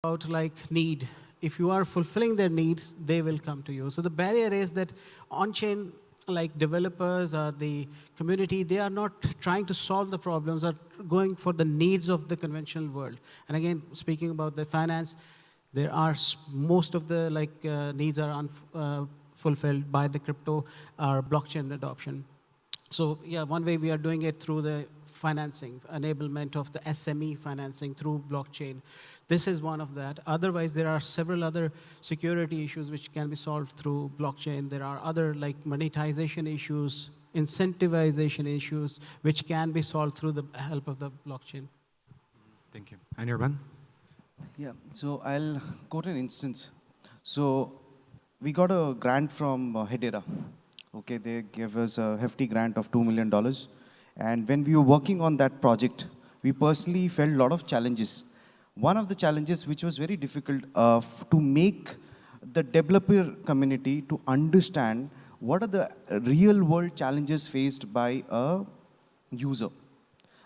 about like need. If you are fulfilling their needs, they will come to you. So the barrier is that on-chain like developers or the community, they are not trying to solve the problems, are going for the needs of the conventional world. And again, speaking about the finance, there are most of the needs are fulfilled by the crypto or blockchain adoption. So yeah, one way we are doing it through the financing, enablement of the SME financing through blockchain. This is one of that. Otherwise, there are several other security issues which can be solved through blockchain. There are other like monetization issues, incentivization issues, which can be solved through the help of the blockchain. Thank you. Anirban? Yeah, so I'll quote an instance. So we got a grant from Hedera. Okay, they gave us a hefty grant of $2 million. And when we were working on that project, we personally felt a lot of challenges. One of the challenges which was very difficult to make the developer community to understand what are the real world challenges faced by a user.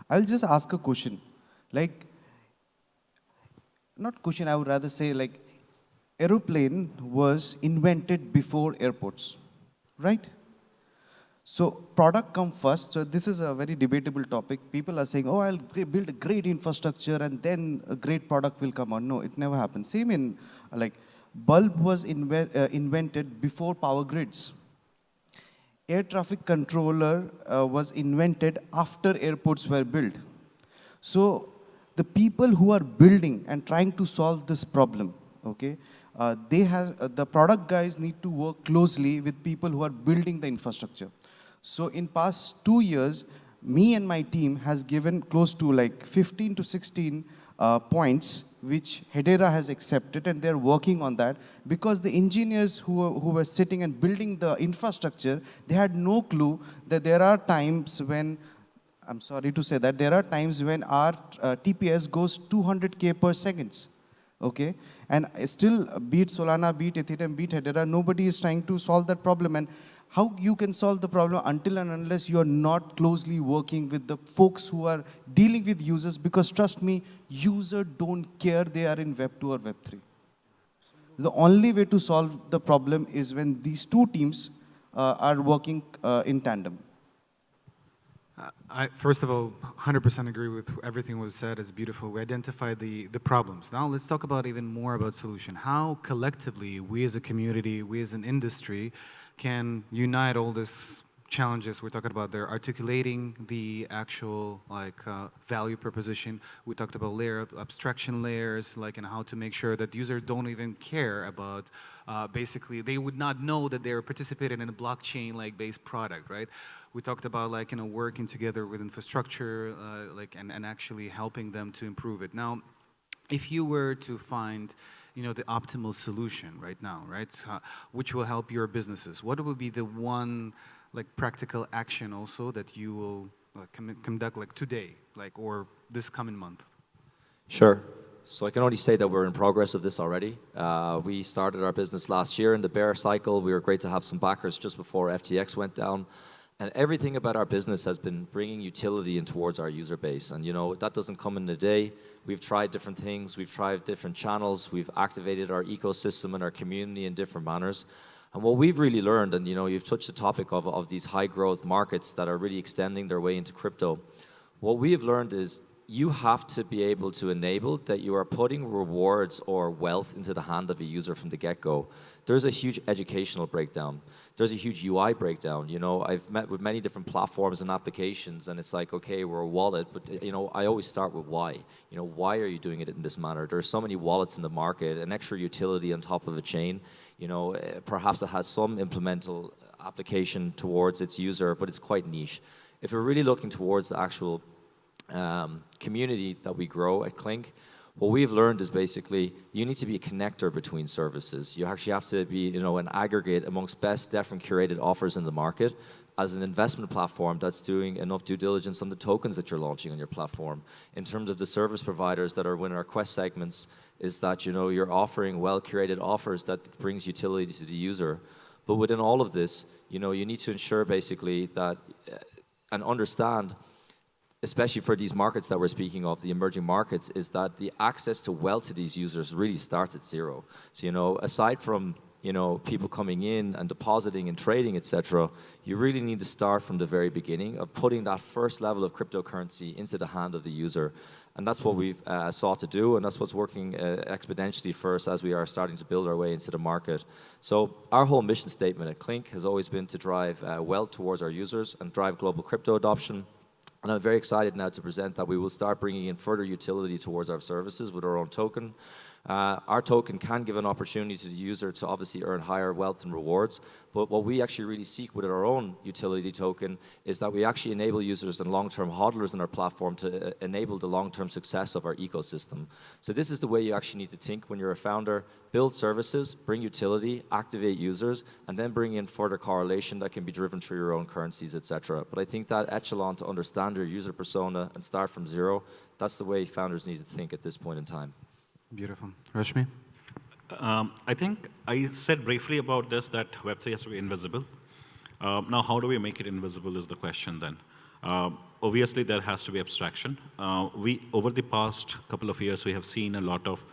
I'll just ask a question. Like, not question, I would rather say like, aeroplane was invented before airports, right? So product come first. So this is a very debatable topic. People are saying, oh, I'll build a great infrastructure and then a great product will come out. No, it never happened. Same in like bulb was invented before power grids. Air traffic controller was invented after airports were built. So the people who are building and trying to solve this problem, okay, the product guys need to work closely with people who are building the infrastructure. So in past 2 years, me and my team has given close to like 15 to 16 points which Hedera has accepted, and they're working on that because the engineers who were sitting and building the infrastructure, they had no clue that there are times when, I'm sorry to say that, there are times when our TPS goes 200K per seconds, okay? And still, beat Solana, beat Ethereum, beat Hedera, nobody is trying to solve that problem. And how you can solve the problem until and unless you are not closely working with the folks who are dealing with users, because trust me, users don't care they are in Web 2 or Web 3. The only way to solve the problem is when these two teams are working in tandem. I, first of all, 100% agree with everything was said. It's beautiful. We identified the problems. Now let's talk about even more about solution. How collectively we as a community, we as an industry, can unite all these challenges we're talking about there, articulating the actual value proposition. We talked about abstraction layers, and how to make sure that users don't even care about, basically, they would not know that they're participating in a blockchain based product, right? We talked about working together with infrastructure, and actually helping them to improve it. Now, if you were to find the optimal solution right now, right, which will help your businesses, what would be the one practical action also that you will conduct today, or this coming month? Sure. So I can only say that we're in progress of this already. We started our business last year in the bear cycle. We were great to have some backers just before FTX went down. And everything about our business has been bringing utility in towards our user base. And that doesn't come in a day. We've tried different things. We've tried different channels. We've activated our ecosystem and our community in different manners. And what we've really learned, and you've touched the topic of these high growth markets that are really extending their way into crypto. What we have learned is you have to be able to enable that you are putting rewards or wealth into the hand of a user from the get-go. There's a huge educational breakdown. There's a huge UI breakdown. I've met with many different platforms and applications, and it's like, okay, we're a wallet, but I always start with why. Why are you doing it in this manner? There's so many wallets in the market, an extra utility on top of a chain. Perhaps it has some implemental application towards its user, but it's quite niche. If we're really looking towards the actual community that we grow at Clink, what we've learned is basically you need to be a connector between services. You actually have to be an aggregate amongst best, different curated offers in the market as an investment platform that's doing enough due diligence on the tokens that you're launching on your platform. In terms of the service providers that are within our Quest segments, is that you're offering well-curated offers that brings utility to the user. But within all of this, you need to ensure basically that and understand especially for these markets that we're speaking of, the emerging markets, is that the access to wealth to these users really starts at zero. So, aside from, people coming in and depositing and trading, etc., you really need to start from the very beginning of putting that first level of cryptocurrency into the hand of the user. And that's what we've sought to do, and that's what's working exponentially for us as we are starting to build our way into the market. So our whole mission statement at Clink has always been to drive wealth towards our users and drive global crypto adoption. And I'm very excited now to present that we will start bringing in further utility towards our services with our own token. Our token can give an opportunity to the user to obviously earn higher wealth and rewards, but what we actually really seek with our own utility token is that we actually enable users and long-term hodlers in our platform to enable the long-term success of our ecosystem. So this is the way you actually need to think when you're a founder: build services, bring utility, activate users, and then bring in further correlation that can be driven through your own currencies, etc. But I think that echelon to understand your user persona and start from zero, that's the way founders need to think at this point in time. Beautiful. Rashmi? I think I said briefly about this, that Web3 has to be invisible. Now, how do we make it invisible is the question then. Obviously, there has to be abstraction. Over the past couple of years, we have seen a lot of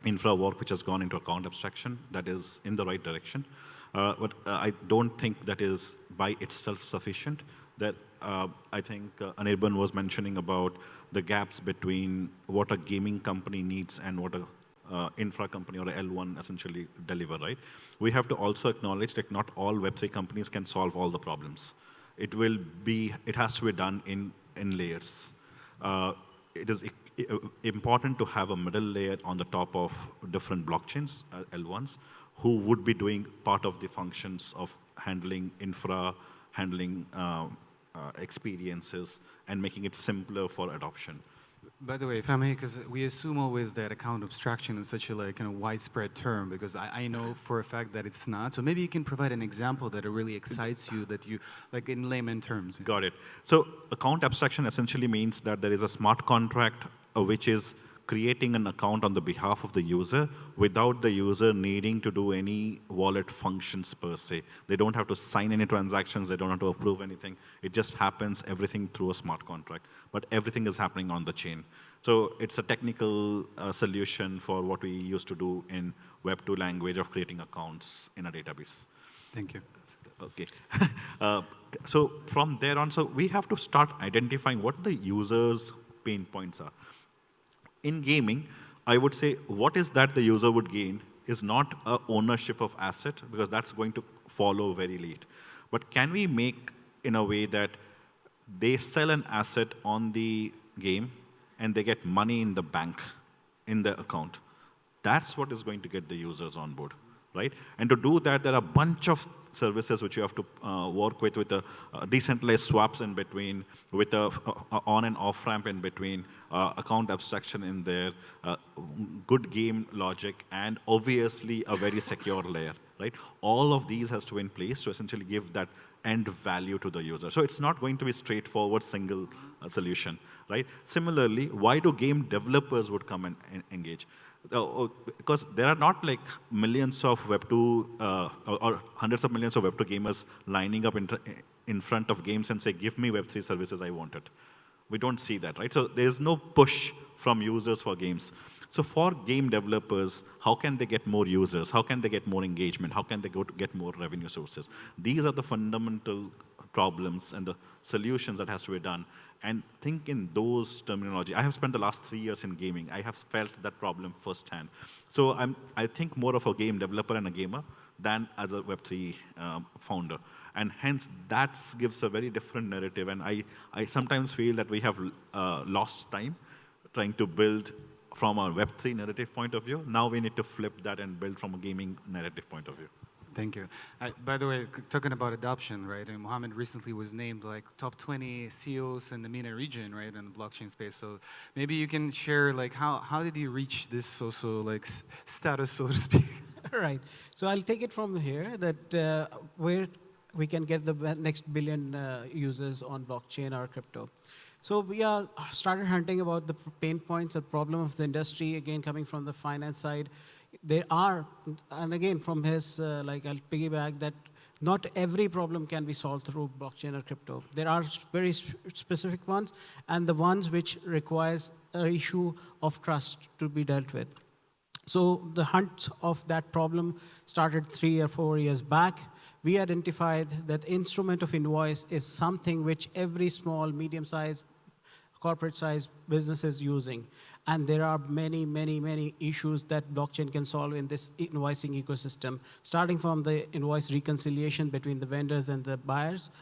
infra work which has gone into account abstraction. That is in the right direction. But I don't think that is by itself sufficient. That I think Anirban was mentioning about the gaps between what a gaming company needs and what a infra company or a L1 essentially deliver, right? We have to also acknowledge that not all Web3 companies can solve all the problems. It has to be done in layers. It is important to have a middle layer on the top of different blockchains, L1s, who would be doing part of the functions of handling infra, handling experiences, and making it simpler for adoption. By the way, if I may, because we assume always that account abstraction is such a widespread term, because I know for a fact that it's not. So maybe you can provide an example that really excites you, that you, like in layman terms. Got it. So account abstraction essentially means that there is a smart contract which is creating an account on the behalf of the user without the user needing to do any wallet functions per se. They don't have to sign any transactions, they don't have to approve anything. It just happens everything through a smart contract, but everything is happening on the chain. So it's a technical solution for what we used to do in Web2 language of creating accounts in a database. Thank you. Okay. So from there on, so we have to start identifying what the user's pain points are. In gaming, I would say what is that the user would gain is not a ownership of asset, because that's going to follow very late. But can we make in a way that they sell an asset on the game and they get money in the bank, in the account? That's what is going to get the users on board, right? And to do that, there are a bunch of services which you have to work with a decentralized swaps in between, with a on and off ramp in between, account abstraction in there, good game logic, and obviously a very secure layer, right? All of these has to be in place to essentially give that end value to the user. So it's not going to be straightforward single solution, right? Similarly, why do game developers would come and engage? Because there are not like millions of Web2 or hundreds of millions of Web2 gamers lining up in front of games and say, give me Web3 services, I want it. We don't see that, right? So there's no push from users for games. So for game developers, how can they get more users? How can they get more engagement? How can they get more revenue sources? These are the fundamental problems and the solutions that has to be done. And think in those terminology. I have spent the last 3 years in gaming. I have felt that problem firsthand. So I think more of a game developer and a gamer than as a Web3 founder. And hence, that gives a very different narrative. And I sometimes feel that we have lost time trying to build from a Web3 narrative point of view. Now we need to flip that and build from a gaming narrative point of view. Thank you. By the way, talking about adoption, right? And Mohammed recently was named like top 20 CEOs in the MENA region, right, in the blockchain space. So maybe you can share like how did you reach this also like status, so to speak? Right. So I'll take it from here that where we can get the next billion users on blockchain or crypto. So we started hunting about the pain points, the problem of the industry, again coming from the finance side. There are, and again from his, like I'll piggyback that not every problem can be solved through blockchain or crypto. There are very specific ones, and the ones which requires an issue of trust to be dealt with. So the hunt of that problem started 3 or 4 years back. We identified that instrument of invoice is something which every small, medium-sized, corporate-sized business is using. And there are many, many, many issues that blockchain can solve in this invoicing ecosystem, starting from the invoice reconciliation between the vendors and the buyers.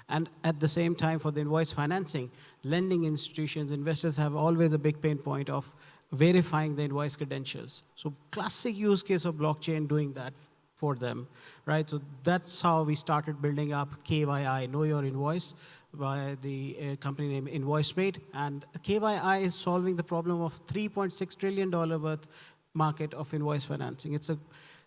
And at the same time, for the invoice financing, lending institutions, investors have always a big pain point of verifying the invoice credentials. So classic use case of blockchain doing that for them, right? So that's how we started building up KYI, Know Your Invoice, by the company named InvoiceMate. And KYI is solving the problem of $3.6 trillion worth market of invoice financing. It's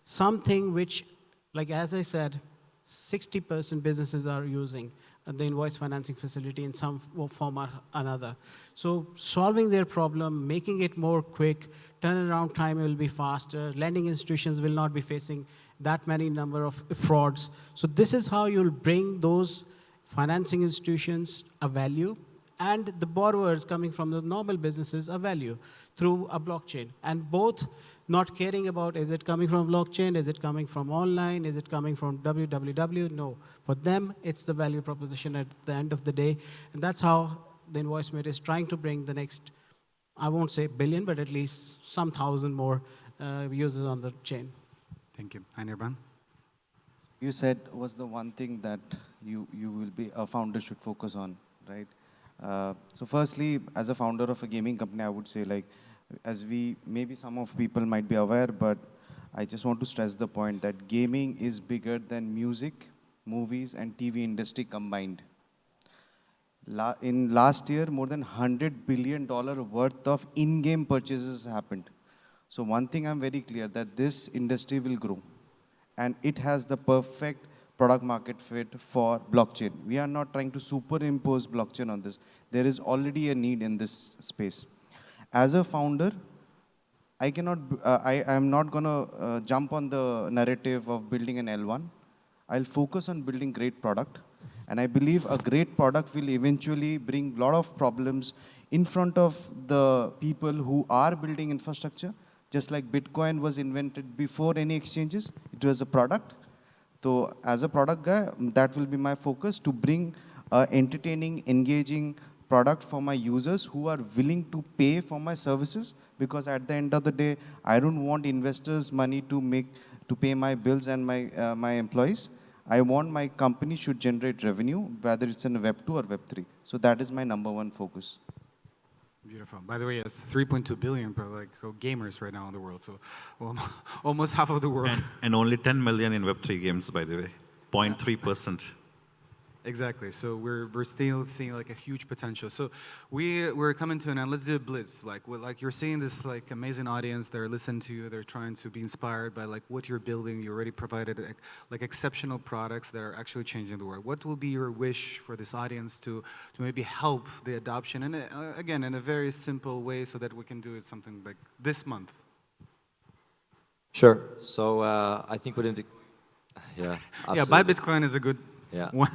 something which, like as I said, 60% businesses are using the invoice financing facility in some form or another. So solving their problem, making it more quick, turnaround time will be faster, lending institutions will not be facing that many number of frauds. So this is how you'll bring those financing institutions a value, and the borrowers coming from the normal businesses a value through a blockchain. And both not caring about, is it coming from blockchain, is it coming from online, is it coming from www? No. For them, it's the value proposition at the end of the day. And that's how the InvoiceMate is trying to bring the next, I won't say billion, but at least some thousand more users on the chain. Thank you. Anirban? You said was the one thing that you will be, a founder should focus on, right? So firstly, as a founder of a gaming company, I would say, like, as maybe some of people might be aware, but I just want to stress the point that gaming is bigger than music, movies, and TV industry combined. In last year, more than $100 billion worth of in-game purchases happened. So one thing I'm very clear, that this industry will grow. And it has the perfect product market fit for blockchain. We are not trying to superimpose blockchain on this. There is already a need in this space. As a founder, I am not going to jump on the narrative of building an L1. I'll focus on building great product. And I believe a great product will eventually bring a lot of problems in front of the people who are building infrastructure. Just like Bitcoin was invented before any exchanges, it was a product. So as a product guy, that will be my focus, to bring entertaining, engaging product for my users who are willing to pay for my services, because at the end of the day, I don't want investors' money to pay my bills and my employees. I want my company should generate revenue, whether it's in Web 2 or Web 3. So that is my #1 focus. Beautiful. By the way, yes, 3.2 billion gamers right now in the world, so well, almost half of the world. And only 10 million in Web3 games, by the way, 0.3%. Exactly. So we're still seeing like a huge potential. So we're coming to an end. Let's do a blitz. Like you're seeing this like amazing audience. They're listening to you. They're trying to be inspired by like what you're building. You already provided like exceptional products that are actually changing the world. What will be your wish for this audience to maybe help the adoption? And again, in a very simple way, so that we can do it something like this month. Sure. So I think within the Yeah, absolutely. buy Bitcoin is a good one.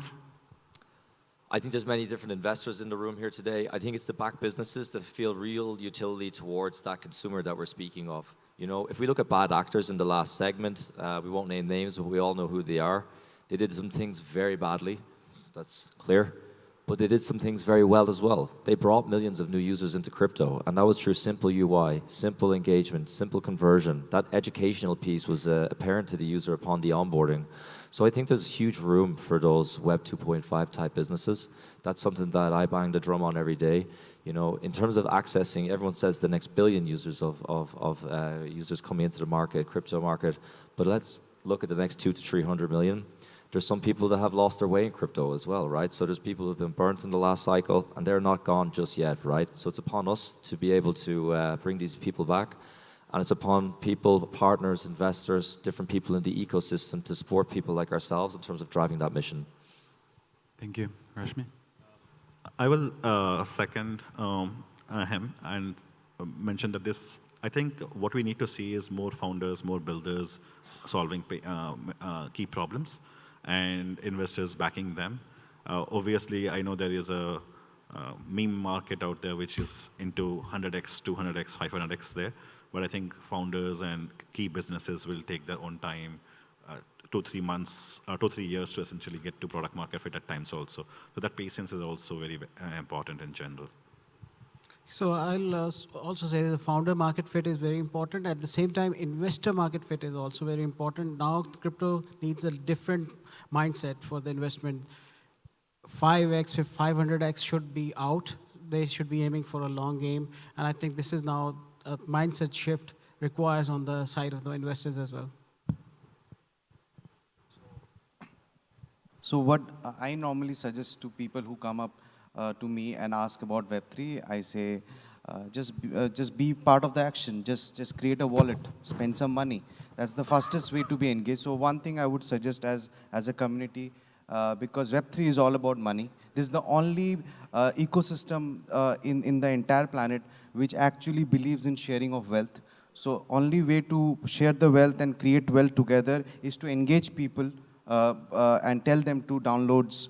I think there's many different investors in the room here today. I think it's the back businesses that feel real utility towards that consumer that we're speaking of. You know, if we look at bad actors in the last segment, we won't name names, but we all know who they are. They did some things very badly, that's clear, but they did some things very well as well. They brought millions of new users into crypto, and that was through simple UI, simple engagement, simple conversion. That educational piece was apparent to the user upon the onboarding. So I think there's huge room for those Web 2.5 type businesses. That's something that I bang the drum on every day. You know, in terms of accessing, everyone says the next billion users of users coming into the market, crypto market, but let's look at the next 200 to 300 million. There's some people that have lost their way in crypto as well, right? So there's people who've been burnt in the last cycle, and they're not gone just yet, right? So it's upon us to be able to bring these people back. And it's upon people, partners, investors, different people in the ecosystem to support people like ourselves in terms of driving that mission. Thank you. Rashmi? I will second him and mention that I think what we need to see is more founders, more builders solving key problems. and investors backing them. Obviously, I know there is a meme market out there which is into 100x, 200x, 500x there, but I think founders and key businesses will take their own time, 2-3 months, 2-3 years to essentially get to product market fit at times also. So that patience is also very important in general. So I'll also say the founder market fit is very important. At the same time, investor market fit is also very important. Now, crypto needs a different mindset for the investment. 5x, 500x should be out. They should be aiming for a long game. And I think this is now a mindset shift requires on the side of the investors as well. So what I normally suggest to people who come up to me and ask about Web3, I say, just be part of the action. Just create a wallet, spend some money. That's the fastest way to be engaged. So one thing I would suggest as a community, because Web3 is all about money. This is the only ecosystem in the entire planet which actually believes in sharing of wealth. So only way to share the wealth and create wealth together is to engage people and tell them to download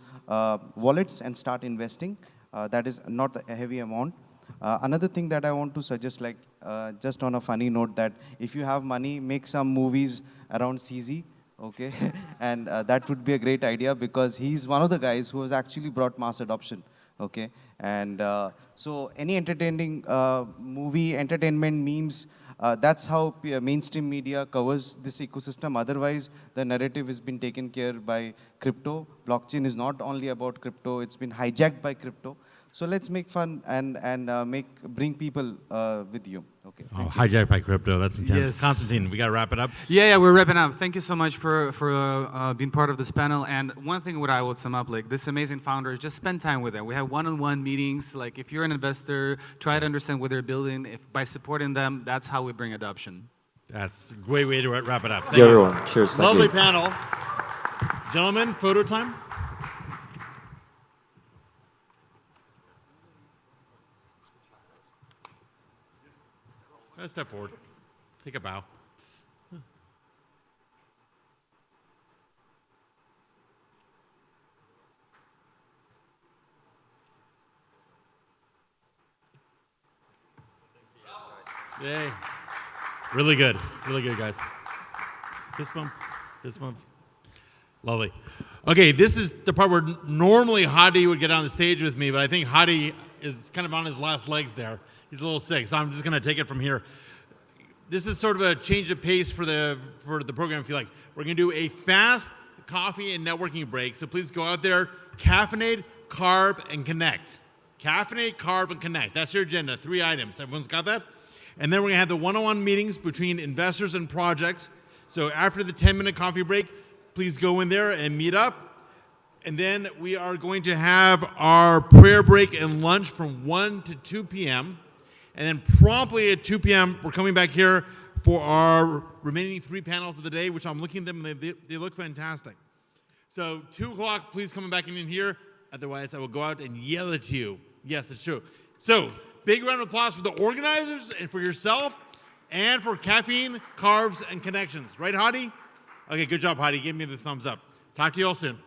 wallets and start investing. That is not a heavy amount. Another thing that I want to suggest, like just on a funny note, that if you have money, make some movies around CZ, okay? And that would be a great idea because he's one of the guys who has actually brought mass adoption, okay? And so any entertaining movie, entertainment, memes, that's how mainstream media covers this ecosystem. Otherwise, the narrative has been taken care by crypto. Blockchain is not only about crypto, it's been hijacked by crypto. So let's make fun and bring people with you. Okay. Oh, hijacked by crypto. That's intense. Yes. Constantine, we got to wrap it up. Yeah, we're wrapping up. Thank you so much for being part of this panel. And one thing what I would sum up, like this amazing founders, just spend time with them. We have one-on-one meetings. Like if you're an investor, try to understand what they're building. If by supporting them, that's how we bring adoption. That's a great way to wrap it up. Thank you, everyone. Cheers. Thank Lovely you. panel. Gentlemen, photo time. Step forward. Take a bow. Yay. Really good, guys. Fist bump, fist bump. Lovely. Okay, this is the part where normally Hadi would get on the stage with me, but I think Hadi is kind of on his last legs there. He's a little sick, so I'm just going to take it from here. This is sort of a change of pace for the program, if you like. We're going to do a fast coffee and networking break, so please go out there, caffeinate, carb, and connect. Caffeinate, carb, and connect. That's your agenda, 3 items. Everyone's got that? And then we're going to have the one-on-one meetings between investors and projects. So after the 10-minute coffee break, please go in there and meet up. And then we are going to have our prayer break and lunch from 1 to 2 p.m. And then promptly at 2 p.m., we're coming back here for our remaining 3 panels of the day, which I'm looking at them and they look fantastic. So 2 o'clock, please come back in here. Otherwise, I will go out and yell at you. Yes, it's true. So big round of applause for the organizers and for yourself and for caffeine, carbs, and connections. Right, Hadi? Okay, good job, Hadi. Give me the thumbs up. Talk to you all soon.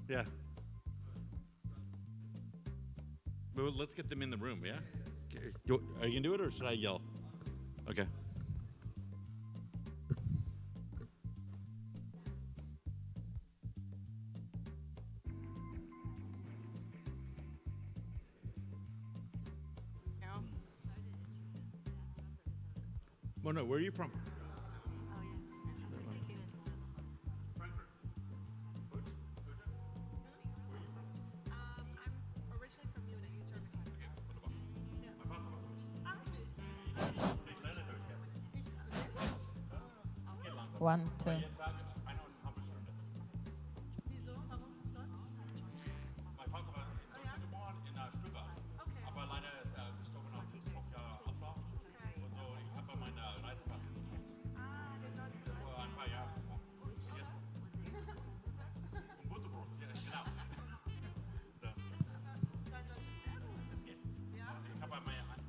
Yeah. Well, let's get them in the room, yeah? Okay. Are you going to do it or should I yell? Okay. No. Well, no, where are you from? Oh, yeah. I'm originally from Munich, Germany. One, two. Wieso? Warum ist Deutsch? Mein Vater war in Deutschland geboren, in Stuttgart. Okay. Aber leider ist er gestorben aus dem 20 Jahre Ablauf. Und so, ich habe meine Reisepass gekriegt. Ah, in Deutschland. Das war ein paar Jahre bevor. Und Butterbrot, ja, genau. So, Dein Deutsch ist sehr gut. das geht. Ja. Ich habe eine A1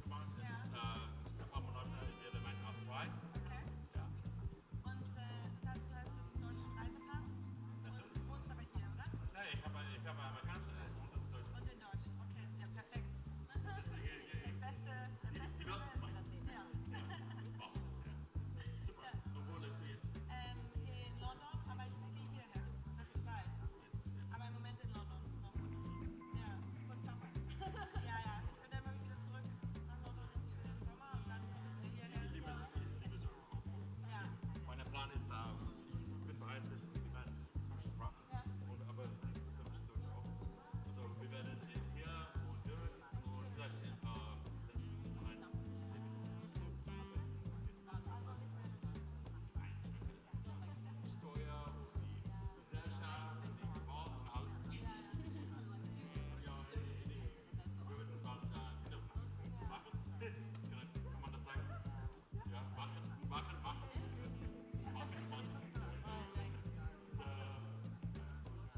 gemacht, ein paar Monate werde mein A2. Okay. Ja. Und das heißt, du hast einen deutschen Reisepass und wohnst aber hier, oder? Nee, ich habe amerikanische und deutsche. Und in Deutsch. Okay, ja, perfekt. Der beste Die Welt ist mein. Ja. Super. Und wo lebst du jetzt? In London, aber ich ziehe hierher, nach Dubai. Aber im Moment in London noch. Ja. Ja, ja. Und dann mal wieder zurück nach London jetzt für den Sommer und dann hierher. Ich liebe so. Ja. Mein Plan ist da, ich bin bereit, wir werden sprachen, aber sie ist komisch durch auch. Also wir werden hier und Zürich und vielleicht ein Steuer und die Gesellschaft und die Wort und alles. Ja, wir würden dann Kinder machen. Kann man das sagen? Ja, machen.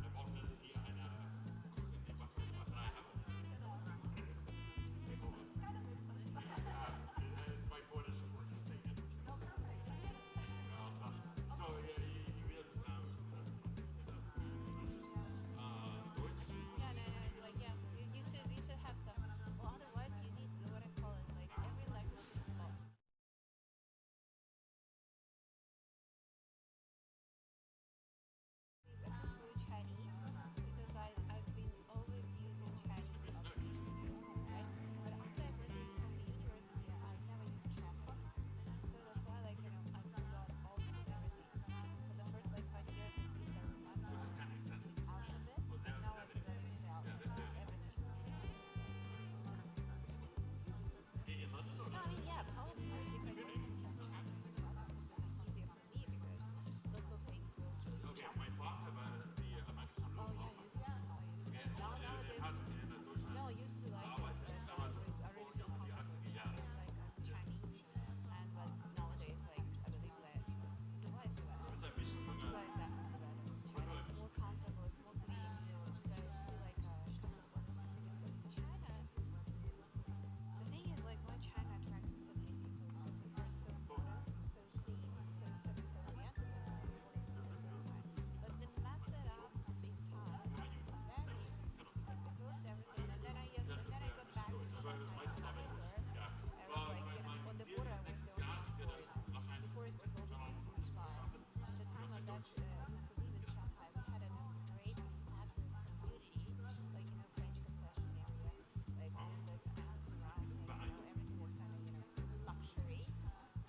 Wir brauchen jetzt hier eine Bäckerei haben. It's my Polish works to say it. So, you will Deutsch. Yeah, no, it's like, yeah, you should have some. Well, otherwise you need what I call it, like every language is involved. Especially Chinese, because I've been always using Chinese up to university, right? But after I graduated from the university, I never used Japanese. So that's why, like, I forgot almost everything. For the first, like, 5 years at least, I remember this alphabet, and now I forgot the alphabet, everything. No, I mean, yeah, probably, like, if I go to some Chinese classes, it would be easier for me, because lots of things will just jump. Mein Vater war die Amerikanische Oh yeah, I used to. Now nowadays, no, I used to like it. But I really feel comfortable with like Chinese, and but nowadays like I believe that Dubai is better. Dubai is definitely better. China is more comfortable, it's more clean, so it's still like a cosmopolitan city. Because China, the thing is like why China attracted so many people because they're so modern, so clean, so service oriented, and it's important at the same time. But they mess it up big time. Then because they closed everything, and then I got back to Shanghai in October. I was like, on the border, I was the only foreigner. Before it was all just a huge lie. At the time I left, used to live in Shanghai, we had a great smattering community, like French concession areas, like fans around, everything was kind of luxury.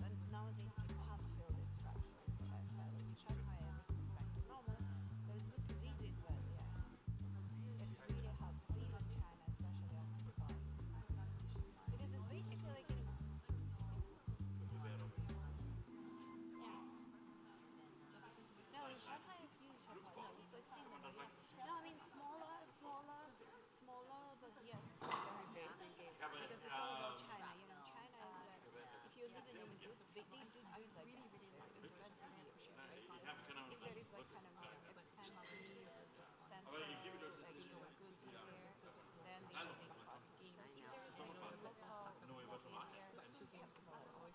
But nowadays you can't feel this luxury lifestyle. In Shanghai, everything is back to normal, so it's good to visit, but yeah, it's really hard to live in China, especially after Dubai. Because it's basically like, yeah. No, in Shanghai, huge Shanghai. No, it's like similar. Yeah. No, I mean smaller, but yes, still very big. Because it's all about China. China is like, if you're living in a good, they do good like really, really events and membership, right? So if there is like kind of expensive central, like good here, then they should think about it. If there is like some local small area, they have to follow it.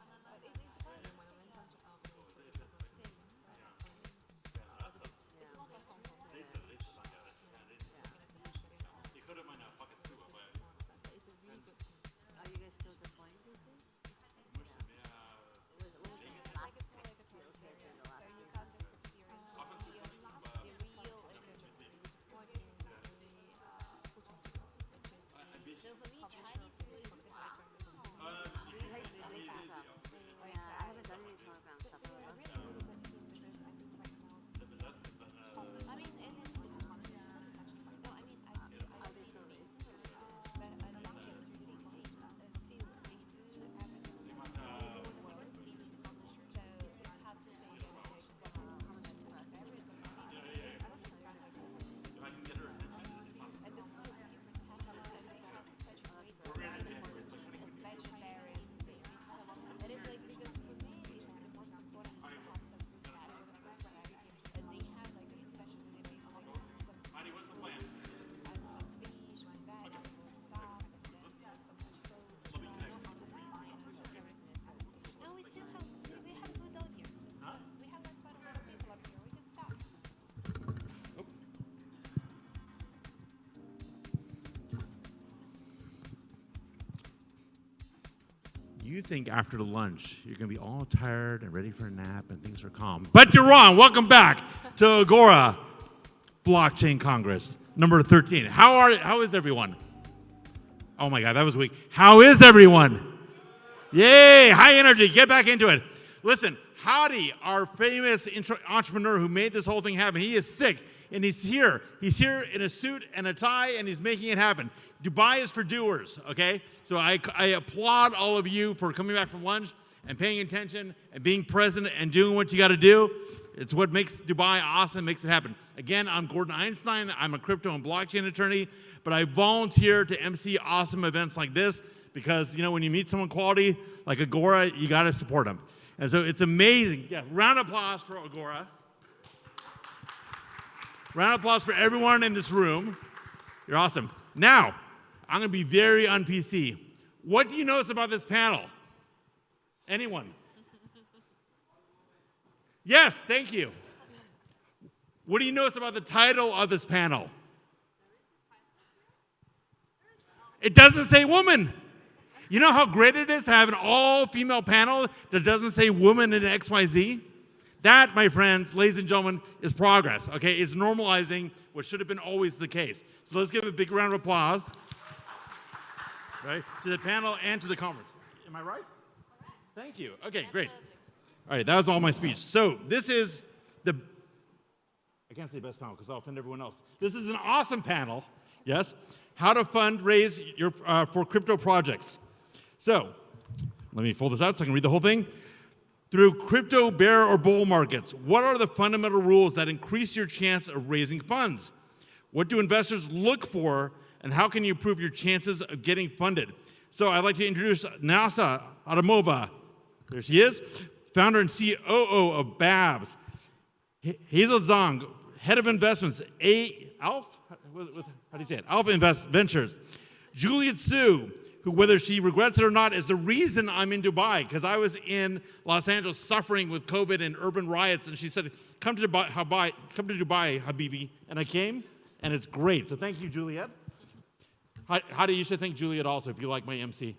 But it depends on the same, so it's not like Hong Kong. you think after lunch you're going to be all tired and ready for a nap and things are calm. But you're wrong. Welcome back to Agora Blockchain Congress, number 13. How is everyone? Oh my God, that was weak. How is everyone? Yay, high energy. Get back into it. Listen, Hadi, our famous entrepreneur who made this whole thing happen, he is sick and he's here. He's here in a suit and a tie and he's making it happen. Dubai is for doers, okay? So I applaud all of you for coming back from lunch and paying attention and being present and doing what you got to do. It's what makes Dubai awesome, makes it happen. Again, I'm Gordon Einstein. I'm a crypto and blockchain attorney, but I volunteer to MC awesome events like this because, you know, when you meet someone quality like Agora, you got to support them. And so it's amazing. Yeah, round of applause for Agora. Round of applause for everyone in this room. You're awesome. Now, I'm going to be very un-PC. What do you notice about this panel? Anyone? Yes, thank you. What do you notice about the title of this panel? It doesn't say woman. You know how great it is to have an all-female panel that doesn't say woman in XYZ? That, my friends, ladies and gentlemen, is progress, okay? It's normalizing what should have been always the case. So let's give a big round of applause, right, to the panel and to the conference. Am I right? Thank you. Okay, great. All right, that was all my speech. So this is I can't say best panel because I'll offend everyone else. This is an awesome panel, yes? How to fundraise for crypto projects. So let me fold this out so I can read the whole thing. Through crypto bear or bull markets, what are the fundamental rules that increase your chance of raising funds? What do investors look for, and how can you improve your chances of getting funded? So I'd like to introduce Nasa Adamova. There she is, founder and COO of Babs. Hazel Zhang, head of investments, Alf? How do you say it? Alpha Invest Ventures. Juliet Su, who, whether she regrets it or not, is the reason I'm in Dubai, because I was in Los Angeles suffering with COVID and urban riots, and she said, come to Dubai, Habibi, and I came, and it's great. So thank you, Juliet. Hadi, you should thank Juliet also if you like my MC.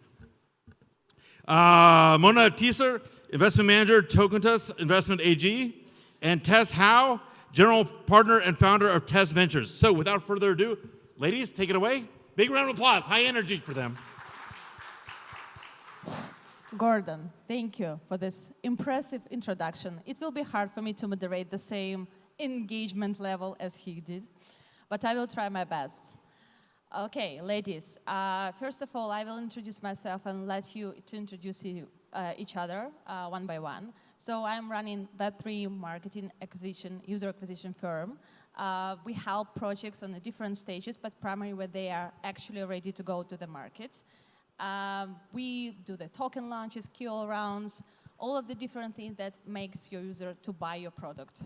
Mona Teeser, investment manager, Tokentus Investment AG, and Tess Howe, general partner and founder of Tess Ventures. So without further ado, ladies, take it away. Big round of applause, high energy for them. Gordon, thank you for this impressive introduction. It will be hard for me to moderate the same engagement level as he did, but I will try my best. Okay, ladies, first of all, I will introduce myself and let you to introduce each other one by one. So I'm running Web3 marketing acquisition, user acquisition firm. We help projects on the different stages, but primarily where they are actually ready to go to the market. We do the token launches, QL rounds, all of the different things that makes your user to buy your product,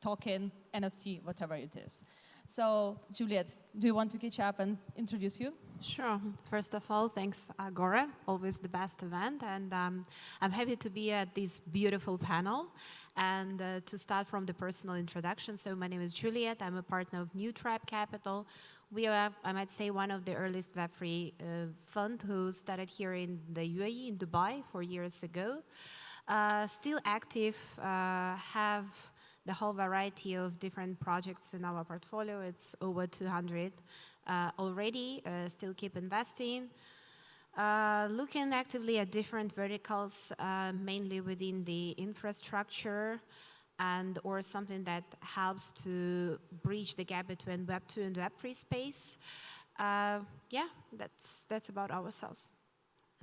token, NFT, whatever it is. So, Juliet, do you want to catch up and introduce you? Sure. First of all, thanks, Agora. Always the best event. And I'm happy to be at this beautiful panel. And to start from the personal introduction, so my name is Juliet. I'm a partner of New Tribe Capital. We are, I might say, one of the earliest Web3 fund who started here in the UAE, in Dubai, 4 years ago. Still active, have the whole variety of different projects in our portfolio. It's over 200 already, still keep investing. Looking actively at different verticals, mainly within the infrastructure and or something that helps to bridge the gap between Web 2 and Web 3 space. Yeah, that's about ourselves.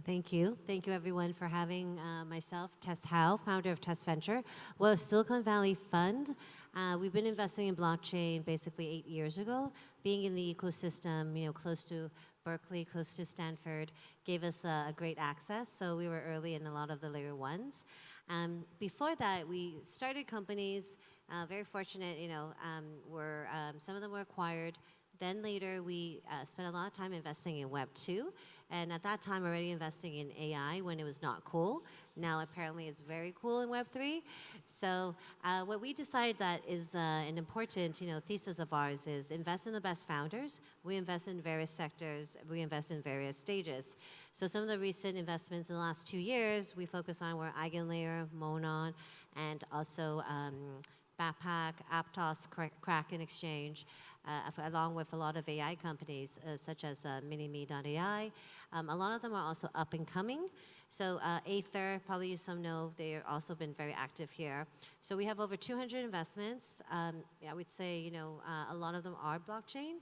Thank you. Thank you, everyone, for having myself, Tess Howe, founder of Tess Venture. Well, a Silicon Valley fund. We've been investing in blockchain basically 8 years ago. Being in the ecosystem, you know, close to Berkeley, close to Stanford, gave us a great access. So we were early in a lot of the layer ones. Before that, we started companies. Very fortunate, you know, some of them were acquired. Then later, we spent a lot of time investing in Web 2. And at that time, already investing in AI when it was not cool. Now apparently it's very cool in Web3. So what we decided that is an important thesis of ours is invest in the best founders. We invest in various sectors. We invest in various stages. So some of the recent investments in the last 2 years we focus on were Eigenlayer, Monon, and also Backpack, Aptos, Kraken Exchange, along with a lot of AI companies such as Minimi.ai. A lot of them are also up and coming. So Aether, probably you some know, they've also been very active here. So we have over 200 investments. I would say, a lot of them are blockchain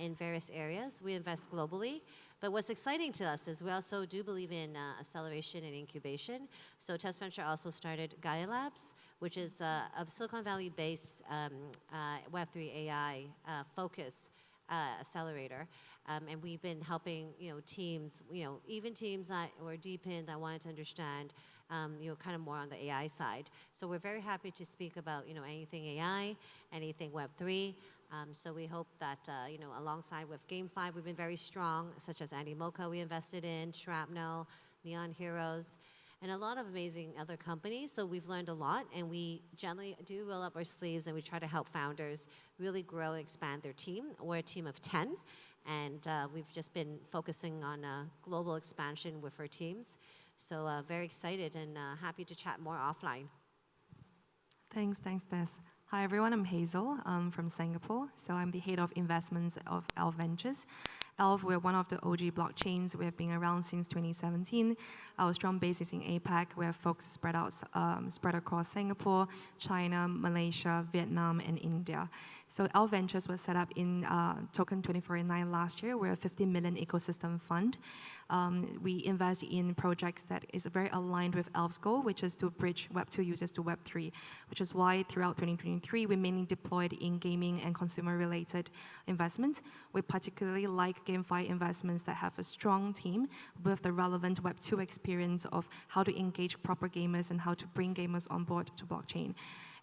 in various areas. We invest globally. But what's exciting to us is we also do believe in acceleration and incubation. So Test Venture also started Gaia Labs, which is a Silicon Valley-based Web3 AI focus accelerator. And we've been helping, teams, even teams that were deep in that wanted to understand, kind of more on the AI side. So we're very happy to speak about, anything AI, anything Web3. So we hope that, alongside with GameFi, we've been very strong, such as Andy Mocha we invested in, Shrapnel, Neon Heroes, and a lot of amazing other companies. So we've learned a lot, and we generally do roll up our sleeves, and we try to help founders really grow and expand their team. We're a team of 10, and we've just been focusing on global expansion with our teams. So very excited and happy to chat more offline. Thanks, Tess. Hi everyone, I'm Hazel. I'm from Singapore. So I'm the head of investments of Elf Ventures. Elf, we're one of the OG blockchains. We have been around since 2017. Our strong base is in APAC. We have folks spread across Singapore, China, Malaysia, Vietnam, and India. So Elf Ventures was set up in Token 24/9 last year. We're a 50 million ecosystem fund. We invest in projects that is very aligned with Elf's goal, which is to bridge Web2 users to Web3, which is why throughout 2023, we mainly deployed in gaming and consumer-related investments. We particularly like GameFi investments that have a strong team with the relevant Web2 experience of how to engage proper gamers and how to bring gamers on board to blockchain.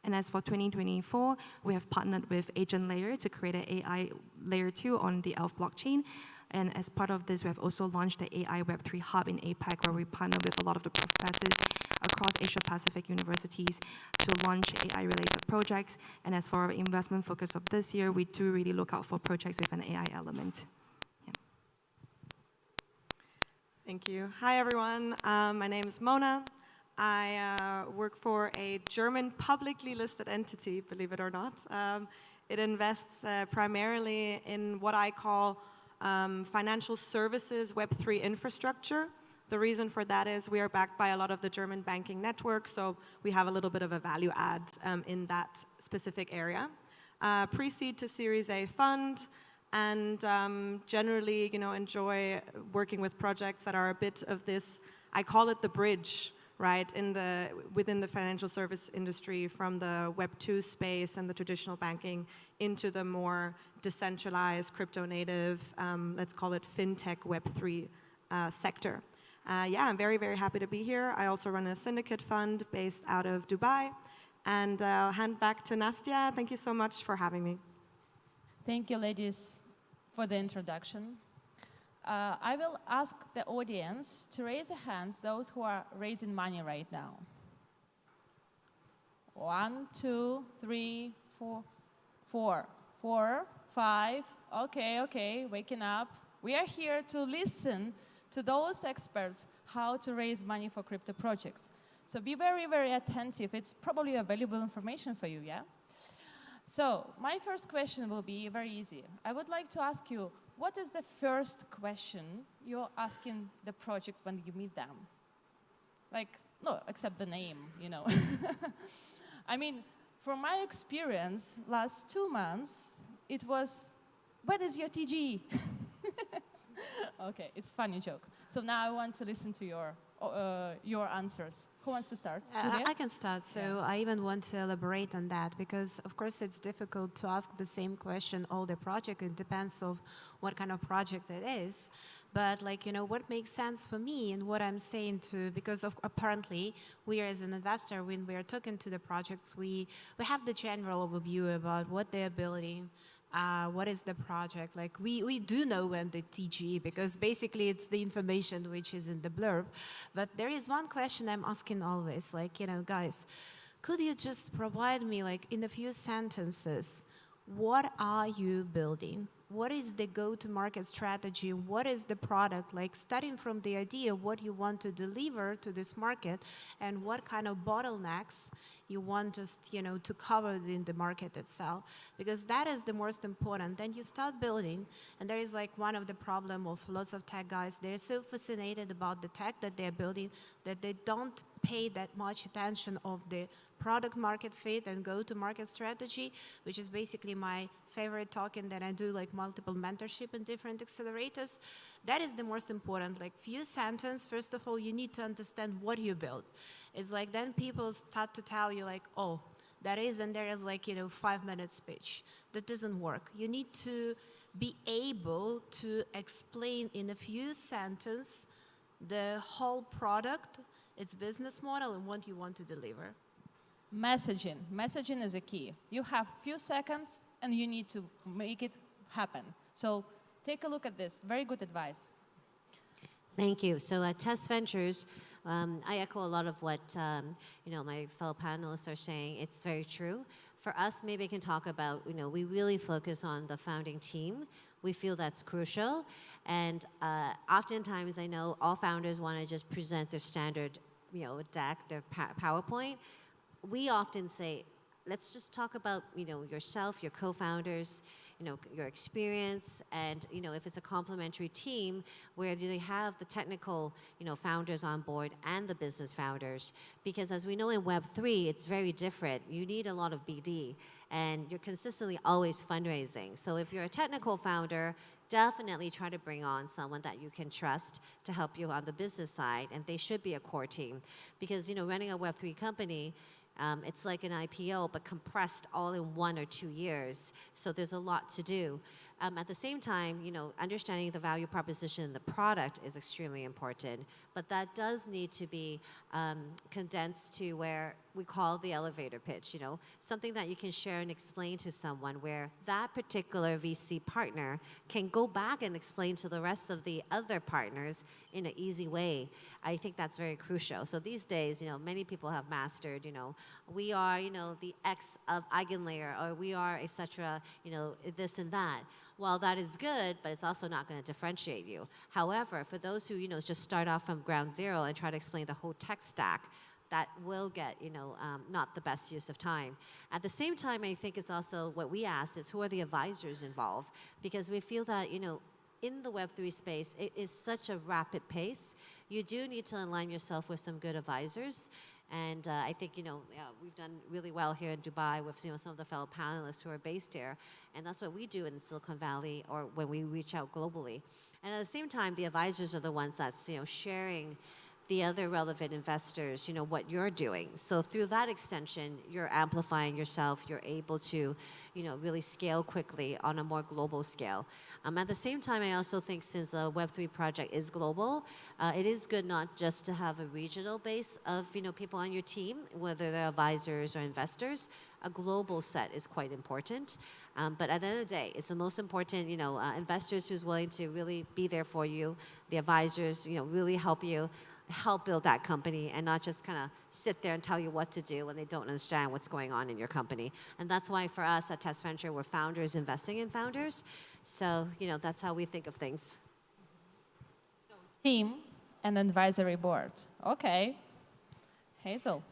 And as for 2024, we have partnered with Agent Layer to create an AI layer 2 on the Elf blockchain. And as part of this, we have also launched the AI Web3 Hub in APAC, where we partner with a lot of the professors across Asia-Pacific universities to launch AI-related projects. And as for our investment focus of this year, we do really look out for projects with an AI element. Yeah. Thank you. Hi, everyone. My name is Mona. I work for a German publicly listed entity, believe it or not. It invests primarily in what I call financial services Web3 infrastructure. The reason for that is we are backed by a lot of the German banking network, so we have a little bit of a value add in that specific area. Pre-seed to Series A fund, and generally, enjoy working with projects that are a bit of this, I call it the bridge, right, within the financial service industry from the Web2 space and the traditional banking into the more decentralized, crypto-native, let's call it fintech Web3 sector. Yeah, I'm very, very happy to be here. I also run a syndicate fund based out of Dubai. And I'll hand back to Nastya. Thank you so much for having me. Thank you, ladies, for the introduction. I will ask the audience to raise their hands, those who are raising money right now. 1, 2, 3, 4, 5. Okay, waking up. We are here to listen to those experts how to raise money for crypto projects. So be very, very attentive. It's probably a valuable information for you, yeah? So my first question will be very easy. I would like to ask you, what is the first question you're asking the project when you meet them? Like, no, except the name, I mean, from my experience, last 2 months, it was, what is your TG? Okay, it's a funny joke. So now I want to listen to your answers. Who wants to start? I can start. So yeah. I even want to elaborate on that because, of course, it's difficult to ask the same question all the project. It depends on what kind of project it is. But what makes sense for me and what I'm saying because apparently we are as an investor, when we are talking to the projects, we have the general overview about what they are building, what is the project? Like we do know when the TGE, because basically it's the information which is in the blurb. But there is one question I'm asking always, like, you know, guys, could you just provide me, like, in a few sentences, what are you building? What is the go-to-market strategy? What is the product? Like, starting from the idea what you want to deliver to this market and what kind of bottlenecks you want just, you know, to cover in the market itself, because that is the most important. Then you start building, and there is like one of the problem of lots of tech guys, they're so fascinated about the tech that they're building that they don't pay that much attention of the product market fit and go-to-market strategy, which is basically my favorite talk, and then I do like multiple mentorship in different accelerators. That is the most important, like few sentences. First of all, you need to understand what you build. It's like then people start to tell you like, oh, that is, and there is like, you know, 5-minute speech. That doesn't work. You need to be able to explain in a few sentences the whole product, its business model, and what you want to deliver. Messaging. Messaging is a key. You have few seconds and you need to make it happen. So take a look at this. Very good advice. Thank you. So at Test Ventures, I echo a lot of what you know, my fellow panelists are saying. It's very true. For us, maybe I can talk about, you know, we really focus on the founding team. We feel that's crucial. And oftentimes, I know all founders want to just present their standard, you know, deck, their PowerPoint. We often say, let's just talk about, you know, yourself, your co-founders, you know, your experience, and, you know, if it's a complementary team where they have the technical, you know, founders on board and the business founders. Because as we know in Web3, it's very different. You need a lot of BD, and you're consistently always fundraising. So if you're a technical founder, definitely try to bring on someone that you can trust to help you on the business side, and they should be a core team. Because, you know, running a Web3 company, it's like an IPO, but compressed all in 1 or 2 years. So there's a lot to do. At the same time, you know, understanding the value proposition in the product is extremely important. But that does need to be condensed to where we call the elevator pitch, you know, something that you can share and explain to someone where that particular VC partner can go back and explain to the rest of the other partners in an easy way. I think that's very crucial. So these days, you know, many people have mastered, you know, we are, you know, the X of eigenlayer, or we are, etc., you know, this and that. While that is good, but it's also not going to differentiate you. However, for those who, you know, just start off from ground zero and try to explain the whole tech stack, that will get, you know, not the best use of time. At the same time, I think it's also what we ask is who are the advisors involved? Because we feel that, you know, in the Web3 space, it is such a rapid pace. You do need to align yourself with some good advisors. And I think, you know, we've done really well here in Dubai with, you know, some of the fellow panelists who are based here. And that's what we do in Silicon Valley, or when we reach out globally. And at the same time, the advisors are the ones that's, you know, sharing the other relevant investors, you know, what you're doing. So through that extension, you're amplifying yourself. You're able to, you know, really scale quickly on a more global scale. At the same time, I also think since a Web3 project is global, it is good not just to have a regional base of, you know, people on your team, whether they're advisors or investors. A global set is quite important. But at the end of the day, it's the most important, you know, investors who's willing to really be there for you, the advisors, you know, really help build that company, and not just kind of sit there and tell you what to do when they don't understand what's going on in your company. And that's why for us at Test Venture, we're founders investing in founders. So, you know, that's how we think of things. Team and advisory board. Okay. Hazel.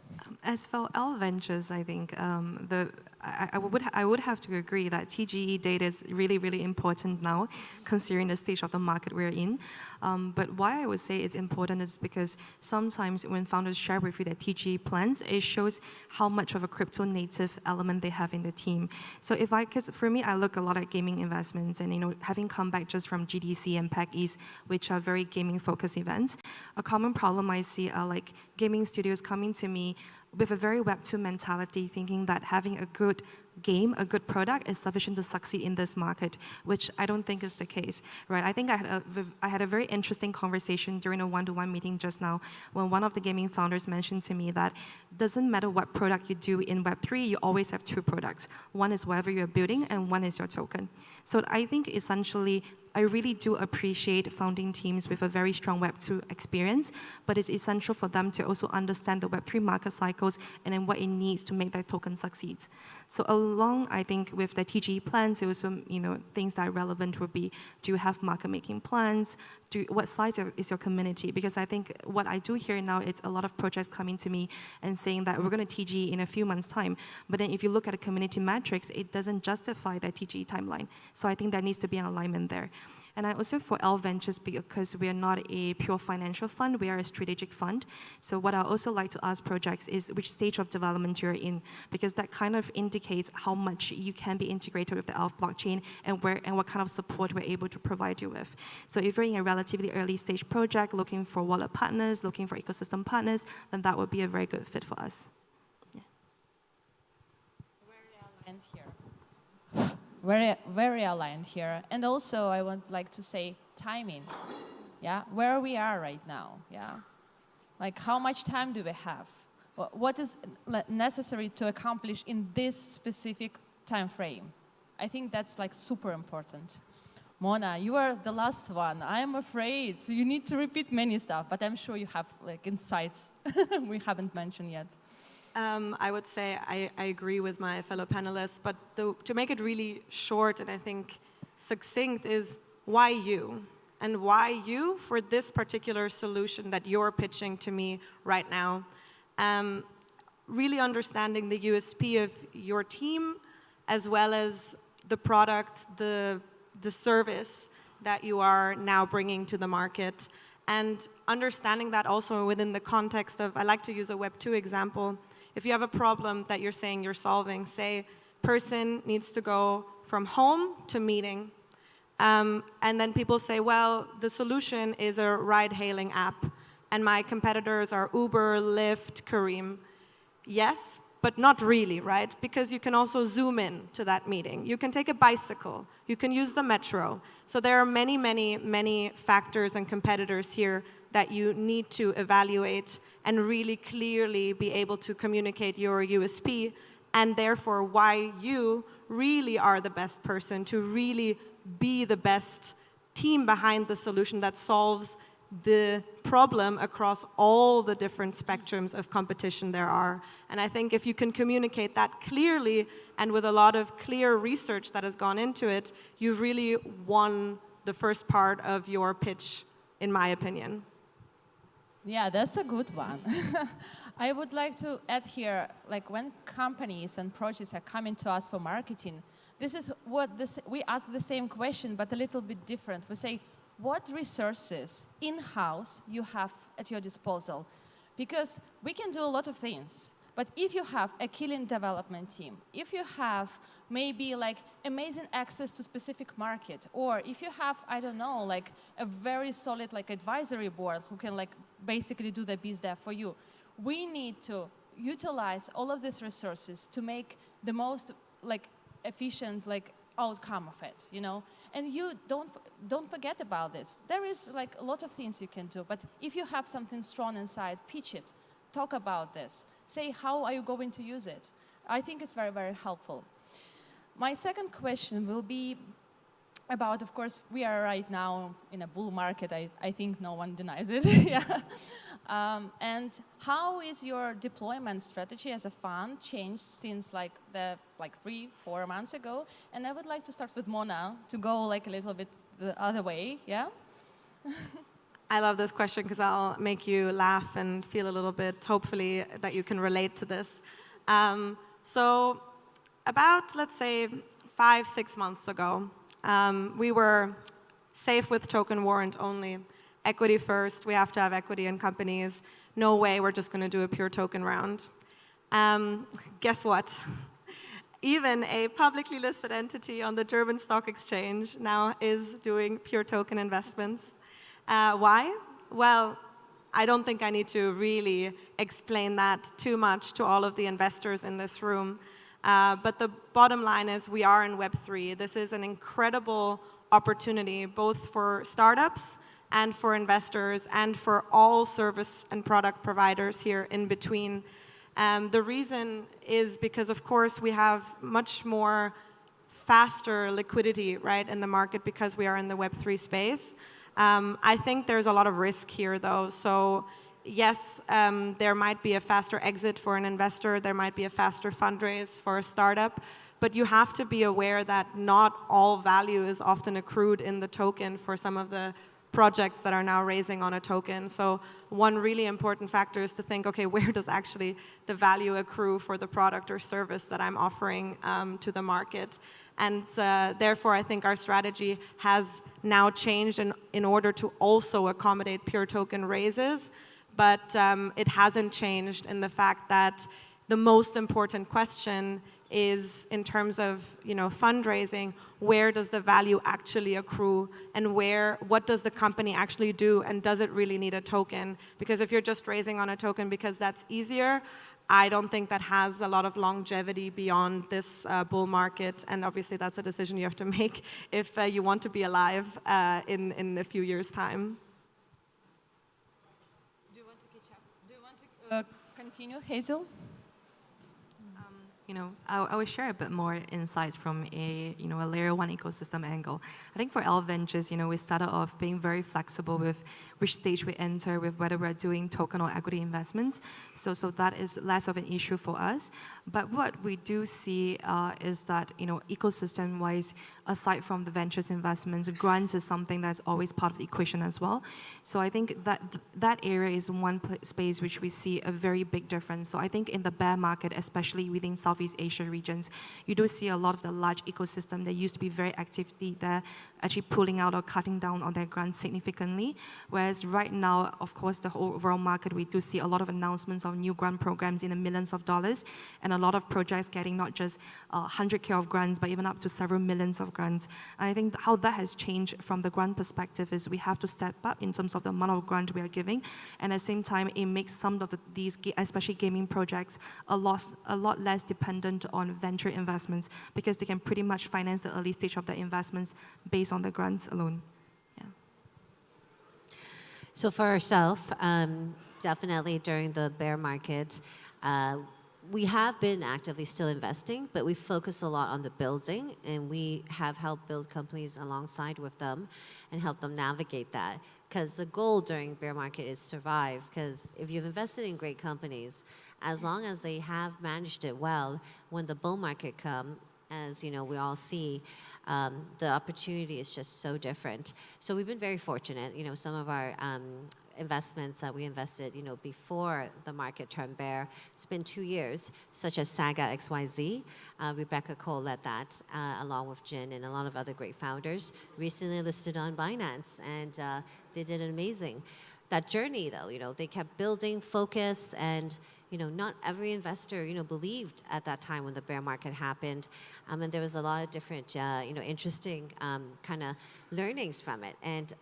As for L Ventures, I think I would have to agree that TGE data is really, really important now, considering the stage of the market we're in. But why I would say it's important is because sometimes when founders share with you their TGE plans, it shows how much of a crypto native element they have in the team. So because for me, I look a lot at gaming investments, and, you know, having come back just from GDC and PAC East, which are very gaming focused events, a common problem I see are like gaming studios coming to me with a very Web2 mentality, thinking that having a good game, a good product is sufficient to succeed in this market, which I don't think is the case, right? I think I had a very interesting conversation during a one-to-one meeting just now when one of the gaming founders mentioned to me that doesn't matter what product you do in Web3, you always have two products. One is whatever you're building, and one is your token. So I think essentially, I really do appreciate founding teams with a very strong Web2 experience, but it's essential for them to also understand the Web3 market cycles and then what it needs to make that token succeed. So along, I think, with the TGE plans, also, things that are relevant would be, do you have market making plans? What size is your community? Because I think what I do hear now, it's a lot of projects coming to me and saying that we're going to TGE in a few months' time. But then if you look at the community metrics, it doesn't justify that TGE timeline. So I think there needs to be an alignment there. And I also, for ELF Ventures, because we are not a pure financial fund, we are a strategic fund. So what I also like to ask projects is which stage of development you're in, because that kind of indicates how much you can be integrated with the ELF blockchain and what kind of support we're able to provide you with. So if you're in a relatively early stage project, looking for wallet partners, looking for ecosystem partners, then that would be a very good fit for us. Yeah. Very aligned here. And also, I would like to say timing. Yeah, where we are right now. Yeah, like how much time do we have? What is necessary to accomplish in this specific time frame? I think that's like super important. Mona, you are the last one. I'm afraid, so you need to repeat many stuff, but I'm sure you have like insights we haven't mentioned yet. I would say I agree with my fellow panelists, but to make it really short and I think succinct is why you? And why you for this particular solution that you're pitching to me right now? Really understanding the USP of your team as well as the product, the service that you are now bringing to the market. And understanding that also within the context of, I like to use a Web2 example. If you have a problem that you're saying you're solving, say, person needs to go from home to meeting, and then people say, well, the solution is a ride-hailing app, and my competitors are Uber, Lyft, Careem. Yes, but not really, right? Because you can also zoom in to that meeting. You can take a bicycle. You can use the metro. So there are many, many, many factors and competitors here that you need to evaluate and really clearly be able to communicate your USP, and therefore why you really are the best person to really be the best team behind the solution that solves the problem across all the different spectrums of competition there are. And I think if you can communicate that clearly and with a lot of clear research that has gone into it, you've really won the first part of your pitch, in my opinion. Yeah, that's a good one. I would like to add here, like when companies and projects are coming to us for marketing, this is what we ask the same question, but a little bit different. We say, what resources in-house you have at your disposal? Because we can do a lot of things, but if you have a killing development team, if you have maybe like amazing access to specific market, or if you have, I don't know, like a very solid like advisory board who can like basically do the biz dev for you, we need to utilize all of these resources to make the most like efficient like outcome of it, you know? And you don't forget about this. There is like a lot of things you can do, but if you have something strong inside, pitch it, talk about this, say how are you going to use it. I think it's very, very helpful. My second question will be about, of course, we are right now in a bull market. I think no one denies it. Yeah. And how is your deployment strategy as a fund changed since like 3-4 months ago? And I would like to start with Mona to go like a little bit the other way. Yeah. I love this question because I'll make you laugh and feel a little bit, hopefully, that you can relate to this. So about, let's say, 5-6 months ago, we were safe with token warrant only. Equity first, we have to have equity in companies. No way, we're just going to do a pure token round. Guess what? Even a publicly listed entity on the German stock exchange now is doing pure token investments. Why? Well, I don't think I need to really explain that too much to all of the investors in this room. But the bottom line is we are in Web3. This is an incredible opportunity, both for startups and for investors and for all service and product providers here in between. The reason is because, of course, we have much more faster liquidity, right, in the market because we are in the Web3 space. I think there's a lot of risk here, though. So yes, there might be a faster exit for an investor. There might be a faster fundraise for a startup. But you have to be aware that not all value is often accrued in the token for some of the projects that are now raising on a token. So one really important factor is to think, okay, where does actually the value accrue for the product or service that I'm offering to the market? And therefore, I think our strategy has now changed in order to also accommodate pure token raises. But it hasn't changed in the fact that the most important question is, in terms of fundraising, where does the value actually accrue, and what does the company actually do, and does it really need a token? Because if you're just raising on a token because that's easier, I don't think that has a lot of longevity beyond this bull market, and obviously that's a decision you have to make if you want to be alive in a few years' time. Do you want to catch up? Do you want to continue, Hazel? I will share a bit more insights from a layer one ecosystem angle. I think for Elf Ventures, we started off being very flexible with which stage we enter, with whether we're doing token or equity investments. So that is less of an issue for us. But what we do see is that ecosystem-wise, aside from the ventures investments, grants is something that's always part of the equation as well. So I think that area is one space which we see a very big difference. So I think in the bear market, especially within Southeast Asia regions, you do see a lot of the large ecosystem that used to be very actively there, actually pulling out or cutting down on their grants significantly. Whereas right now, of course, the whole overall market, we do see a lot of announcements of new grant programs in the millions of dollars, and a lot of projects getting not just 100K of grants, but even up to several millions of grants. And I think how that has changed from the grant perspective is we have to step up in terms of the amount of grant we are giving, and at the same time, it makes some of these, especially gaming projects, a lot less dependent on venture investments, because they can pretty much finance the early stage of the investments based on the grants alone. Yeah. So for ourselves, definitely during the bear market, we have been actively still investing, but we focus a lot on the building, and we have helped build companies alongside with them and help them navigate that. Because the goal during bear market is survive, because if you've invested in great companies, as long as they have managed it well, when the bull market comes, as we all see, the opportunity is just so different. So we've been very fortunate. Some of our investments that we invested, before the market turned bear, it's been 2 years, such as Saga XYZ. Rebecca Cole led that, along with Jin and a lot of other great founders. Recently listed on Binance, and they did amazing. That journey, though, they kept building focus, and not every investor, believed at that time when the bear market happened. And there was a lot of different, interesting kind of learnings from it. And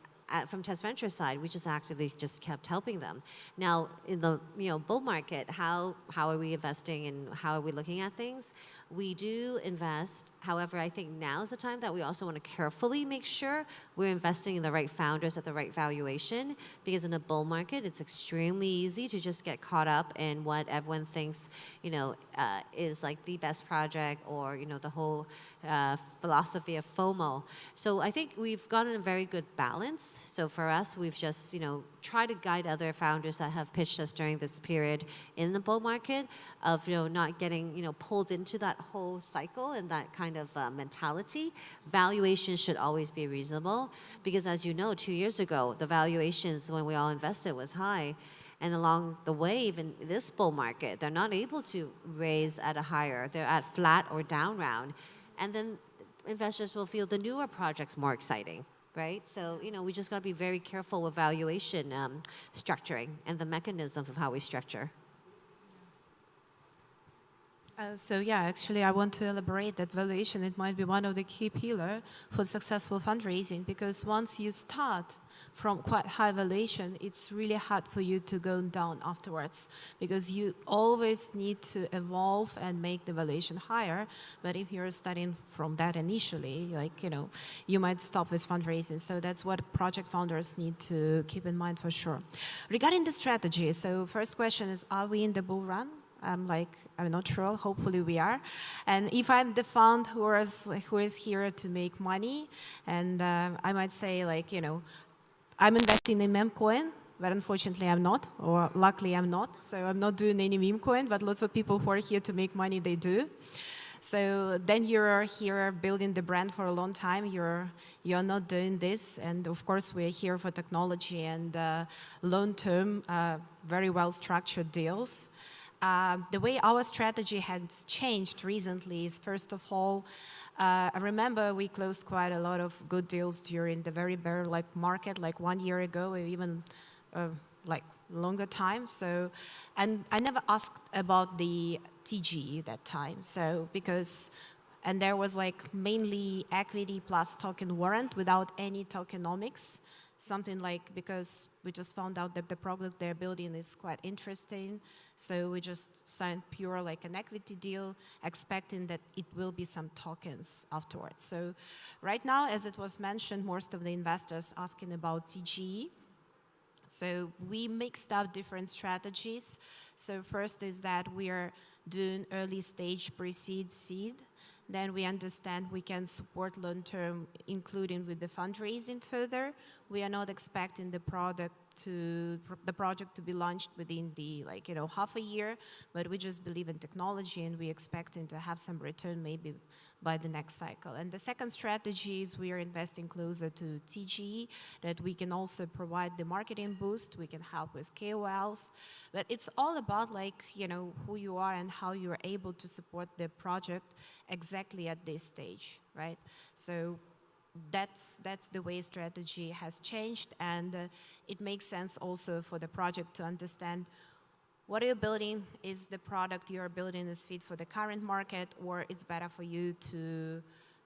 from Test Venture side, we just actively just kept helping them. Now, in the bull market, how are we investing and how are we looking at things? We do invest. However, I think now is the time that we also want to carefully make sure we're investing in the right founders at the right valuation, because in a bull market, it's extremely easy to just get caught up in what everyone thinks, is like the best project, or, the whole philosophy of FOMO. So I think we've gotten a very good balance. So for us, we've just, tried to guide other founders that have pitched us during this period in the bull market of, not getting, pulled into that whole cycle and that kind of mentality. Valuation should always be reasonable, because as you know, 2 years ago, the valuations when we all invested was high. And along the way, even this bull market, they're not able to raise at a higher, they're at flat or down round. And then investors will feel the newer projects more exciting, right? So, we just got to be very careful with valuation structuring and the mechanisms of how we structure. So yeah, actually, I want to elaborate that valuation. It might be one of the key pillars for successful fundraising, because once you start from quite high valuation, it's really hard for you to go down afterwards, because you always need to evolve and make the valuation higher. But if you're starting from that initially, like, you might stop with fundraising. So that's what project founders need to keep in mind for sure. Regarding the strategy, so first question is, are we in the bull run? I'm not sure, hopefully we are. And if I'm the fund who is here to make money, and I might say, I'm investing in meme coin, but unfortunately I'm not, or luckily I'm not. So I'm not doing any meme coin, but lots of people who are here to make money, they do. So then you're here building the brand for a long time. You're not doing this, and of course we're here for technology and long-term, very well-structured deals. The way our strategy has changed recently is, first of all, I remember we closed quite a lot of good deals during the very bear market, like 1 year ago, or even longer time. So, and I never asked about the TGE that time. So and there was mainly equity plus token warrant without any tokenomics. Something because we just found out that the product they're building is quite interesting. So we just signed pure an equity deal, expecting that it will be some tokens afterwards. So right now, as it was mentioned, most of the investors asking about TGE. So we mixed up different strategies. So first is that we are doing early stage pre-seed, seed. Then we understand we can support long-term, including with the fundraising further. We are not expecting the project to be launched within the half a year, but we just believe in technology and we're expecting to have some return maybe by the next cycle. And the second strategy is we are investing closer to TGE, that we can also provide the marketing boost, we can help with KOLs, but it's all about who you are and how you are able to support the project exactly at this stage, right? So that's the way strategy has changed, and it makes sense also for the project to understand what you're building. Is the product you're building is fit for the current market, or it's better for you to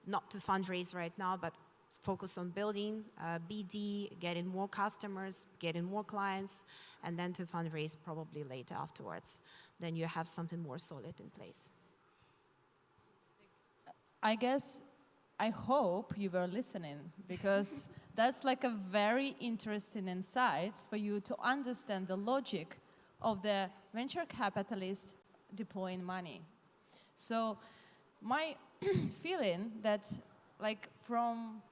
not to fundraise right now, but focus on building BD, getting more customers, getting more clients, and then to fundraise probably later afterwards. Then you have something more solid in place. I hope you were listening, because that's a very interesting insight for you to understand the logic of the venture capitalist deploying money. So my feeling that from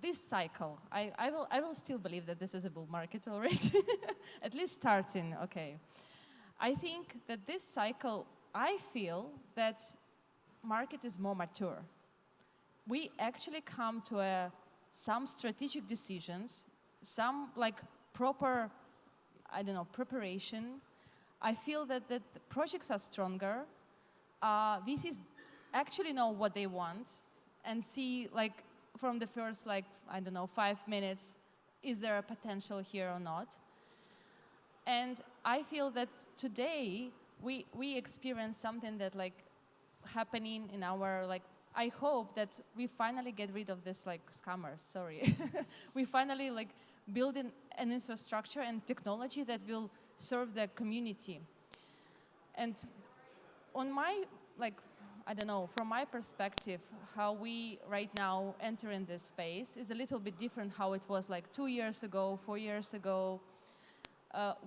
this cycle, I will still believe that this is a bull market already, at least starting, okay. I think that this cycle, I feel that market is more mature. We actually come to some strategic decisions, some proper, preparation. I feel that the projects are stronger. VCs actually know what they want and see from the first 5 minutes, is there a potential here or not? And I feel that today we experience something that happening in our I hope that we finally get rid of this scammers, sorry. We finally building an infrastructure and technology that will serve the community. And on my, from my perspective, how we right now enter in this space is a little bit different how it was 2 years ago, 4 years ago.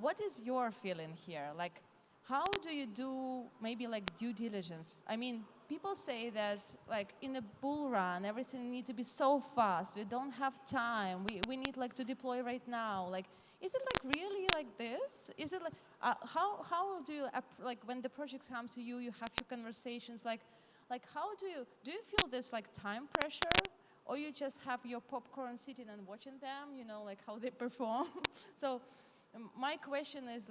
What is your feeling here? How do you do maybe due diligence? I mean, people say that in a bull run, everything needs to be so fast. We don't have time. We need to deploy right now. Is it really this? Is it how do you when the projects come to you, you have your conversations how do you feel this time pressure, or you just have your popcorn sitting and watching them, how they perform? So my question is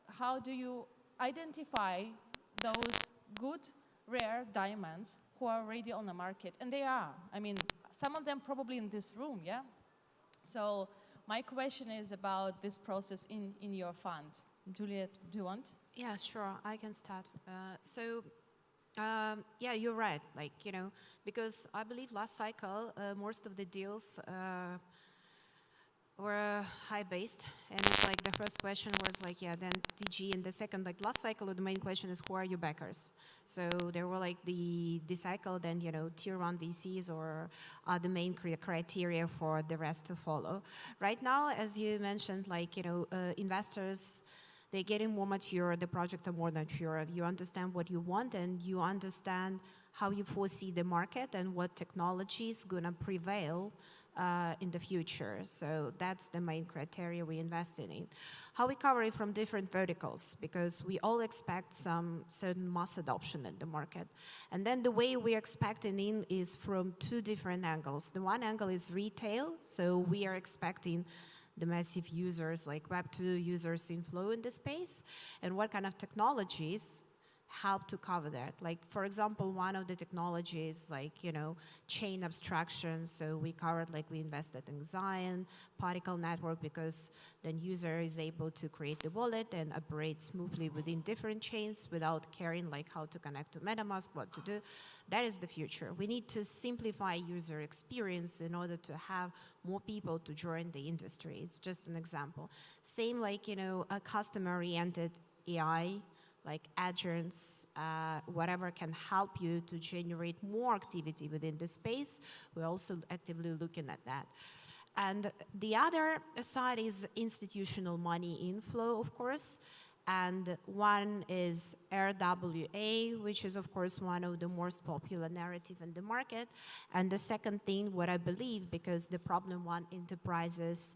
how do you identify those good, rare diamonds who are already on the market? And they are. I mean, some of them probably in this room, yeah? So my question is about this process in your fund. Juliet, do you want? Yeah, sure, I can start. Yeah, you're right. Like, you know, because I believe last cycle, most of the deals were high-based, and it's like the first question was like, yeah, then DG, and the second, like last cycle, the main question is who are your backers? So there were like this cycle, then, you know, tier one VCs or the main criteria for the rest to follow. Right now, as you mentioned, like, you know, investors, they're getting more mature, the projects are more mature, you understand what you want, and you understand how you foresee the market and what technology is gonna prevail in the future. So that's the main criteria we invested in. How we cover it from different verticals, because we all expect some certain mass adoption in the market. And then the way we're expecting in is from two different angles. The one angle is retail, so we are expecting the massive users, like Web2 users inflow in the space, and what kind of technologies help to cover that. Like, for example, one of the technologies, like, you know, chain abstraction. So we covered, like, we invested in Zion, particle network, because then user is able to create the wallet and operate smoothly within different chains without caring, like, how to connect to MetaMask, what to do. That is the future. We need to simplify user experience in order to have more people to join the industry. It's just an example. Same, like, you know, a customer-oriented AI, like agents, whatever can help you to generate more activity within the space. We're also actively looking at that. And the other side is institutional money inflow, of course. And one is RWA, which is, of course, one of the most popular narrative in the market. And the second thing, what I believe, because the problem one enterprises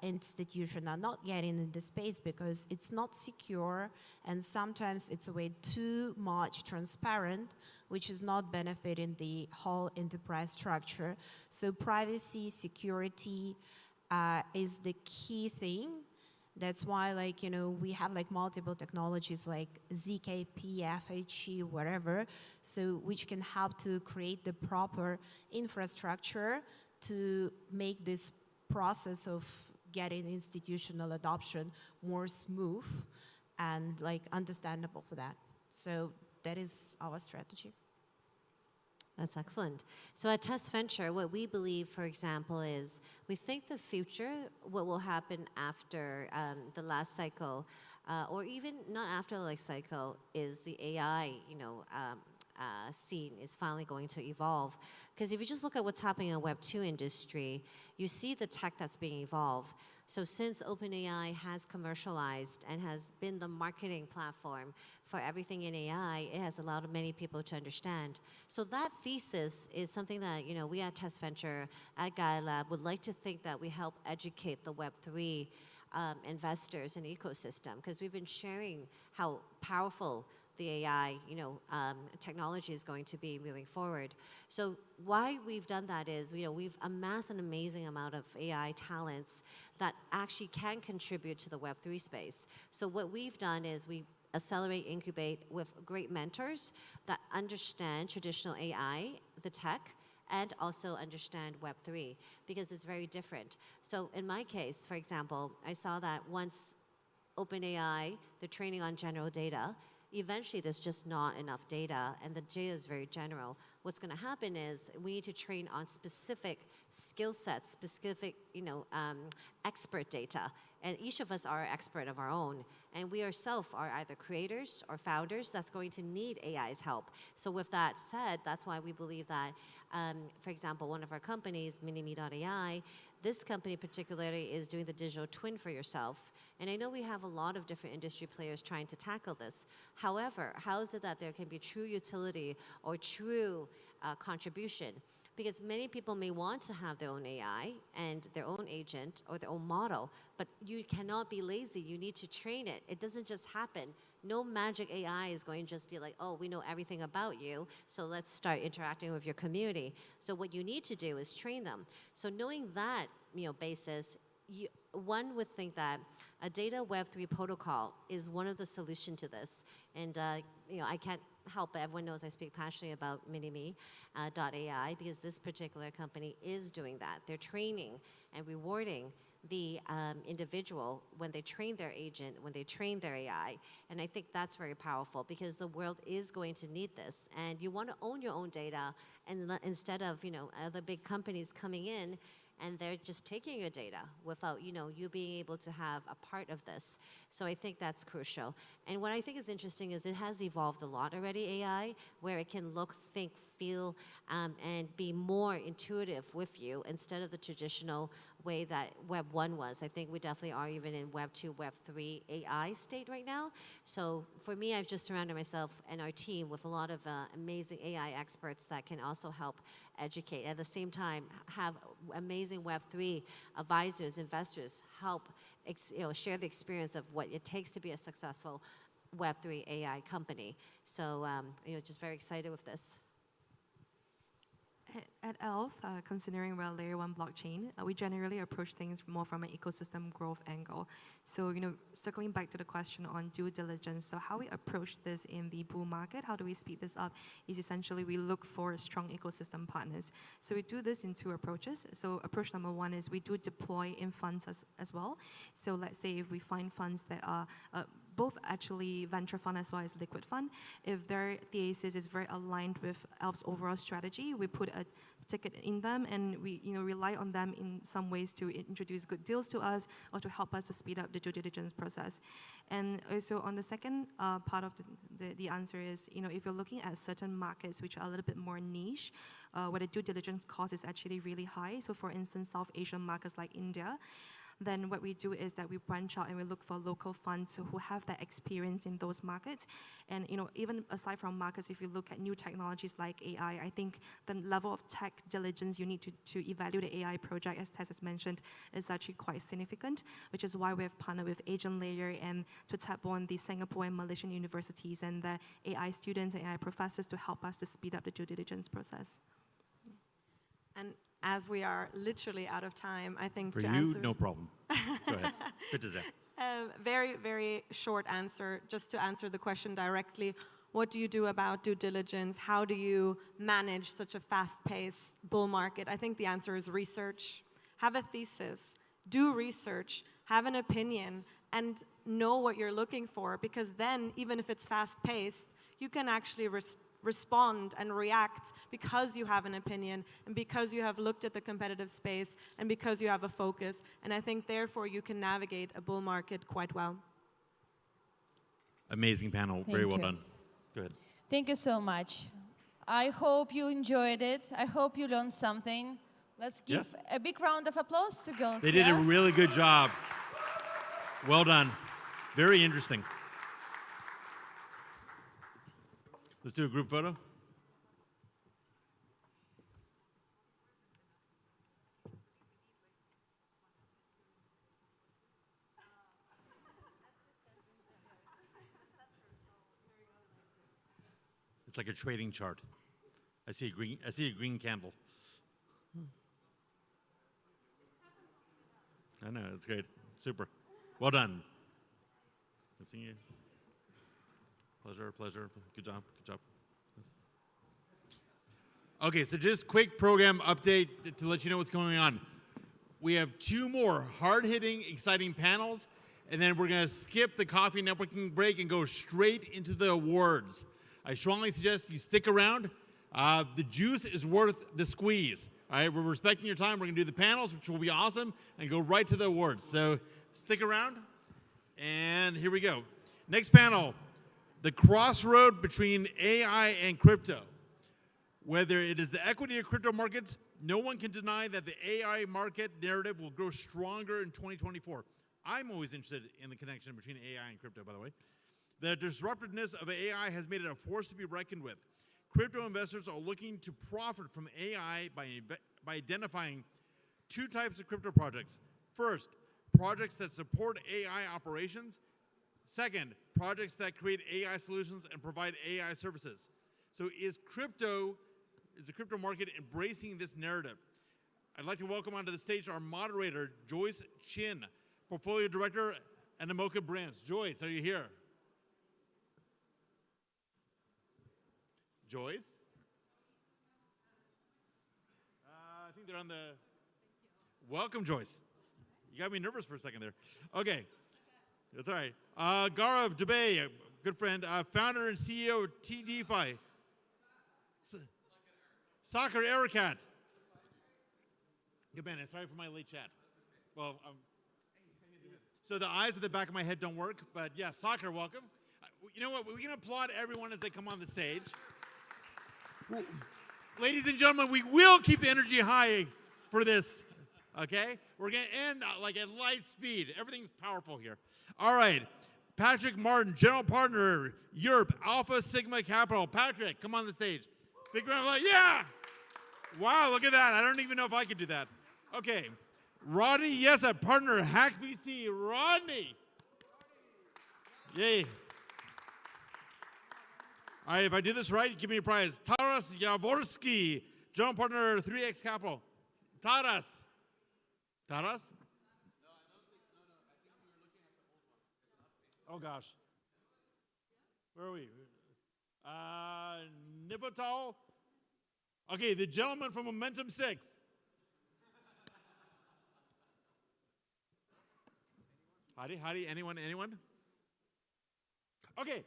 institutions are not getting in the space because it's not secure, and sometimes it's a way too much transparent, which is not benefiting the whole enterprise structure. So privacy, security is the key thing. That's why, like, you know, we have like multiple technologies like ZKP, FHE, whatever, so which can help to create the proper infrastructure to make this process of getting institutional adoption more smooth and like understandable for that. So that is our strategy. That's excellent. So at Test Venture, what we believe, for example, is we think the future, what will happen after the last cycle, or even not after the last cycle, is the AI, you know, scene is finally going to evolve. Because if you just look at what's happening in the Web2 industry, you see the tech that's being evolved. So since OpenAI has commercialized and has been the marketing platform for everything in AI, it has allowed many people to understand. So that thesis is something that, you know, we at Test Venture at Gaia Lab would like to think that we help educate the Web3 investors and ecosystem, because we've been sharing how powerful the AI, you know, technology is going to be moving forward. So why we've done that is, you know, we've amassed an amazing amount of AI talents that actually can contribute to the Web3 space. So what we've done is we accelerate, incubate with great mentors that understand traditional AI, the tech, and also understand Web3, because it's very different. So in my case, for example, I saw that once OpenAI, they're training on general data, eventually there's just not enough data, and the data is very general. What's going to happen is we need to train on specific skill sets, specific, you know, expert data, and each of us are an expert of our own, and we ourselves are either creators or founders that's going to need AI's help. So with that said, that's why we believe that, for example, one of our companies, Minimi.ai, this company particularly is doing the digital twin for yourself. And I know we have a lot of different industry players trying to tackle this. However, how is it that there can be true utility or true contribution? Because many people may want to have their own AI and their own agent or their own model, but you cannot be lazy. You need to train it. It doesn't just happen. No magic AI is going to just be like, oh, we know everything about you, so let's start interacting with your community. So what you need to do is train them. So knowing that, you know, basis, one would think that a data Web3 protocol is one of the solutions to this. And you know, I can't help it. Everyone knows I speak passionately about Minimi.ai because this particular company is doing that. They're training and rewarding the individual when they train their agent, when they train their AI. And I think that's very powerful because the world is going to need this. And you want to own your own data, and instead of other big companies coming in and they're just taking your data without you being able to have a part of this. So I think that's crucial. And what I think is interesting is it has evolved a lot already, AI, where it can look, think, feel, and be more intuitive with you instead of the traditional way that Web 1 was. I think we definitely are even in Web 2, Web 3 AI state right now. So for me, I've just surrounded myself and our team with a lot of amazing AI experts that can also help educate. At the same time, have amazing Web 3 advisors, investors help share the experience of what it takes to be a successful Web 3 AI company. So just very excited with this. At ELF, considering we're a layer 1 blockchain, we generally approach things more from an ecosystem growth angle. So, circling back to the question on due diligence, so how we approach this in the bull market, how do we speed this up, is essentially we look for strong ecosystem partners. So we do this in 2 approaches. So approach number 1 is we do deploy in funds as well. So let's say if we find funds that are both actually venture fund as well as liquid fund. If their thesis is very aligned with ELF's overall strategy, we put a ticket in them and we rely on them in some ways to introduce good deals to us or to help us to speed up the due diligence process. And also on the second part of the answer is, if you're looking at certain markets which are a little bit more niche, where the due diligence cost is actually really high, so for instance, South Asian markets like India, then what we do is that we branch out and we look for local funds who have that experience in those markets. And even aside from markets, if you look at new technologies like AI, I think the level of tech diligence you need to evaluate the AI project, as Tess has mentioned, is actually quite significant, which is why we have partnered with Agent Layer and to tap on the Singapore and Malaysian universities and the AI students and AI professors to help us to speed up the due diligence process. And as we are literally out of time, I think For to you, answer... no problem. Go ahead. Good to say. Very, very short answer, just to answer the question directly. What do you do about due diligence? How do you manage such a fast-paced bull market? I think the answer is research. Have a thesis. Do research. Have an opinion. And know what you're looking for. Because then, even if it's fast-paced, you can actually respond and react because you have an opinion and because you have looked at the competitive space and because you have a focus. And I think, therefore, you can navigate a bull market quite well. Amazing panel. Very well done. Go ahead. Thank you so much. I hope you enjoyed it. I hope you learned something. Let's give a big round of applause to girls. They did a really good job. Well done. Very interesting. Let's do a group photo. It's like a trading chart. I see a green candle. I know, it's great. Super. Well done. Good seeing you. Pleasure, pleasure. Good job, good job. Okay, so just quick program update to let you know what's going on. We have 2 more hard-hitting, exciting panels, and then we're gonna skip the coffee networking break and go straight into the awards. I strongly suggest you stick around. The juice is worth the squeeze. All right, we're respecting your time. We're gonna do the panels, which will be awesome, and go right to the awards. So stick around, and here we go. Next panel. The crossroad between AI and crypto. Whether it is the equity or crypto markets, no one can deny that the AI market narrative will grow stronger in 2024. I'm always interested in the connection between AI and crypto, by the way. The disruptiveness of AI has made it a force to be reckoned with. Crypto investors are looking to profit from AI by identifying 2 types of crypto projects. First, projects that support AI operations. Second, projects that create AI solutions and provide AI services. So is the crypto market embracing this narrative? I'd like to welcome onto the stage our moderator, Joyce Chin, Portfolio Director at Amoka Brands. Joyce, are you here? Joyce? I think they're on the... Welcome, Joyce. You got me nervous for a second there. Okay, that's all right. Gaurav Dubey, a good friend, founder and CEO of TDFi. Soccer Ericat. Good man, sorry for my late chat. Well, so the eyes at the back of my head don't work, but yeah, Soccer, welcome. You know what, we can applaud everyone as they come on the stage. Ladies and gentlemen, we will keep the energy high for this, okay? We're gonna end like at light speed. Everything's powerful here. All right, Patrick Martin, general partner, Europe, Alpha Sigma Capital. Patrick, come on the stage. Big round of applause, yeah! Wow, look at that. I don't even know if I could do that. Okay, Rodney, yes, a partner, Hack VC. Rodney! Yay. All right, if I do this right, give me a prize. Taras Yavorsky, general partner, 3X Capital. Taras? No, I don't think, no, I think we were looking at the old one. Oh, gosh. Where are we? Nipotal? Okay, the gentleman from Momentum 6. Hadi, anyone? Okay.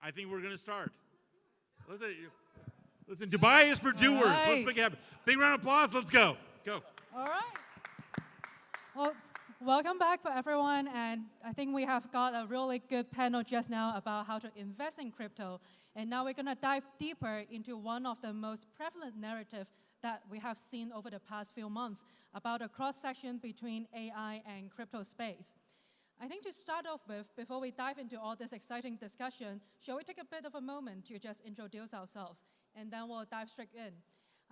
I think we're going to start. Listen, Dubai is for doers. Right. Let's make it happen. Big round of applause. Let's go. Go. All right. Well, welcome back for everyone. And I think we have got a really good panel just now about how to invest in crypto. And now we're going to dive deeper into one of the most prevalent narratives that we have seen over the past few months about a cross-section between AI and crypto space. I think to start off with, before we dive into all this exciting discussion, shall we take a bit of a moment to just introduce ourselves, and then we'll dive straight in.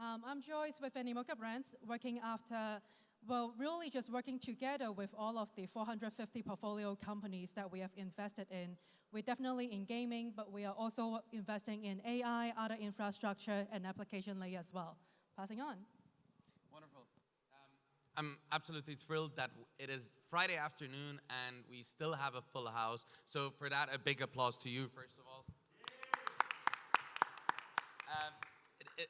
I'm Joyce with Animoca Brands, really just working together with all of the 450 portfolio companies that we have invested in. We're definitely in gaming, but we are also investing in AI, other infrastructure, and application layer as well. Passing on. Wonderful. I'm absolutely thrilled that it is Friday afternoon and we still have a full house. So for that, a big applause to you, first of all.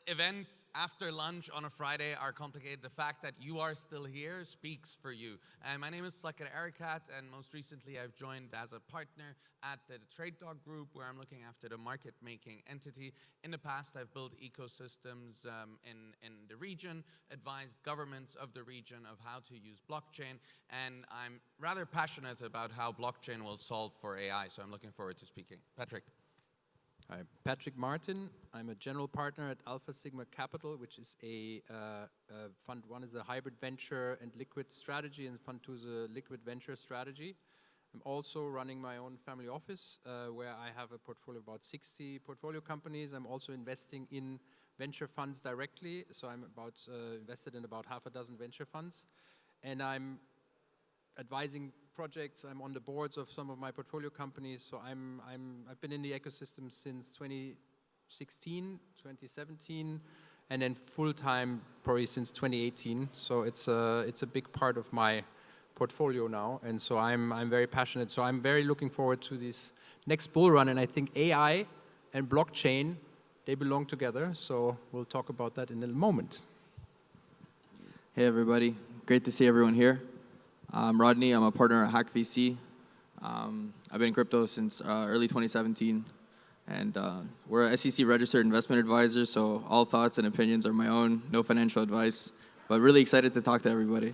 Events after lunch on a Friday are complicated. The fact that you are still here speaks for you. My name is Curated, and most recently I've joined as a partner at the Trade Dog Group, where I'm looking after the market-making entity. In the past, I've built ecosystems in the region, advised governments of the region of how to use blockchain, and I'm rather passionate about how blockchain will solve for AI, so I'm looking forward to speaking. Patrick. Hi, Patrick Martin. I'm a general partner at Alpha Sigma Capital, which is a fund one is a hybrid venture and liquid strategy, and fund two is a liquid venture strategy. I'm also running my own family office, where I have a portfolio of about 60 portfolio companies. I'm also investing in venture funds directly, so I'm invested in about half a dozen venture funds, and I'm advising projects. I'm on the boards of some of my portfolio companies, so I've been in the ecosystem since 2016, 2017, and then full-time probably since 2018. So it's a big part of my portfolio now, and so I'm very passionate. So I'm very looking forward to this next bull run, and I think AI and blockchain, they belong together. So we'll talk about that in a moment. Hey everybody, great to see everyone here. I'm Rodney, I'm a partner at Hack VC. I've been in crypto since early 2017, and we're a SEC registered investment advisor, so all thoughts and opinions are my own, no financial advice, but really excited to talk to everybody.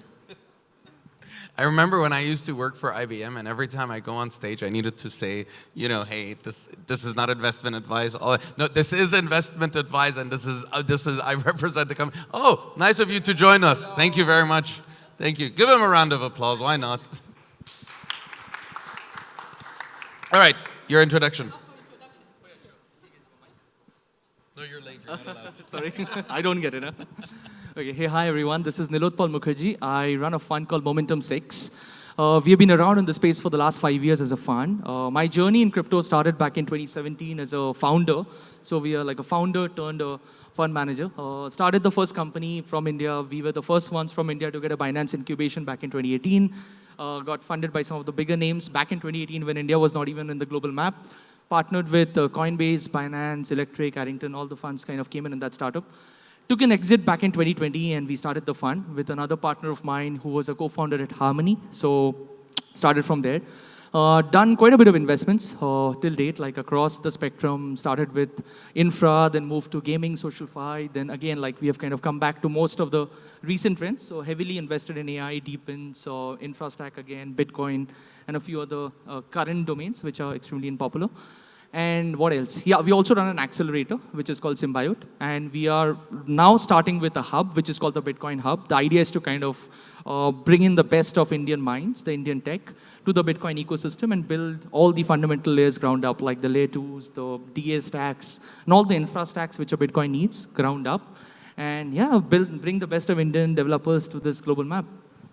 I remember when I used to work for IBM, and every time I go on stage, I needed to say, you know, hey, this is not investment advice. No, this is investment advice, and this is I represent the company. Oh, nice of you to join us. Thank you very much. Thank you. Give him a round of applause. Why not? All right, your introduction. No, you're late. You're not allowed. Sorry, I don't get it. Huh? Okay. Hey, hi everyone. This is Nilotpal Mukherjee. I run a fund called Momentum 6. We've been around in the space for the last 5 years as a fund. My journey in crypto started back in 2017 as a founder. So we are like a founder turned a fund manager. Started the first company from India. We were the first ones from India to get a Binance incubation back in 2018. Got funded by some of the bigger names back in 2018 when India was not even in the global map. Partnered with Coinbase, Binance, Electric, Arrington, all the funds kind of came in that startup. Took an exit back in 2020, and we started the fund with another partner of mine who was a co-founder at Harmony. So started from there. Done quite a bit of investments till date, like across the spectrum. Started with infra, then moved to gaming, social-fi. Then again, like we have kind of come back to most of the recent trends. So heavily invested in AI, deepens, infra stack again, Bitcoin, and a few other current domains which are extremely popular. And what else? Yeah, we also run an accelerator, which is called Symbiote. And we are now starting with a hub, which is called the Bitcoin Hub. The idea is to kind of bring in the best of Indian minds, the Indian tech, to the Bitcoin ecosystem and build all the fundamental layers ground up, like the layer 2s, the DA stacks, and all the infra stacks which a Bitcoin needs, ground up. And yeah, bring the best of Indian developers to this global map.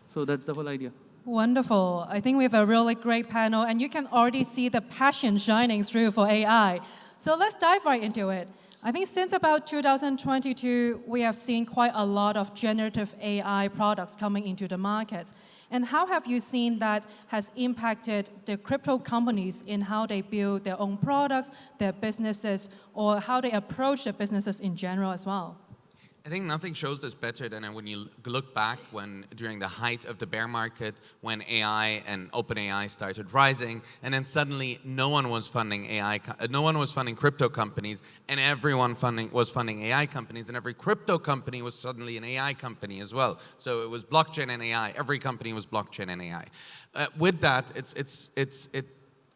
So that's the whole idea. Wonderful. I think we have a really great panel, and you can already see the passion shining through for AI. So let's dive right into it. I think since about 2022, we have seen quite a lot of generative AI products coming into the market. And how have you seen that has impacted the crypto companies in how they build their own products, their businesses, or how they approach the businesses in general as well? I think nothing shows this better than when you look back during the height of the bear market, when AI and OpenAI started rising, and then suddenly no one was funding crypto companies, and everyone was funding AI companies, and every crypto company was suddenly an AI company as well. So it was blockchain and AI. Every company was blockchain and AI. With that, it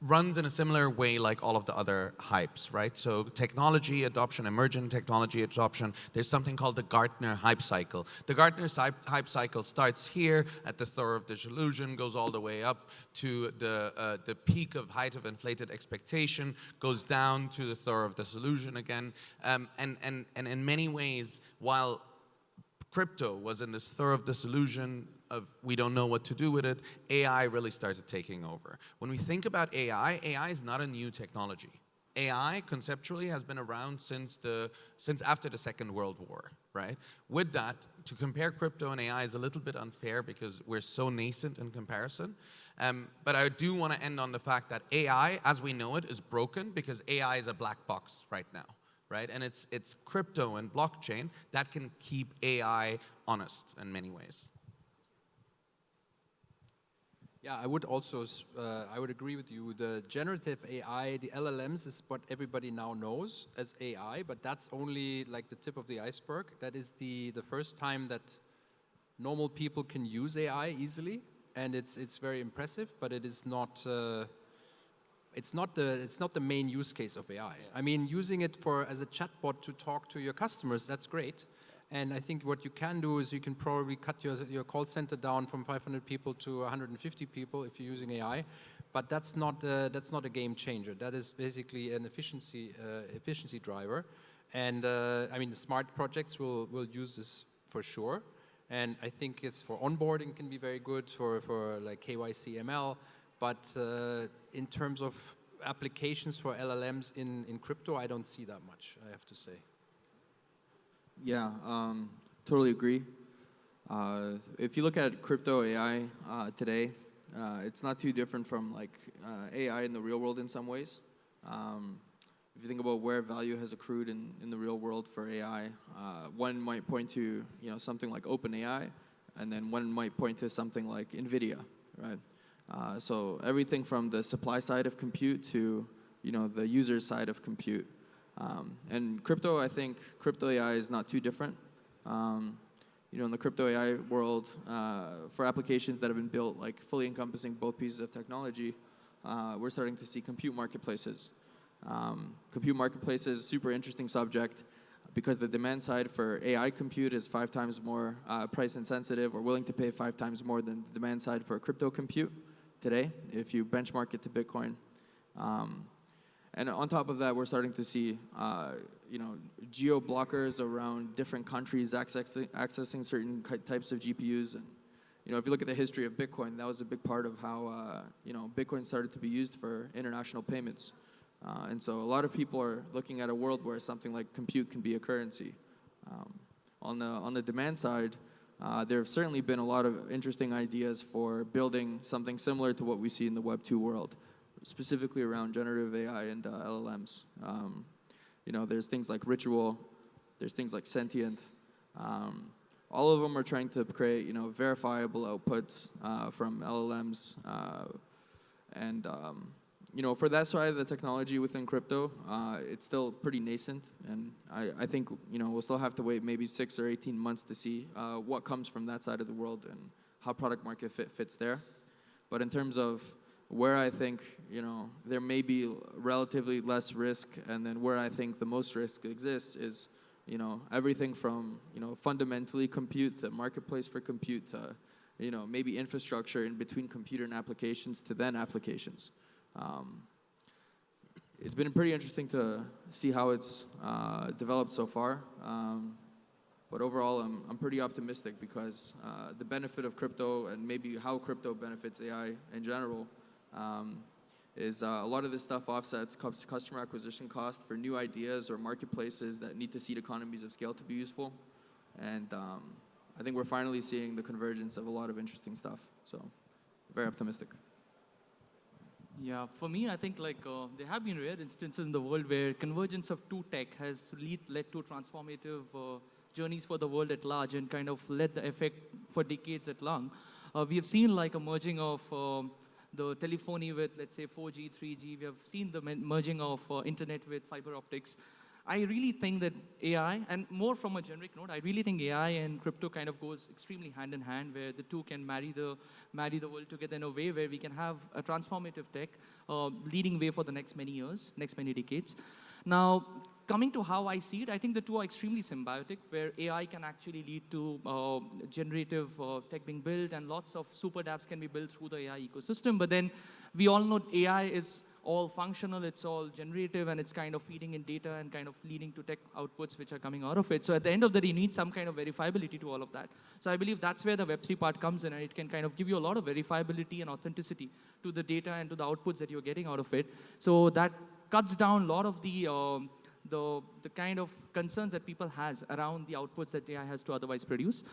runs in a similar way like all of the other hypes, right? So technology adoption, emergent technology adoption, there's something called the Gartner hype cycle. The Gartner hype cycle starts here at the Thor of disillusion, goes all the way up to the peak of height of inflated expectation, goes down to the Thor of disillusion again. And in many ways, while crypto was in this Thor of disillusion, of we don't know what to do with it, AI really started taking over. When we think about AI, AI is not a new technology. AI conceptually has been around since after the Second World War, right? With that, to compare crypto and AI is a little bit unfair because we're so nascent in comparison. But I do want to end on the fact that AI, as we know it, is broken because AI is a black box right now, right? And it's crypto and blockchain that can keep AI honest in many ways. Yeah, I would also, I would agree with you. The generative AI, the LLMs is what everybody now knows as AI, but that's only like the tip of the iceberg. That is the first time that normal people can use AI easily, and it's very impressive, but it is not, it's not the main use case of AI. I mean, using it as a chatbot to talk to your customers, that's great. And I think what you can do is you can probably cut your call center down from 500 people to 150 people if you're using AI, but that's not a game changer. That is basically an efficiency driver. And I mean, the smart projects will use this for sure. And I think it's for onboarding can be very good for like KYC ML, but in terms of applications for LLMs in crypto, I don't see that much, I have to say. Yeah, totally agree. If you look at crypto AI today, it's not too different from like AI in the real world in some ways. If you think about where value has accrued in the real world for AI, one might point to something like OpenAI, and then one might point to something like NVIDIA, right? So everything from the supply side of compute to the user side of compute. And crypto, I think crypto AI is not too different. In the crypto AI world, for applications that have been built like fully encompassing both pieces of technology, we're starting to see compute marketplaces. Compute marketplaces, super interesting subject because the demand side for AI compute is 5 times more price insensitive or willing to pay 5 times more than the demand side for crypto compute today, if you benchmark it to Bitcoin. And on top of that, we're starting to see, geo blockers around different countries accessing certain types of GPUs. And, if you look at the history of Bitcoin, that was a big part of how, Bitcoin started to be used for international payments. And so a lot of people are looking at a world where something like compute can be a currency. On the demand side, there have certainly been a lot of interesting ideas for building something similar to what we see in the Web 2 world, specifically around generative AI and LLMs. There's things like Ritual, there's things like Sentient, All of them are trying to create, verifiable outputs from LLMs, and for that side of the technology within crypto, it's still pretty nascent, and I think we'll still have to wait maybe 6 or 18 months to see what comes from that side of the world and how product market fit fits there. But in terms of where I think there may be relatively less risk, and then where I think the most risk exists is everything from fundamentally compute to marketplace for compute to maybe infrastructure in between computer and applications to then applications. It's been pretty interesting to see how it's developed so far. But overall, I'm pretty optimistic because the benefit of crypto and maybe how crypto benefits AI in general is a lot of this stuff offsets customer acquisition cost for new ideas or marketplaces that need to seed economies of scale to be useful. And I think we're finally seeing the convergence of a lot of interesting stuff. So very optimistic. Yeah, for me, I think there have been rare instances in the world where convergence of two tech has led to transformative journeys for the world at large and kind of led the effect for decades at long. We have seen a merging of the telephony with, let's say, 4G, 3G. We have seen the merging of internet with fiber optics. I really think that AI, and more from a generic note, I really think AI and crypto kind of goes extremely hand in hand, where the two can marry the world together in a way where we can have a transformative tech leading way for the next many years, next many decades. Now, coming to how I see it, I think the two are extremely symbiotic, where AI can actually lead to generative tech being built, and lots of super dApps can be built through the AI ecosystem. But then we all know AI is all functional, it's all generative, and it's kind of feeding in data and kind of leading to tech outputs which are coming out of it. So at the end of the day, you need some kind of verifiability to all of that. So I believe that's where the Web3 part comes in, and it can kind of give you a lot of verifiability and authenticity to the data and to the outputs that you're getting out of it. So that cuts down a lot of the kind of concerns that people has around the outputs that AI has to otherwise produce.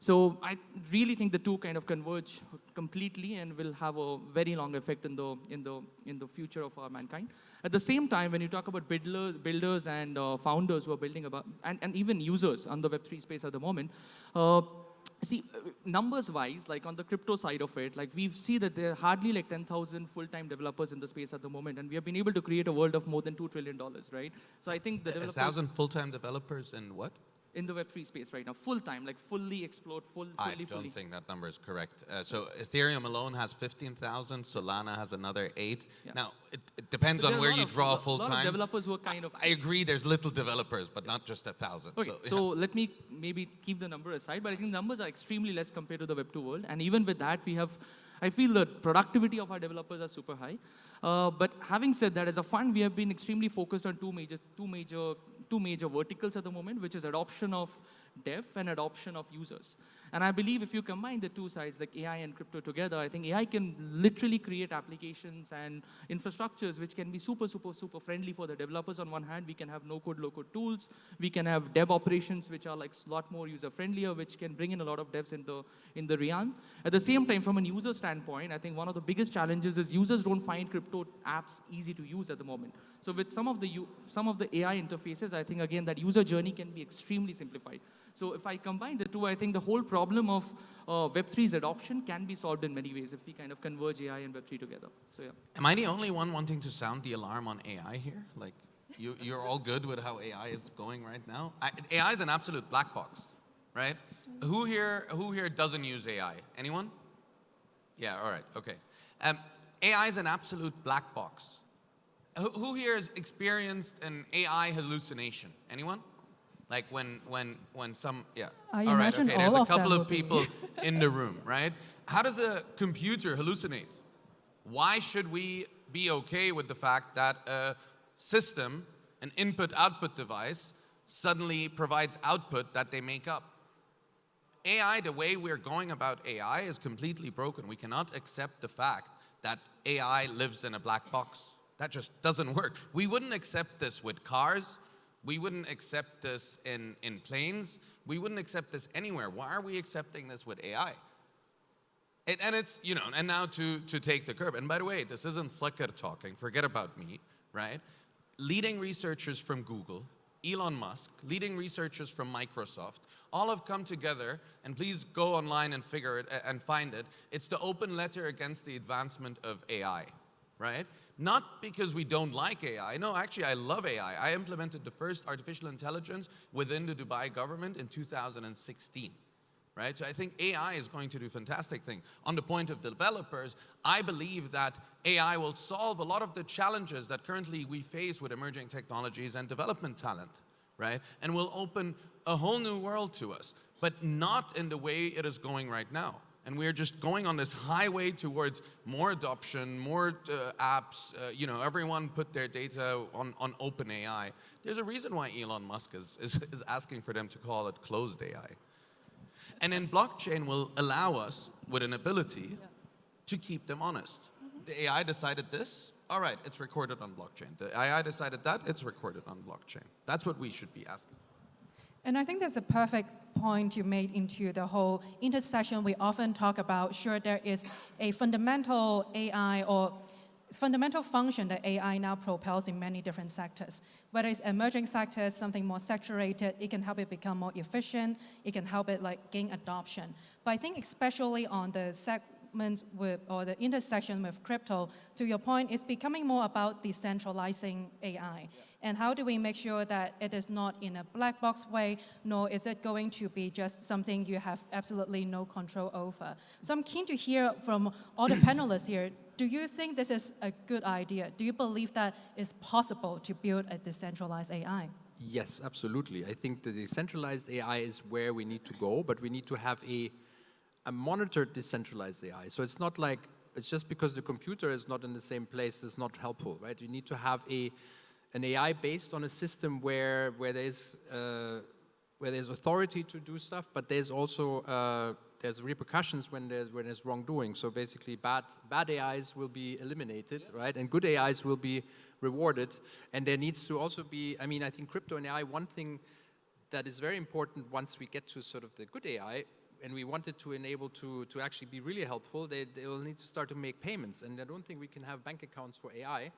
So I really think the two kind of converge completely and will have a very long effect in the future of our mankind. At the same time, when you talk about builders and founders who are building and even users on the Web3 space at the moment, see, numbers-wise, on the crypto side of it, we see that there are hardly 10,000 full-time developers in the space at the moment, and we have been able to create a world of more than $2 trillion, right? So I think the developers... 1,000 full-time developers in what? In the Web3 space right now, full-time, fully explored, I don't think that number is correct. So Ethereum alone has 15,000, Solana has another 8. Yeah. Now, it depends on where you draw full-time. A lot of developers who are kind of... I agree, there's little developers, but not just 1,000. Okay, so let me maybe keep the number aside, but I think numbers are extremely less compared to the Web2 world. And even with that, I feel the productivity of our developers are super high. But having said that, as a fund, we have been extremely focused on two major verticals at the moment, which is adoption of dev and adoption of users. And I believe if you combine the two sides, like AI and crypto together, I think AI can literally create applications and infrastructures which can be super, super, super friendly for the developers. On one hand, we can have no-code, low-code tools. We can have dev operations which are a lot more user-friendlier, which can bring in a lot of devs in the realm. At the same time, from a user standpoint, I think one of the biggest challenges is users don't find crypto apps easy to use at the moment. So with some of the AI interfaces, I think, again, that user journey can be extremely simplified. So if I combine the two, I think the whole problem of Web3's adoption can be solved in many ways if we kind of converge AI and Web3 together. So yeah. Am I the only one wanting to sound the alarm on AI here? You're all good with how AI is going right now? AI is an absolute black box, right? Who here doesn't use AI? Anyone? Yeah, all right, okay. AI is an absolute black box. Who here has experienced an AI hallucination? Anyone? When some, yeah. I all right, imagine okay, there's all a of them couple of would be. people in the room, right? How does a computer hallucinate? Why should we be okay with the fact that a system, an input-output device, suddenly provides output that they make up? AI, the way we're going about AI is completely broken. We cannot accept the fact that AI lives in a black box. That just doesn't work. We wouldn't accept this with cars. We wouldn't accept this in planes. We wouldn't accept this anywhere. Why are we accepting this with AI? And it's, and now to take the curb. And by the way, this isn't Slicker talking. Forget about me, right? Leading researchers from Google Elon Musk, leading researchers from Microsoft, all have come together, and please go online and figure it and find it. It's the open letter against the advancement of AI, right? Not because we don't like AI. No, actually, I love AI. I implemented the first artificial intelligence within the Dubai government in 2016. Right? So I think AI is going to do fantastic things. On the point of developers, I believe that AI will solve a lot of the challenges that currently we face with emerging technologies and development talent, right? And will open a whole new world to us, but not in the way it is going right now. And we're just going on this highway towards more adoption, more apps. You know, everyone put their data on open AI. There's a reason why Elon Musk is asking for them to call it closed AI. And then blockchain will allow us with an ability to keep them honest. The AI decided this, all right, it's recorded on blockchain. The AI decided that, it's recorded on blockchain. That's what we should be asking. And I think that's a perfect point you made into the whole intersection we often talk about. Sure, there is a fundamental AI or fundamental function that AI now propels in many different sectors. Whether it's emerging sectors, something more saturated, it can help it become more efficient, it can help it like gain adoption. But I think especially on the segment with, or the intersection with crypto, to your point, it's becoming more about decentralizing AI. And how do we make sure that it is not in a black box way, nor is it going to be just something you have absolutely no control over? So I'm keen to hear from all the panelists here. Do you think this is a good idea? Do you believe that it's possible to build a decentralized AI? Yes, absolutely. I think the decentralized AI is where we need to go, but we need to have a monitored decentralized AI. So it's not like, it's just because the computer is not in the same place is not helpful, right? You need to have an AI based on a system where there's authority to do stuff, but there's also there's repercussions when there's wrongdoing. So basically, bad AIs will be eliminated, right? And good AIs will be rewarded. And there needs to also be, I mean, I think crypto and AI, one thing that is very important once we get to sort of the good AI, and we want it to enable to actually be really helpful, they will need to start to make payments. And I don't think we can have bank accounts for AI,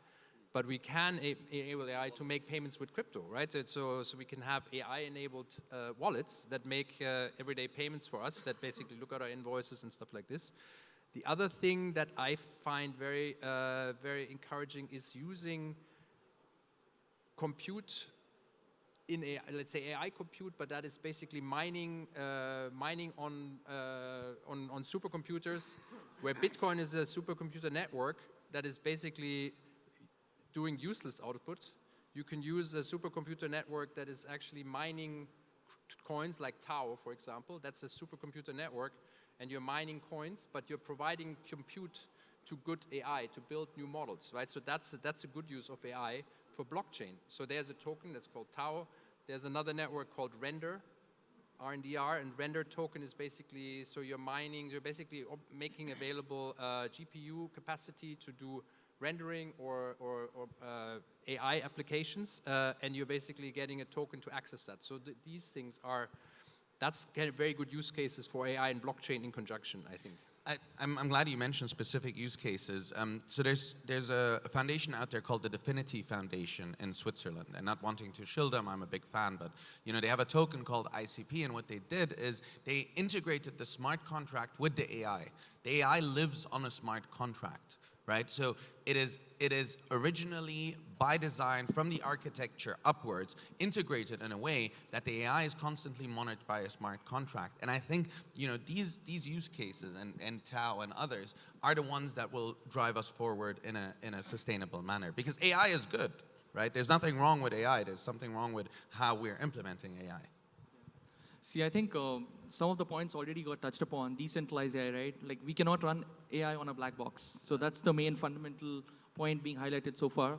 but we can enable AI to make payments with crypto, right? So we can have AI-enabled wallets that make everyday payments for us, that basically look at our invoices and stuff like this. The other thing that I find very, very encouraging is using compute in AI, let's say AI compute, but that is basically mining on supercomputers, where Bitcoin is a supercomputer network that is basically doing useless output. You can use a supercomputer network that is actually mining coins like Tau, for example. That's a supercomputer network, and you're mining coins, but you're providing compute to good AI to build new models, right? So that's a good use of AI for blockchain. So there's a token that's called Tau. There's another network called Render, RNDR, and Render token is basically, so you're basically making available GPU capacity to do rendering or AI applications, and you're basically getting a token to access that. So these things that's kind of very good use cases for AI and blockchain in conjunction, I think. I'm glad you mentioned specific use cases. So there's a foundation out there called the Definity Foundation in Switzerland, and not wanting to shill them, I'm a big fan, but you know, they have a token called ICP, and what they did is they integrated the smart contract with the AI. The AI lives on a smart contract. Right? So it is originally by design from the architecture upwards integrated in a way that the AI is constantly monitored by a smart contract. And I think, you know, these use cases and Tau and others are the ones that will drive us forward in a sustainable manner, because AI is good, right? There's nothing wrong with AI. There's something wrong with how we're implementing AI. See, I think some of the points already got touched upon. Decentralized AI, right? Like, we cannot run AI on a black box. So that's the main fundamental point being highlighted so far.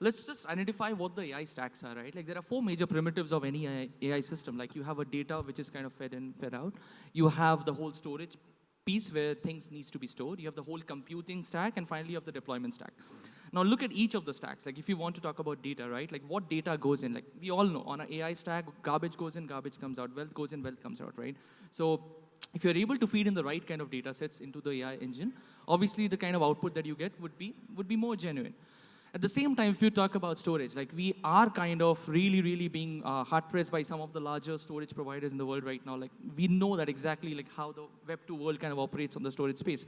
Let's just identify what the AI stacks are, right? Like, there are 4 major primitives of any AI system. Like, you have a data which is kind of fed in, fed out. You have the whole storage piece where things needs to be stored. You have the whole computing stack, and finally you have the deployment stack. Now look at each of the stacks. Like, if you want to talk about data, right? Like, what data goes in? Like, we all know on an AI stack, garbage goes in, garbage comes out, wealth goes in, wealth comes out, right? So if you're able to feed in the right kind of data sets into the AI engine, obviously the kind of output that you get would be more genuine. At the same time, if you talk about storage, like we are kind of really being hard-pressed by some of the larger storage providers in the world right now. Like we know that exactly like how the Web2 world kind of operates on the storage space.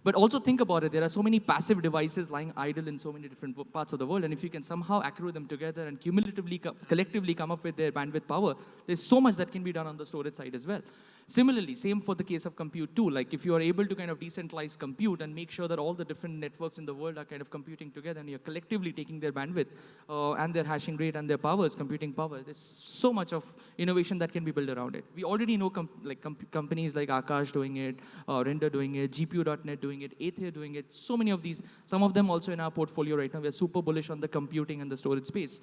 But also think about it, there are so many passive devices lying idle in so many different parts of the world, and if you can somehow accrue them together and cumulatively, collectively come up with their bandwidth power, there's so much that can be done on the storage side as well. Similarly, same for the case of compute too. Like if you are able to kind of decentralize compute and make sure that all the different networks in the world are kind of computing together and you're collectively taking their bandwidth and their hashing rate and their powers, computing power, there's so much of innovation that can be built around it. We already know companies like Akash doing it, Render doing it, GPU.net doing it, Aether doing it, so many of these, some of them also in our portfolio right now. We're super bullish on the computing and the storage space.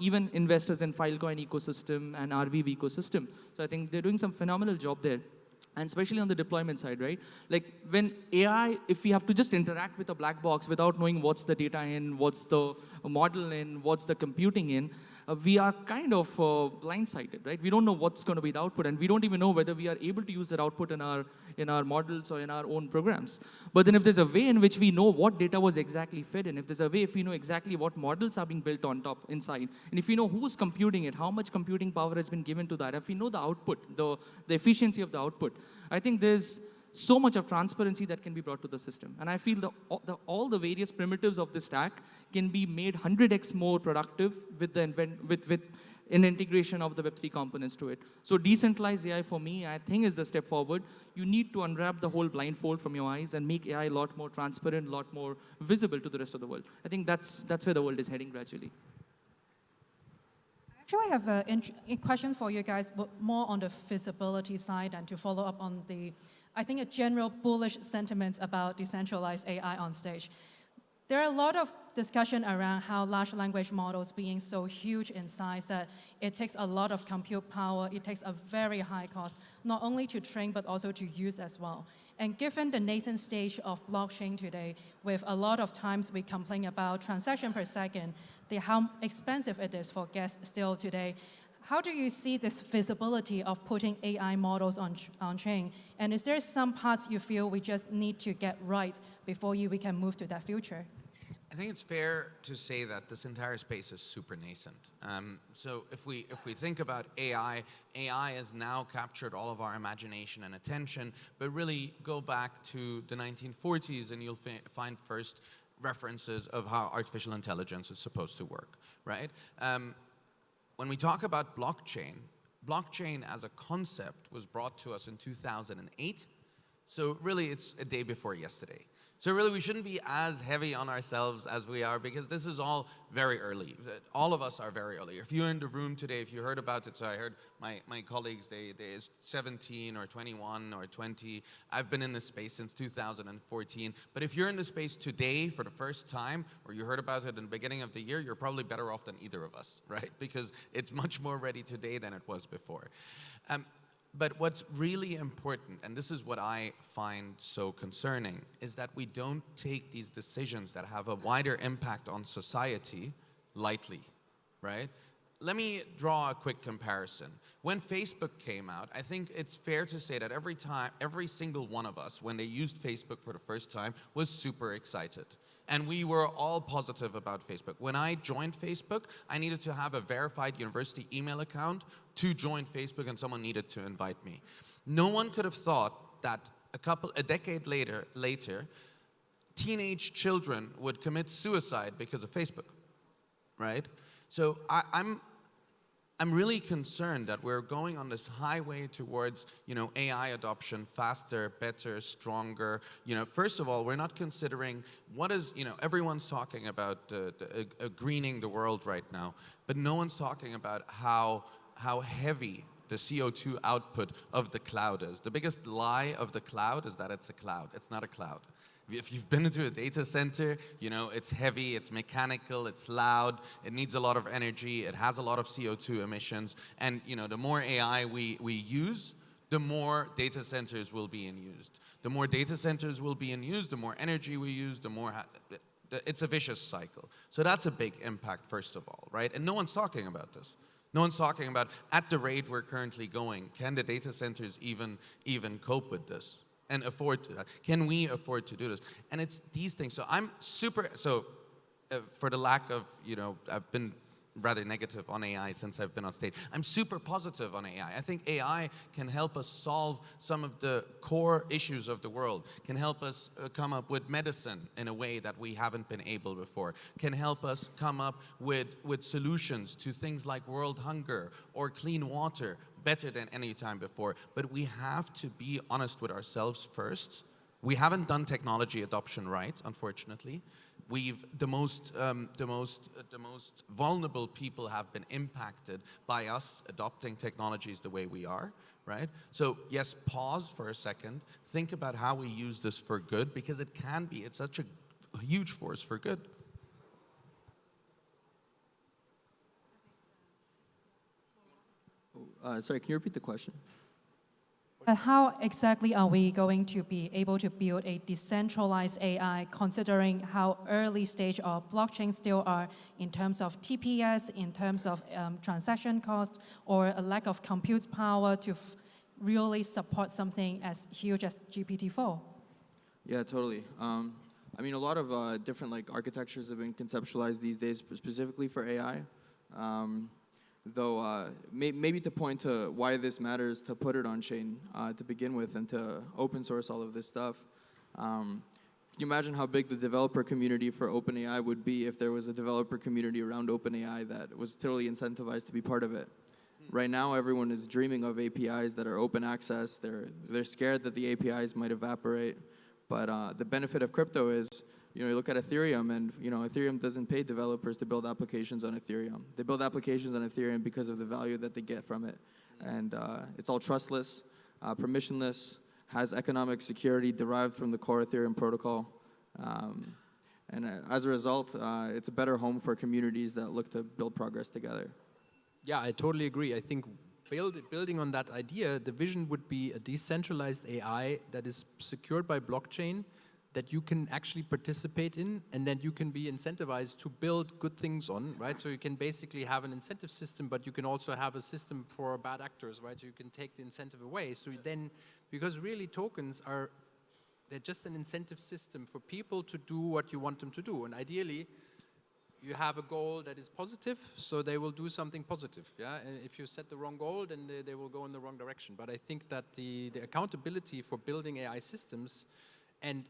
Even investors in Filecoin ecosystem and RVV ecosystem. So I think they're doing some phenomenal job there. And especially on the deployment side, right? Like when AI, if we have to just interact with a black box without knowing what's the data in, what's the model in, what's the computing in, we are kind of blindsided, right? We don't know what's going to be the output, and we don't even know whether we are able to use that output in our models or in our own programs. But then if there's a way in which we know what data was exactly fed in, if there's a way if we know exactly what models are being built on top, inside, and if we know who's computing it, how much computing power has been given to that, if we know the output, the efficiency of the output, I think there's so much of transparency that can be brought to the system. And I feel all the various primitives of this stack can be made 100x more productive with an integration of the Web3 components to it. So decentralized AI for me, I think is the step forward. You need to unwrap the whole blindfold from your eyes and make AI a lot more transparent, a lot more visible to the rest of the world. I think that's where the world is heading gradually. Actually, I have a question for you guys, but more on the feasibility side and to follow up on the, I think, a general bullish sentiment about decentralized AI on stage. There are a lot of discussion around how large language models being so huge in size that it takes a lot of compute power, it takes a very high cost, not only to train, but also to use as well. And given the nascent stage of blockchain today, with a lot of times we complain about transaction per second, how expensive it is for gas still today, how do you see this feasibility of putting AI models on chain? And is there some parts you feel we just need to get right before we can move to that future? I think it's fair to say that this entire space is super nascent. So if we think about AI, AI has now captured all of our imagination and attention, but really go back to the 1940s and you'll find first references of how artificial intelligence is supposed to work, right? When we talk about blockchain as a concept was brought to us in 2008. So really it's a day before yesterday. So really we shouldn't be as heavy on ourselves as we are, because this is all very early. All of us are very early. If you're in the room today, if you heard about it, so I heard my colleagues, they're 17 or 21 or 20. I've been in this space since 2014. But if you're in the space today for the first time, or you heard about it in the beginning of the year, you're probably better off than either of us, right? Because it's much more ready today than it was before. But what's really important, and this is what I find so concerning, is that we don't take these decisions that have a wider impact on society lightly, right? Let me draw a quick comparison. When Facebook came out, I think it's fair to say that every single one of us, when they used Facebook for the first time, was super excited. And we were all positive about Facebook. When I joined Facebook, I needed to have a verified university email account to join Facebook, and someone needed to invite me. No one could have thought that a decade later, teenage children would commit suicide because of Facebook, right? So I'm really concerned that we're going on this highway towards, AI adoption faster, better, stronger. First of all, we're not considering what is, everyone's talking about greening the world right now, but no one's talking about how heavy the CO2 output of the cloud is. The biggest lie of the cloud is that it's a cloud. It's not a cloud. If you've been into a data center, it's heavy, it's mechanical, it's loud, it needs a lot of energy, it has a lot of CO2 emissions, and the more AI we use, the more data centers will be in use. The more data centers will be in use, the more energy we use, the more it's a vicious cycle. So that's a big impact, first of all, right? And no one's talking about this. No one's talking about, at the rate we're currently going, can the data centers even cope with this? And afford to that? Can we afford to do this? And it's these things. So for the lack of, I've been rather negative on AI since I've been on stage. I'm super positive on AI. I think AI can help us solve some of the core issues of the world, can help us come up with medicine in a way that we haven't been able before, can help us come up with solutions to things like world hunger or clean water better than any time before. But we have to be honest with ourselves first. We haven't done technology adoption right, unfortunately. The most vulnerable people have been impacted by us adopting technologies the way we are, right? So yes, pause for a second, think about how we use this for good, because it's such a huge force for good. Sorry, can you repeat the question? But how exactly are we going to be able to build a decentralized AI, considering how early stage our blockchains still are in terms of TPS, in terms of transaction costs, or a lack of compute power to really support something as huge as GPT-4? Yeah, totally. I mean, a lot of different architectures have been conceptualized these days specifically for AI. Though maybe to point to why this matters to put it on chain to begin with and to open source all of this stuff. Can you imagine how big the developer community for OpenAI would be if there was a developer community around OpenAI that was totally incentivized to be part of it? Right now, everyone is dreaming of APIs that are open access. They're scared that the APIs might evaporate. But the benefit of crypto is, you look at Ethereum, and Ethereum doesn't pay developers to build applications on Ethereum. They build applications on Ethereum because of the value that they get from it. And it's all trustless, permissionless, has economic security derived from the core Ethereum protocol. And as a result, it's a better home for communities that look to build progress together. Yeah, I totally agree. I think building on that idea, the vision would be a decentralized AI that is secured by blockchain, that you can actually participate in, and that you can be incentivized to build good things on, right? So you can basically have an incentive system, but you can also have a system for bad actors, right? So you can take the incentive away. So then, because really tokens they're just an incentive system for people to do what you want them to do. And ideally, you have a goal that is positive, so they will do something positive, yeah? And if you set the wrong goal, then they will go in the wrong direction. But I think that the accountability for building AI systems and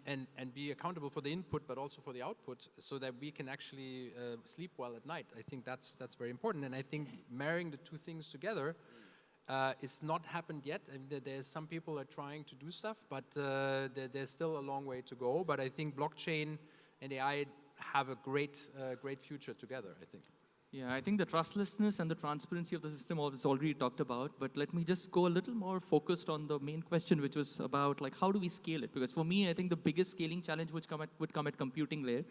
be accountable for the input, but also for the output, so that we can actually sleep well at night. I think that's very important. And I think marrying the two things together it's not happened yet. I mean, there's some people are trying to do stuff, but there's still a long way to go. But I think blockchain and AI have a great future together, I think. Yeah, I think the trustlessness and the transparency of the system is already talked about, but let me just go a little more focused on the main question, which was about how do we scale it? Because for me, I think the biggest scaling challenge would come at computing layer,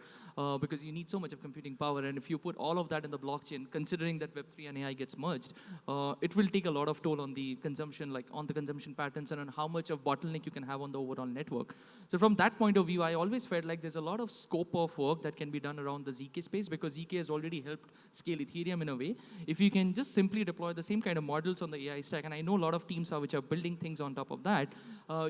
because you need so much of computing power, and if you put all of that in the blockchain, considering that Web3 and AI gets merged, it will take a lot of toll on the consumption, on the consumption patterns and on how much of bottleneck you can have on the overall network. So from that point of view, I always felt like there's a lot of scope of work that can be done around the ZK space, because ZK has already helped scale Ethereum in a way. If you can just simply deploy the same kind of models on the AI stack, and I know a lot of teams which are building things on top of that,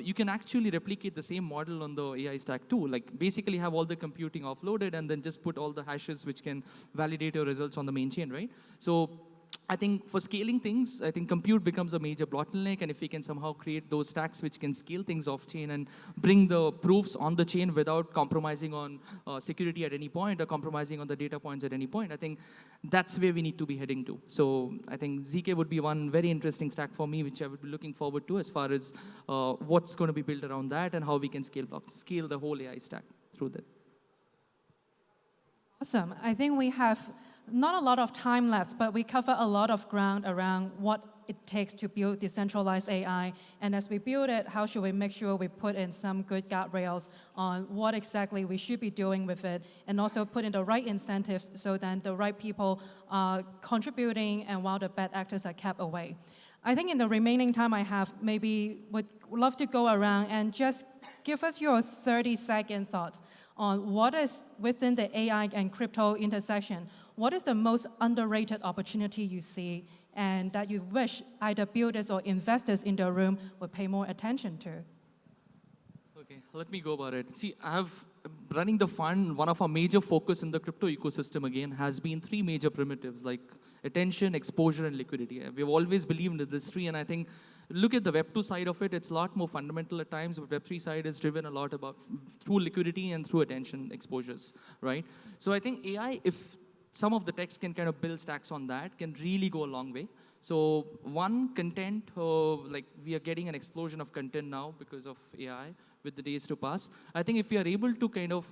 you can actually replicate the same model on the AI stack too. Basically have all the computing offloaded and then just put all the hashes which can validate your results on the main chain, right? So I think for scaling things, I think compute becomes a major bottleneck, and if we can somehow create those stacks which can scale things off-chain and bring the proofs on the chain without compromising on security at any point or compromising on the data points at any point, I think that's where we need to be heading to. So I think ZK would be one very interesting stack for me, which I would be looking forward to as far as what's going to be built around that and how we can scale the whole AI stack through that. Awesome. I think we have not a lot of time left, but we cover a lot of ground around what it takes to build decentralized AI. And as we build it, how should we make sure we put in some good guardrails on what exactly we should be doing with it, and also put in the right incentives so that the right people are contributing and while the bad actors are kept away. I think in the remaining time I have, maybe would love to go around and just give us your 30-second thoughts on what is within the AI and crypto intersection. What is the most underrated opportunity you see and that you wish either builders or investors in the room would pay more attention to? Okay, let me go about it. See, I have running the fund. One of our major focus in the crypto ecosystem again has been three major primitives like attention, exposure, and liquidity. We've always believed in this three, and I think look at the Web 2 side of it. It's a lot more fundamental at times, but Web 3 side is driven a lot about through liquidity and through attention exposures, right? So I think AI, if some of the techs can kind of build stacks on that, can really go a long way. So one, content, like we are getting an explosion of content now because of AI with the days to pass. I think if we are able to kind of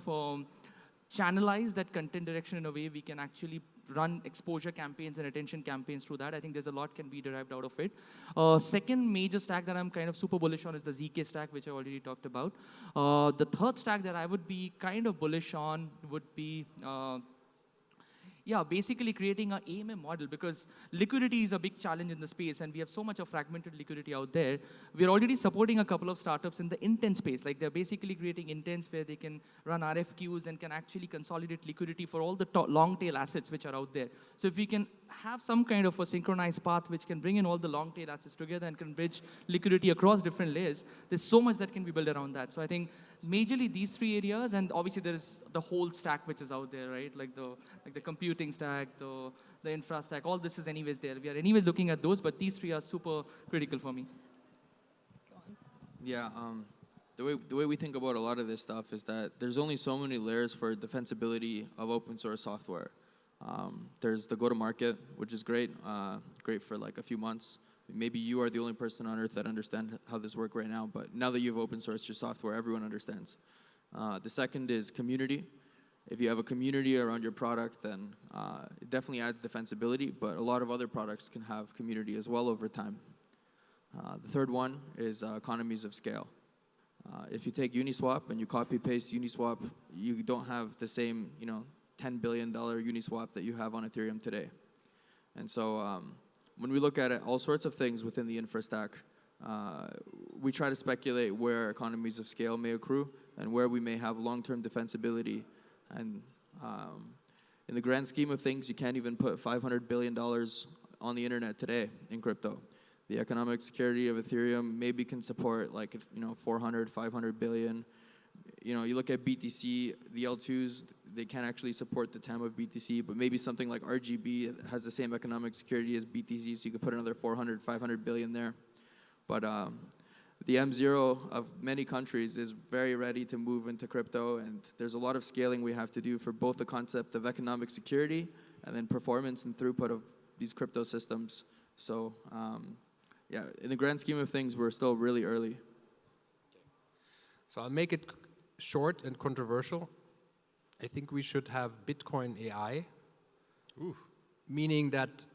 channelize that content direction in a way we can actually run exposure campaigns and attention campaigns through that, I think there's a lot can be derived out of it. Second major stack that I'm kind of super bullish on is the ZK stack, which I already talked about. The third stack that I would be kind of bullish on would be yeah, basically creating an AMM model, because liquidity is a big challenge in the space and we have so much of fragmented liquidity out there. We're already supporting a couple of startups in the intent space. Like they're basically creating intents where they can run RFQs and can actually consolidate liquidity for all the long tail assets which are out there. So if we can have some kind of a synchronized path which can bring in all the long tail assets together and can bridge liquidity across different layers, there's so much that can be built around that. So I think majorly these three areas, and obviously there is the whole stack which is out there, right? Like the computing stack, the infra stack, all this is anyways there. We are anyways looking at those, but these three are super critical for me. Yeah, the way we think about a lot of this stuff is that there's only so many layers for defensibility of open source software. There's the go-to-market, which is great, great for like a few months. Maybe you are the only person on earth that understands how this works right now, but now that you've open sourced your software, everyone understands. The second is community. If you have a community around your product, then it definitely adds defensibility, but a lot of other products can have community as well over time. The third one is economies of scale. If you take Uniswap and you copy-paste Uniswap, you don't have the same, $10 billion Uniswap that you have on Ethereum today. And so when we look at it, all sorts of things within the infra stack, we try to speculate where economies of scale may accrue and where we may have long-term defensibility. And in the grand scheme of things, you can't even put $500 billion on the internet today in crypto. The economic security of Ethereum maybe can support like 400, 500 billion. You look at BTC, the L2s, they can't actually support the TAM of BTC, but maybe something like RGB has the same economic security as BTC, so you could put another 400, 500 billion there. But the M0 of many countries is very ready to move into crypto, and there's a lot of scaling we have to do for both the concept of economic security and then performance and throughput of these crypto systems. So yeah, in the grand scheme of things, we're still really early. So I'll make it short and controversial. I think we should have Bitcoin AI. Oof. Meaning that,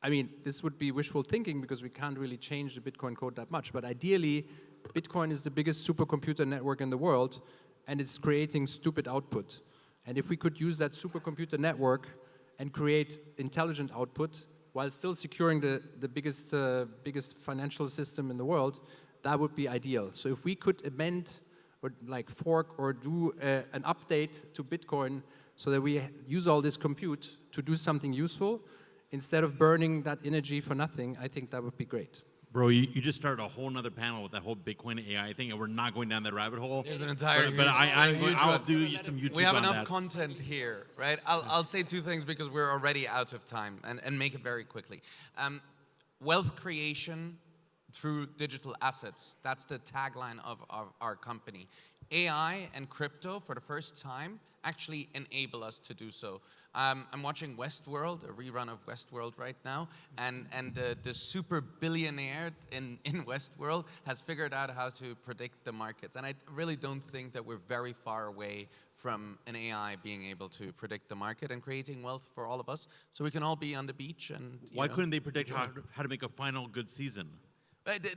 I mean, this would be wishful thinking because we can't really change the Bitcoin code that much. But ideally, Bitcoin is the biggest supercomputer network in the world, and it's creating stupid output. And if we could use that supercomputer network and create intelligent output while still securing the biggest financial system in the world, that would be ideal. So if we could amend or like fork or do an update to Bitcoin so that we use all this compute to do something useful instead of burning that energy for nothing, I think that would be great. Bro, you just started a whole nother panel with that whole Bitcoin AI thing, and we're not going down that rabbit hole. There's an entire But I'll do some YouTube on that. We have enough content here, right? I'll say two things because we're already out of time and make it very quickly. Wealth creation through digital assets. That's the tagline of our company. AI and crypto, for the first time, actually enable us to do so. I'm watching Westworld, a rerun of Westworld right now, and the super billionaire in Westworld has figured out how to predict the markets. And I really don't think that we're very far away from an AI being able to predict the market and creating wealth for all of us, so we can all be on the beach and. Why couldn't they predict how to make a final good season?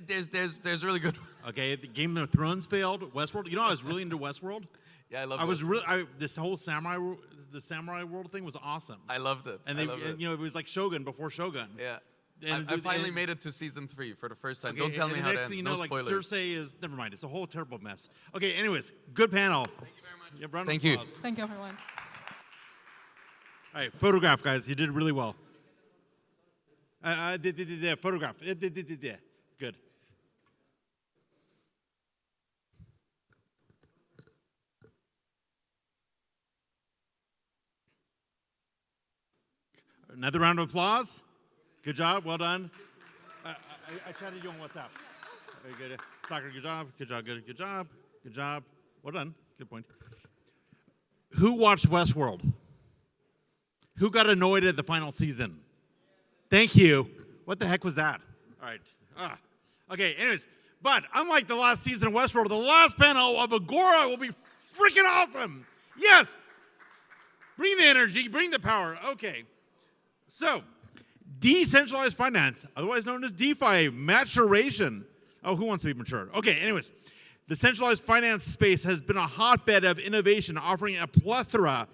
There's really good. Okay, the Game of Thrones failed. Westworld. I was really into Westworld. Yeah, I love. This whole samurai world thing was awesome. I loved it. And it was like Shogun before Shogun. Yeah. I finally made it to season 3 for the first time. Okay, Don't tell me how to next end. thing you No know, like spoilers. Cersei is never mind. It's a whole terrible mess. Okay, anyways, good panel. Thank you very much. Yeah, round of Thank you. applause. Thank you, everyone. All right, photograph, guys. You did really well. Photograph. Good. Another round of applause. Good job. Well done. I chatted you on WhatsApp. Very good. Soccer, good job. Good job. Good job. Good job. Well done. Good point. Who watched Westworld? Who got annoyed at the final season? Thank you. What the heck was that? All right. Okay, anyways. But unlike the last season of Westworld, the last panel of Agora will be freaking awesome. Yes. Bring the energy. Bring the power. Okay. So, decentralized finance, otherwise known as DeFi, maturation. Oh, who wants to be mature? Okay, anyways. The centralized finance space has been a hotbed of innovation, offering a plethora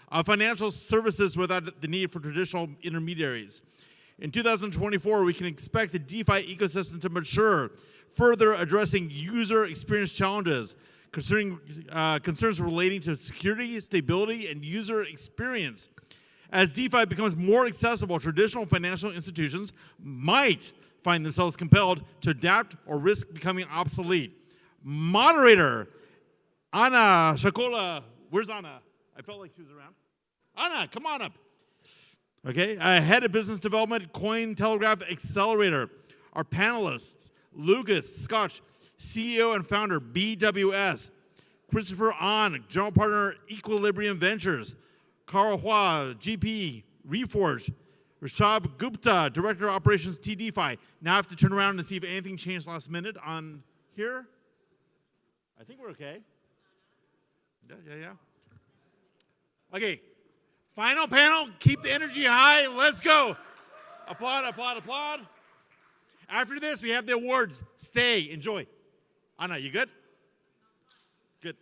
of financial services without the need for traditional intermediaries. In 2024, we can expect the DeFi ecosystem to mature, further addressing user experience challenges, concerns relating to security, stability, and user experience. As DeFi becomes more accessible, traditional financial institutions might find themselves compelled to adapt or risk becoming obsolete. Moderator, Anna Shakola. Where's Anna? I felt like she was around. Anna, come on up. Okay, head of business development, Cointelegraph Accelerator. Our panelists, Lucas Scotch, CEO and founder, BWS. Christopher Ahn, general partner, Equilibrium Ventures. Carl Hua, GP, Reforge. Rishabh Gupta, Director of Operations, TDeFi. Now I have to turn around and see if anything changed last minute on here. I think we're okay. Yeah. Okay, final panel. Keep the energy high. Let's go. Applaud. After this, we have the awards. Stay, enjoy. Anna, you good? Good.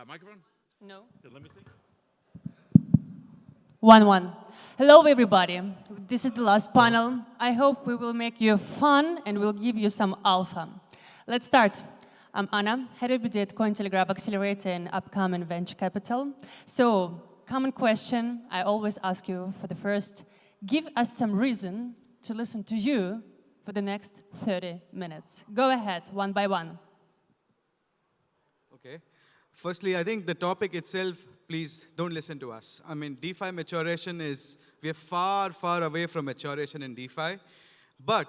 Microphone? No. Good, let me see. 1-1. Hello, everybody. This is the last panel. I hope we will make you fun and we'll give you some alpha. Let's start. I'm Anna, head of BD at Cointelegraph Accelerator and upcoming venture capital. So, common question I always ask you for the first, give us some reason to listen to you for the next 30 minutes. Go ahead, one by one. Okay. Firstly, I think the topic itself, please don't listen to us. I mean, DeFi maturation we are far, far away from maturation in DeFi. But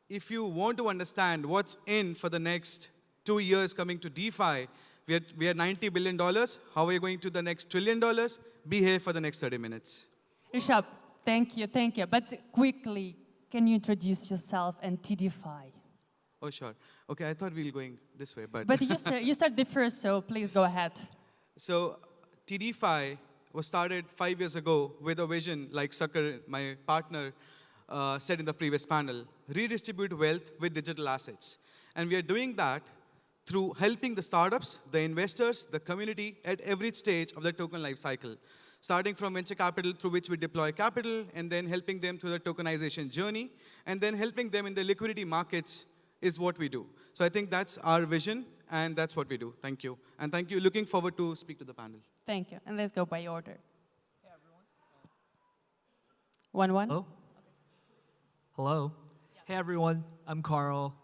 if you want to understand what's in for the next 2 years coming to DeFi, we are $90 billion. How are we going to the next $1 trillion? Be here for the next 30 minutes. Rishabh, thank you. But quickly, can you introduce yourself and TDeFi? Oh, sure. Okay, I thought we were going this way, but... But you start the first, so please go ahead. So, TDeFi was started 5 years ago with a vision, like Sakar, my partner, said in the previous panel, redistribute wealth with digital assets. And we are doing that through helping the startups, the investors, the community at every stage of the token life cycle. Starting from venture capital through which we deploy capital, and then helping them through the tokenization journey, and then helping them in the liquidity markets is what we do. So I think that's our vision, and that's what we do. Thank you. And thank you. Looking forward to speak to the panel. Thank you. And let's go by order. Hey, everyone. 1-1. Hello. Yeah. Hey, everyone. I'm Carl.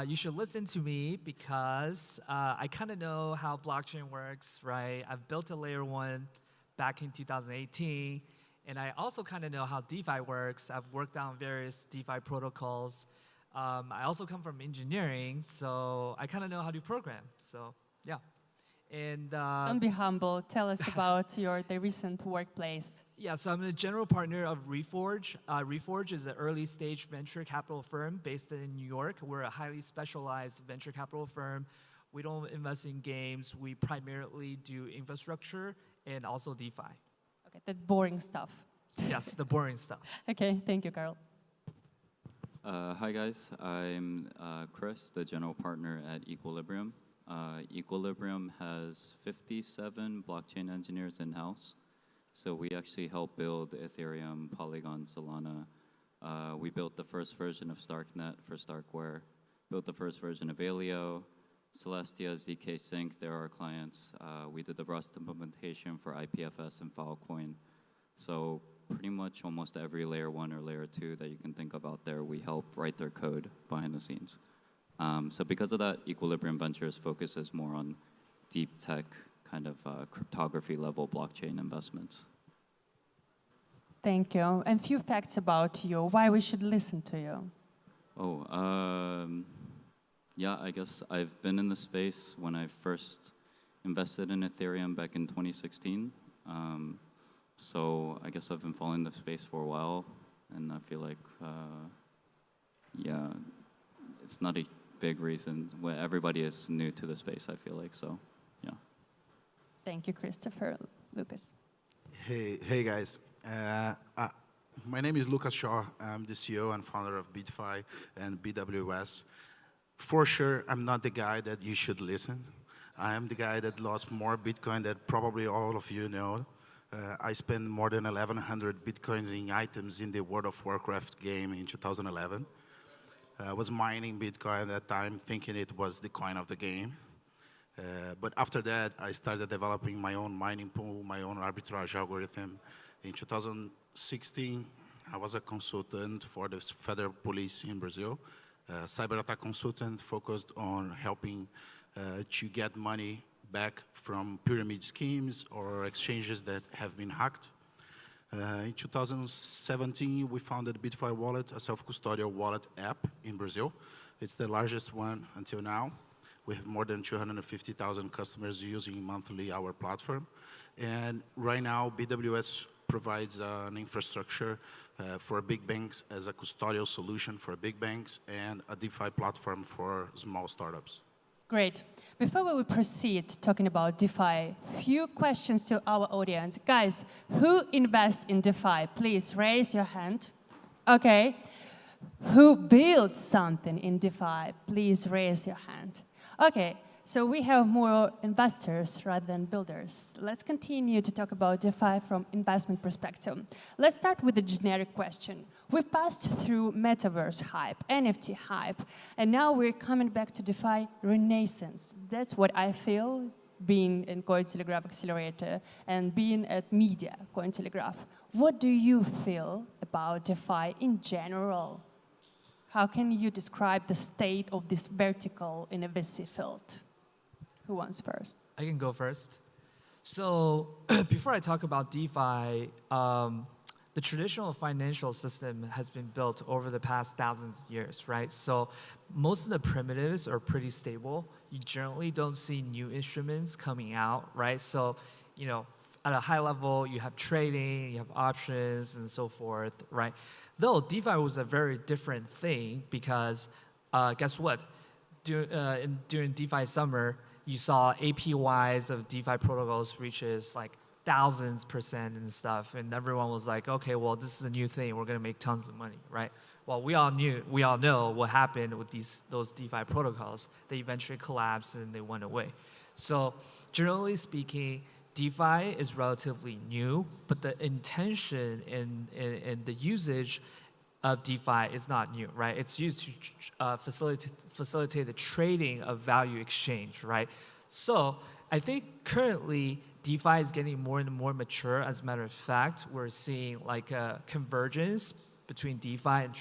You should listen to me because I kind of know how blockchain works, right? I've built a layer 1 back in 2018, and I also kind of know how DeFi works. I've worked on various DeFi protocols. I also come from engineering, so I kind of know how to program. So, yeah. And don't be humble. Tell us about the recent workplace. Yeah, so I'm a general partner of Reforge. Reforge is an early-stage venture capital firm based in New York. We're a highly specialized venture capital firm. We don't invest in games. We primarily do infrastructure and also DeFi. Okay, the boring stuff. Yes, the boring stuff. Okay, thank you, Carl. Hi, guys. I'm Chris, the general partner at Equilibrium. Equilibrium has 57 blockchain engineers in-house. So we actually help build Ethereum, Polygon, Solana. We built the first version of Starknet for Starkware, built the first version of Alio, Celestia, ZK Sync, they're our clients. We did the Rust implementation for IPFS and Filecoin. So pretty much almost every layer 1 or layer 2 that you can think of out there, we help write their code behind the scenes. So because of that, Equilibrium Ventures focuses more on deep tech, kind of cryptography level blockchain investments. Thank you. And few facts about you, why we should listen to you. Oh, yeah, I guess I've been in the space when I first invested in Ethereum back in 2016. So I guess I've been following the space for a while, and I feel like, yeah, it's not a big reason. Everybody is new to the space, I feel like, so, yeah. Thank you, Christopher. Lucas. Hey guys. My name is Lucas Shaw. I'm the CEO and founder of BitFi and BWS. For sure, I'm not the guy that you should listen. I am the guy that lost more Bitcoin than probably all of you know. I spent more than 1,100 Bitcoins in items in the World of Warcraft game in 2011. I was mining Bitcoin at that time, thinking it was the coin of the game. But after that, I started developing my own mining pool, my own arbitrage algorithm. In 2016, I was a consultant for the federal police in Brazil, cyber attack consultant focused on helping to get money back from pyramid schemes or exchanges that have been hacked. In 2017, we founded BitFi Wallet, a self-custodial wallet app in Brazil. It's the largest one until now. We have more than 250,000 customers using monthly our platform. And right now, BWS provides an infrastructure for big banks as a custodial solution for big banks and a DeFi platform for small startups. Great. Before we will proceed talking about DeFi, few questions to our audience. Guys, who invests in DeFi? Please raise your hand. Okay. Who builds something in DeFi? Please raise your hand. Okay, so we have more investors rather than builders. Let's continue to talk about DeFi from investment perspective. Let's start with a generic question. We've passed through metaverse hype, NFT hype, and now we're coming back to DeFi renaissance. That's what I feel being in Cointelegraph Accelerator and being at Media Cointelegraph. What do you feel about DeFi in general? How can you describe the state of this vertical in a VC field? Who wants first? I can go first. So before I talk about DeFi, the traditional financial system has been built over the past thousands of years, right? So most of the primitives are pretty stable. You generally don't see new instruments coming out, right? So, you know, at a high level, you have trading, you have options, and so forth, right? Though DeFi was a very different thing because guess what? During DeFi summer, you saw APYs of DeFi protocols reaches like thousands% and stuff, and everyone was like, okay, well, this is a new thing. We're gonna make tons of money, right? Well, we all know what happened with those DeFi protocols. They eventually collapsed and they went away. So generally speaking, DeFi is relatively new, but the intention and the usage of DeFi is not new, right? It's used to facilitate the trading of value exchange, right? So I think currently DeFi is getting more and more mature. As a matter of fact, we're seeing like a convergence between DeFi and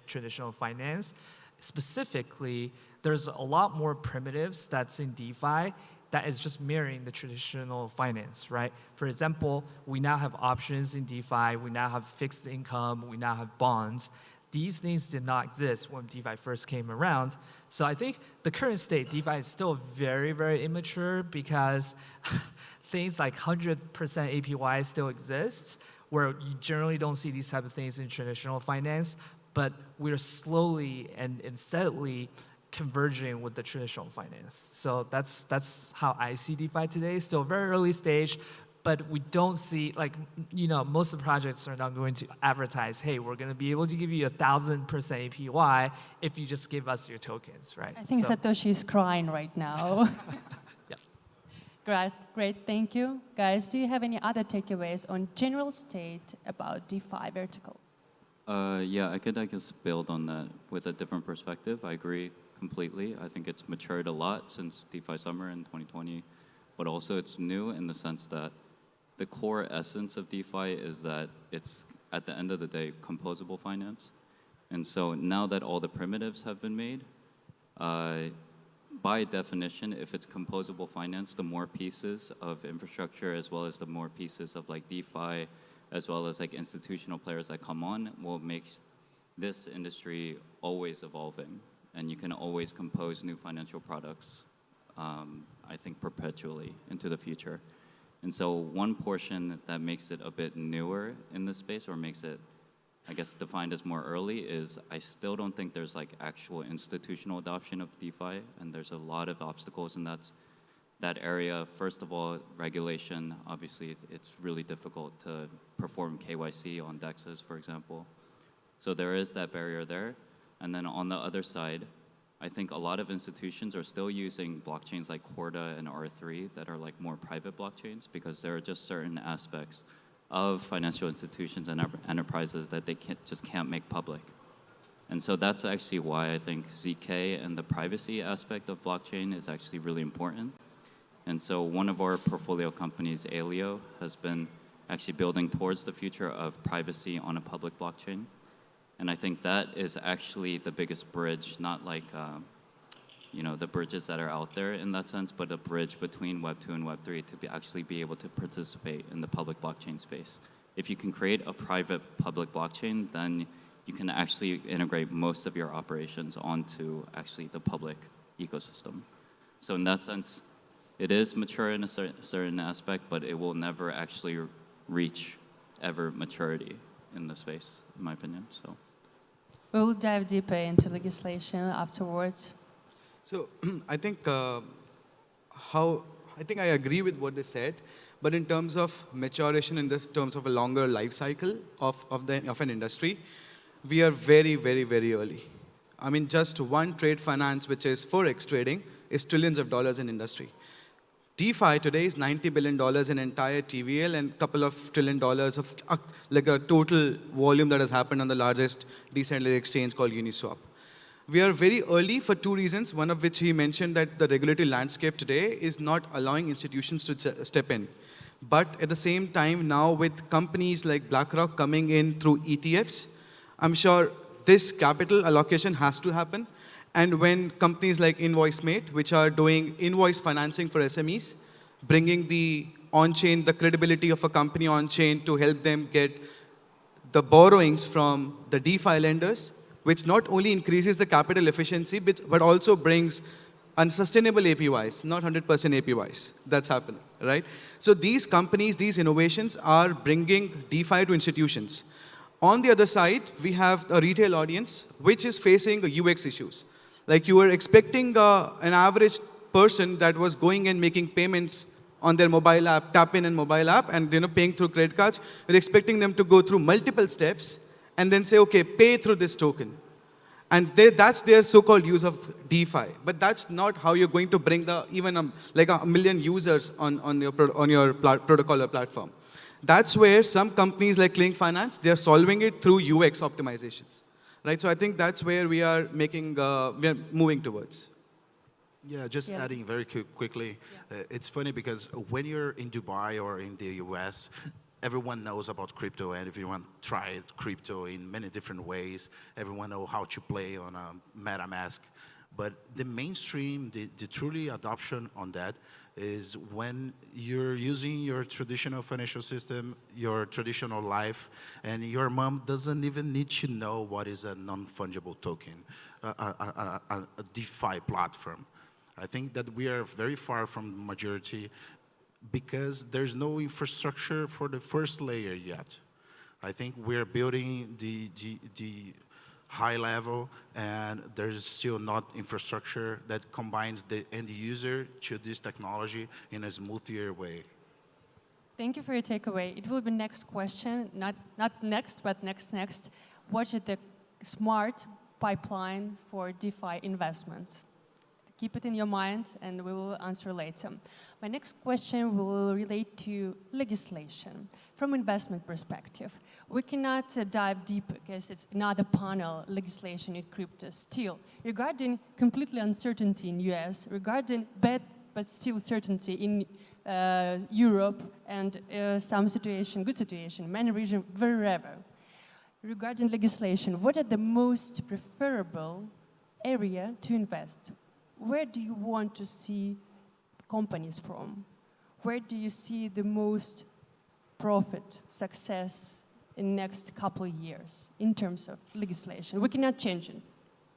traditional finance. Specifically, there's a lot more primitives that's in DeFi that is just mirroring the traditional finance, right? For example, we now have options in DeFi, we now have fixed income, we now have bonds. These things did not exist when DeFi first came around. So I think the current state, DeFi is still very, very immature because things like 100% APY still exists, where you generally don't see these type of things in traditional finance, but we're slowly and steadily converging with the traditional finance. So that's how I see DeFi today. Still very early stage, but we don't see, like, you know, most of the projects are not going to advertise, hey, we're going to be able to give you 1,000% APY if you just give us your tokens, right? I think So- Satoshi is crying right now. Great, thank you. Guys, do you have any other takeaways on general state about DeFi vertical? Yeah, I could, I guess, build on that with a different perspective. I agree completely. I think it's matured a lot since DeFi Summer in 2020, but also it's new in the sense that the core essence of DeFi is that it's, at the end of the day, composable finance. And so now that all the primitives have been made, by definition, if it's composable finance, the more pieces of infrastructure as well as the more pieces of like DeFi as well as like institutional players that come on, will make this industry always evolving. And you can always compose new financial products, I think, perpetually into the future. And so one portion that makes it a bit newer in this space, or makes it, I guess, defined as more early, is I still don't think there's like actual institutional adoption of DeFi, and there's a lot of obstacles in that area. First of all, regulation. Obviously, it's really difficult to perform KYC on DEXs, for example. So there is that barrier there. And then on the other side, I think a lot of institutions are still using blockchains like Corda and R3 that are like more private blockchains, because there are just certain aspects of financial institutions and enterprises that they just can't make public. And so that's actually why I think ZK and the privacy aspect of blockchain is actually really important. And so one of our portfolio companies, Alio, has been actually building towards the future of privacy on a public blockchain. And I think that is actually the biggest bridge, not like the bridges that are out there in that sense, but a bridge between Web 2 and Web 3 to actually be able to participate in the public blockchain space. If you can create a private public blockchain, then you can actually integrate most of your operations onto actually the public ecosystem. So in that sense, it is mature in a certain aspect, but it will never actually reach ever maturity in the space, in my opinion. So We'll dive deeper into legislation afterwards. So I think I agree with what they said, but in terms of maturation, in terms of a longer life cycle of an industry, we are very, very, very early. I mean, just one trade finance, which is forex trading, is trillions of dollars in industry. DeFi today is $90 billion in entire TVL and a couple of $1 trillion of like a total volume that has happened on the largest decentralized exchange called Uniswap. We are very early for two reasons, one of which he mentioned that the regulatory landscape today is not allowing institutions to step in. But at the same time, now with companies like BlackRock coming in through ETFs, I'm sure this capital allocation has to happen. And when companies like InvoiceMate, which are doing invoice financing for SMEs, bringing the on-chain, the credibility of a company on-chain to help them get the borrowings from the DeFi lenders, which not only increases the capital efficiency, but also brings unsustainable APYs, not 100% APYs. That's happening, right? So these companies, these innovations are bringing DeFi to institutions. On the other side, we have a retail audience, which is facing UX issues. Like you were expecting an average person that was going and making payments on their mobile app, tap in and mobile app, and paying through credit cards. We're expecting them to go through multiple steps and then say, okay, pay through this token. And that's their so-called use of DeFi. But that's not how you're going to bring even like a million users on your protocol or platform. That's where some companies like Clink Finance, they're solving it through UX optimizations. Right, so I think that's where we are moving towards. Yeah, just adding very quickly. It's funny because when you're in Dubai or in the US, everyone knows about crypto and everyone tried crypto in many different ways. Everyone knows how to play on a MetaMask. But the mainstream, the truly adoption on that is when you're using your traditional financial system, your traditional life, and your mom doesn't even need to know what is a non-fungible token, a DeFi platform. I think that we are very far from the majority because there's no infrastructure for the first layer yet. I think we're building the high level, and there's still not infrastructure that combines the end user to this technology in a smoother way. Thank you for your takeaway. It will be next question, not next, but next. What is the smart pipeline for DeFi investments? Keep it in your mind, and we will answer later. My next question will relate to legislation. From investment perspective, we cannot dive deep because it's another panel, legislation in crypto. Still, regarding completely uncertainty in US, regarding bad but still certainty in Europe, and some situation, good situation, many regions, wherever. Regarding legislation, what are the most preferable area to invest? Where do you want to see companies from? Where do you see the most profit, success in next couple of years in terms of legislation? We cannot change it.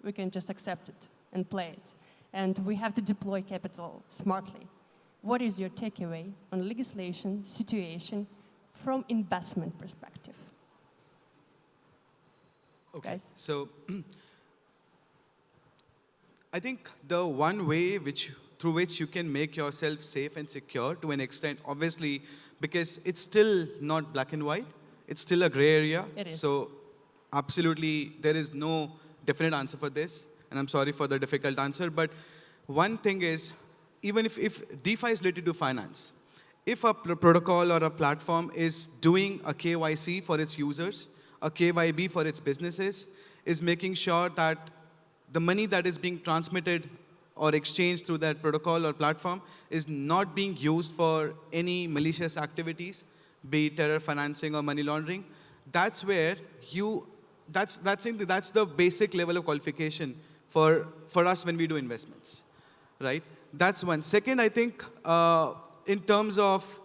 We can just accept it and play it. And we have to deploy capital smartly. What is your takeaway on legislation situation from investment perspective? Okay. Guys? So I think the one way through which you can make yourself safe and secure to an extent, obviously, because it's still not black and white, it's still a gray area. It is. So absolutely, there is no definite answer for this, and I'm sorry for the difficult answer, but one thing is, even if DeFi is related to finance, if a protocol or a platform is doing a KYC for its users, a KYB for its businesses, is making sure that the money that is being transmitted or exchanged through that protocol or platform is not being used for any malicious activities, be it terror financing or money laundering, that's where that's the basic level of qualification for us when we do investments, right? That's one. Second, I think in terms of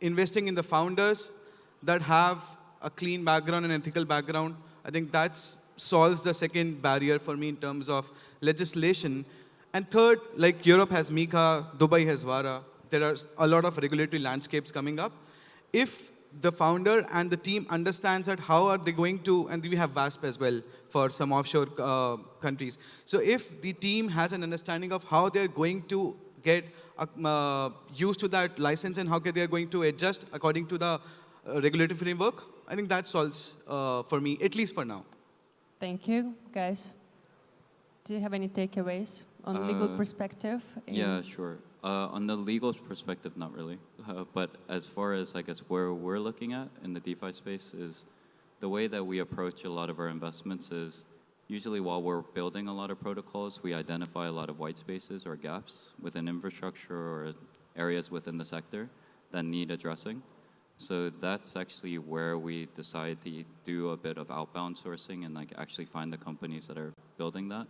investing in the founders that have a clean background and ethical background, I think that solves the second barrier for me in terms of legislation. And third, like Europe has MiCA, Dubai has VARA, there are a lot of regulatory landscapes coming up. If the founder and the team understands that how are they going to, and we have VASP as well for some offshore countries. So if the team has an understanding of how they're going to get used to that license and how they're going to adjust according to the regulatory framework, I think that solves for me, at least for now. Thank you, guys. Do you have any takeaways on legal perspective? Yeah, sure. On the legal perspective, not really. But as far as, I guess, where we're looking at in the DeFi space is the way that we approach a lot of our investments is usually while we're building a lot of protocols, we identify a lot of white spaces or gaps within infrastructure or areas within the sector that need addressing. So that's actually where we decide to do a bit of outbound sourcing and like actually find the companies that are building that.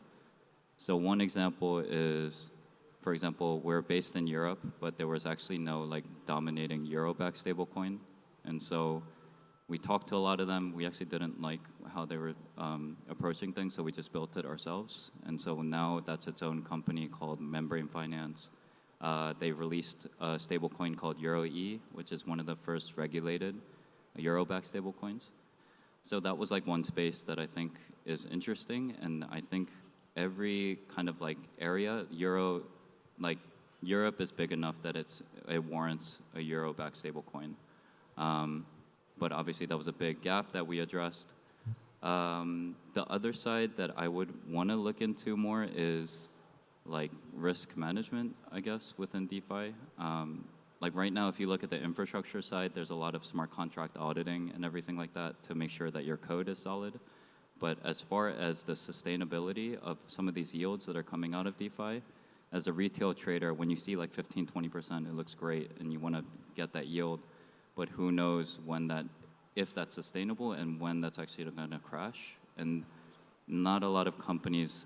So one example is, for example, we're based in Europe, but there was actually no like dominating euro-backed stablecoin. And so we talked to a lot of them. We actually didn't like how they were approaching things, so we just built it ourselves. And so now that's its own company called Membrane Finance. They've released a stablecoin called EuroE, which is one of the first regulated euro-backed stablecoins. So that was like one space that I think is interesting, and I think every kind of like area, Europe is big enough that it warrants a euro-backed stablecoin. But obviously that was a big gap that we addressed. The other side that I would want to look into more is like risk management, I guess, within DeFi. Like right now, if you look at the infrastructure side, there's a lot of smart contract auditing and everything like that to make sure that your code is solid. But as far as the sustainability of some of these yields that are coming out of DeFi, as a retail trader, when you see like 15, 20%, it looks great and you want to get that yield. But who knows if that's sustainable and when that's actually going to crash. And not a lot of companies,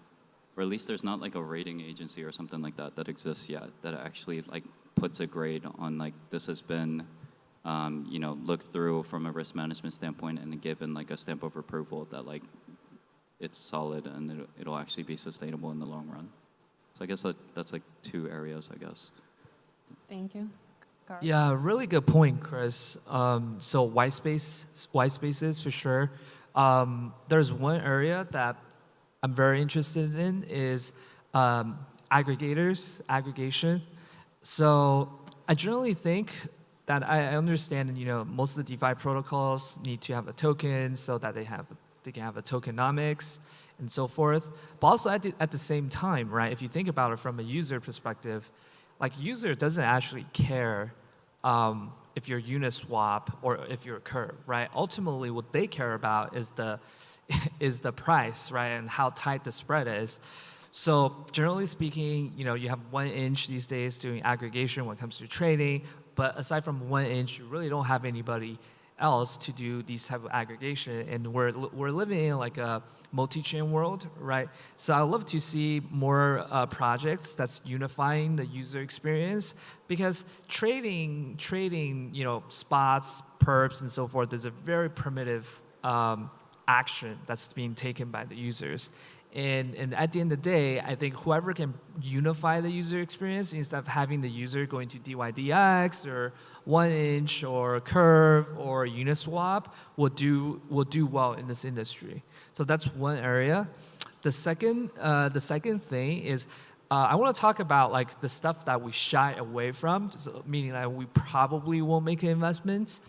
or at least there's not like a rating agency or something like that that exists yet that actually like puts a grade on like this has been looked through from a risk management standpoint and given like a stamp of approval that like it's solid and it'll actually be sustainable in the long run. So I guess that's like two areas, I guess. Thank you. Carl? Yeah, really good point, Chris. So white spaces for sure. There's one area that I'm very interested in is aggregation. So I generally think that I understand, most of the DeFi protocols need to have a token so that they can have a tokenomics and so forth. But also at the same time, right? If you think about it from a user perspective, like user doesn't actually care if you're Uniswap or if you're Curve, right? Ultimately, what they care about is the price, right, and how tight the spread is. So generally speaking, you have 1inch these days doing aggregation when it comes to trading, but aside from 1inch, you really don't have anybody else to do these type of aggregation, and we're living in like a multi-chain world, right? So I'd love to see more projects that's unifying the user experience, because trading, you know, spots, perps, and so forth is a very primitive action that's being taken by the users. And at the end of the day, I think whoever can unify the user experience instead of having the user going to DYDX or 1inch or Curve or Uniswap will do well in this industry. So that's one area. The second thing is I want to talk about like the stuff that we shy away from, meaning that we probably won't make investments.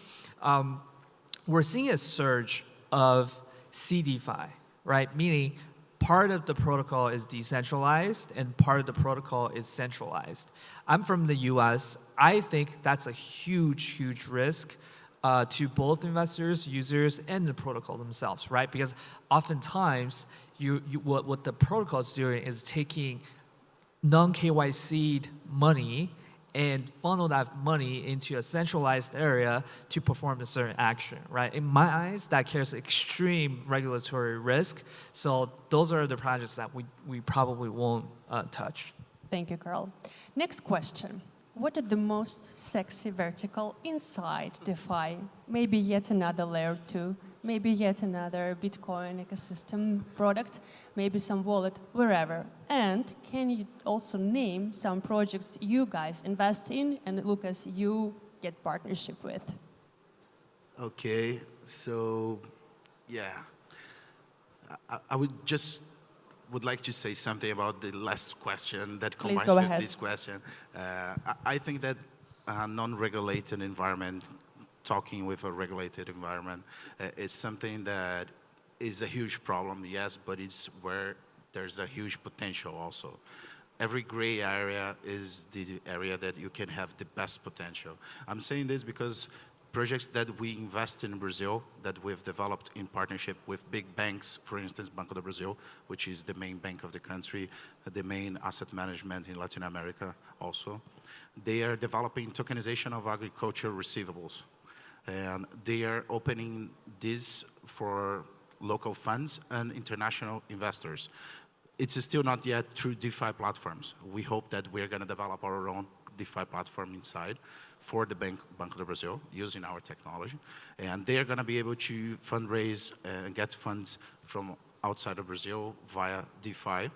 We're seeing a surge of CDFI, right? Meaning part of the protocol is decentralized and part of the protocol is centralized. I'm from the US. I think that's a huge risk to both investors, users, and the protocol themselves, right? Because oftentimes, what the protocol is doing is taking non-KYC'd money and funnel that money into a centralized area to perform a certain action, right? In my eyes, that carries extreme regulatory risk. So those are the projects that we probably won't touch. Thank you, Carl. Next question. What is the most sexy vertical inside DeFi? Maybe yet another layer 2, maybe yet another Bitcoin ecosystem product, maybe some wallet, wherever. And can you also name some projects you guys invest in and Lucas, you get partnership with? Okay, so yeah, I would like to say something about the last question that combines with this question. I think that a non-regulated environment, talking with a regulated environment, is something that is a huge problem, yes, but it's where there's a huge potential also. Every gray area is the area that you can have the best potential. I'm saying this because projects that we invest in Brazil, that we've developed in partnership with big banks, for instance, Banco do Brasil, which is the main bank of the country, the main asset management in Latin America also. They are developing tokenization of agriculture receivables. And they are opening this for local funds and international investors. It's still not yet through DeFi platforms. We hope that we're going to develop our own DeFi platform inside for the Banco do Brasil using our technology. And they're going to be able to fundraise and get funds from outside of Brazil via DeFi.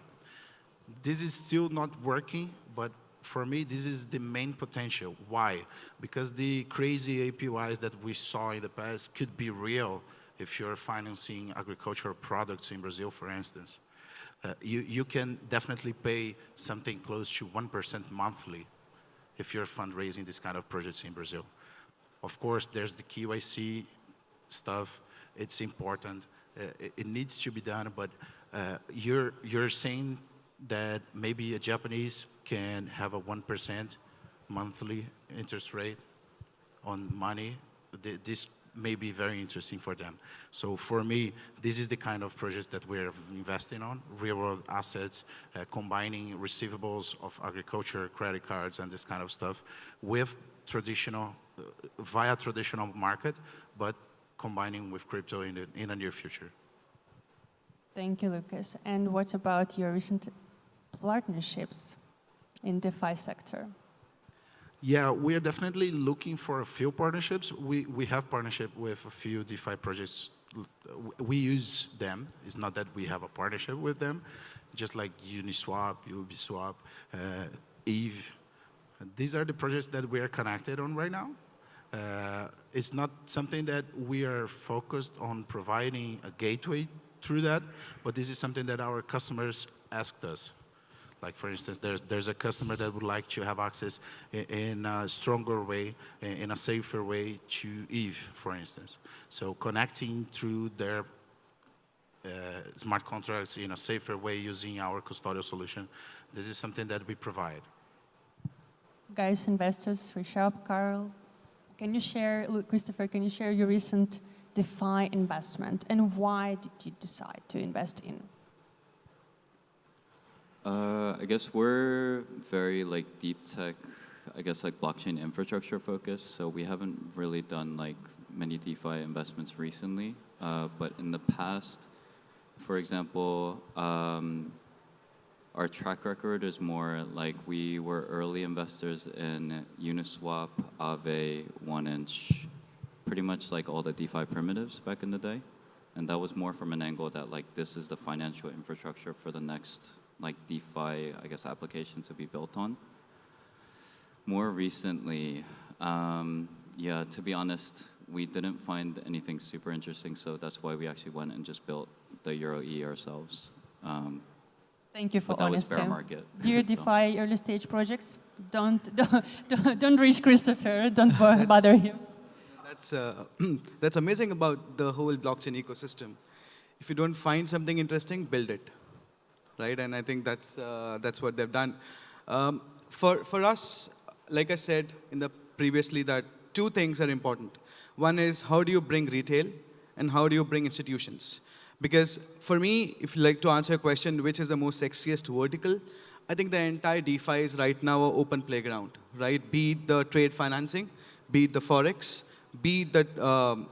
This is still not working, but for me, this is the main potential. Why? Because the crazy APYs that we saw in the past could be real if you're financing agricultural products in Brazil, for instance. You can definitely pay something close to 1% monthly if you're fundraising this kind of projects in Brazil. Of course, there's the KYC stuff. It's important. It needs to be done, but you're saying that maybe a Japanese can have a 1% monthly interest rate on money. This may be very interesting for them. So for me, this is the kind of projects that we're investing on, real-world assets, combining receivables of agriculture, credit cards, and this kind of stuff with traditional, via traditional market, but combining with crypto in the near future. Thank you, Lucas. And what about your recent partnerships in DeFi sector? Yeah, we are definitely looking for a few partnerships. We have partnership with a few DeFi projects. We use them. It's not that we have a partnership with them, just like Uniswap, Ubiswap, Eve. These are the projects that we are connected on right now. It's not something that we are focused on providing a gateway through that, but this is something that our customers asked us. Like, for instance, there's a customer that would like to have access in a stronger way, in a safer way to Eve, for instance. So connecting through their smart contracts in a safer way using our custodial solution, this is something that we provide. Guys, investors, Rishab, Carl, can you share, Christopher, can you share your recent DeFi investment and why did you decide to invest in? I guess we're very like deep tech, I guess like blockchain infrastructure focused. So we haven't really done like many DeFi investments recently, but in the past, for example, our track record is more like we were early investors in Uniswap, Aave, 1inch, pretty much like all the DeFi primitives back in the day. And that was more from an angle that like this is the financial infrastructure for the next like DeFi, I guess, application to be built on. More recently, yeah, to be honest, we didn't find anything super interesting, so that's why we actually went and just built the Euro E ourselves. Thank you for but that was honesty. fair market. Dear DeFi early stage projects, don't reach Christopher. Don't bother him. That's amazing about the whole blockchain ecosystem. If you don't find something interesting, build it, right? And I think that's what they've done. For us, like I said in the previously, that two things are important. One is how do you bring retail, and how do you bring institutions? Because for me, if you like to answer a question, which is the most sexiest vertical, I think the entire DeFi is right now an open playground, right? Be it the trade financing, be it the Forex, be it the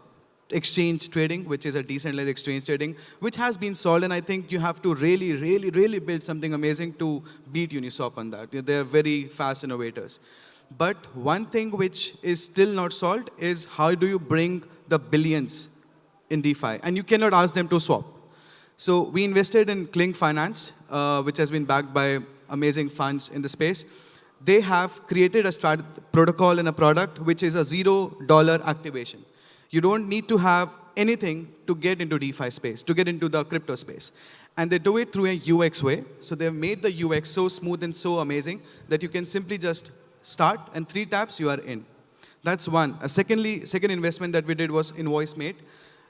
exchange trading, which is a decentralized exchange trading, which has been solved, and I think you have to really build something amazing to beat Uniswap on that. They're very fast innovators. But one thing which is still not solved is how do you bring the billions in DeFi, and you cannot ask them to swap. So we invested in Clink Finance, which has been backed by amazing funds in the space. They have created a protocol and a product which is a $0 activation. You don't need to have anything to get into DeFi space, to get into the crypto space. And they do it through a UX way. So they've made the UX so smooth and so amazing that you can simply just start, and 3 taps, you are in. That's one. Second investment that we did was InvoiceMate.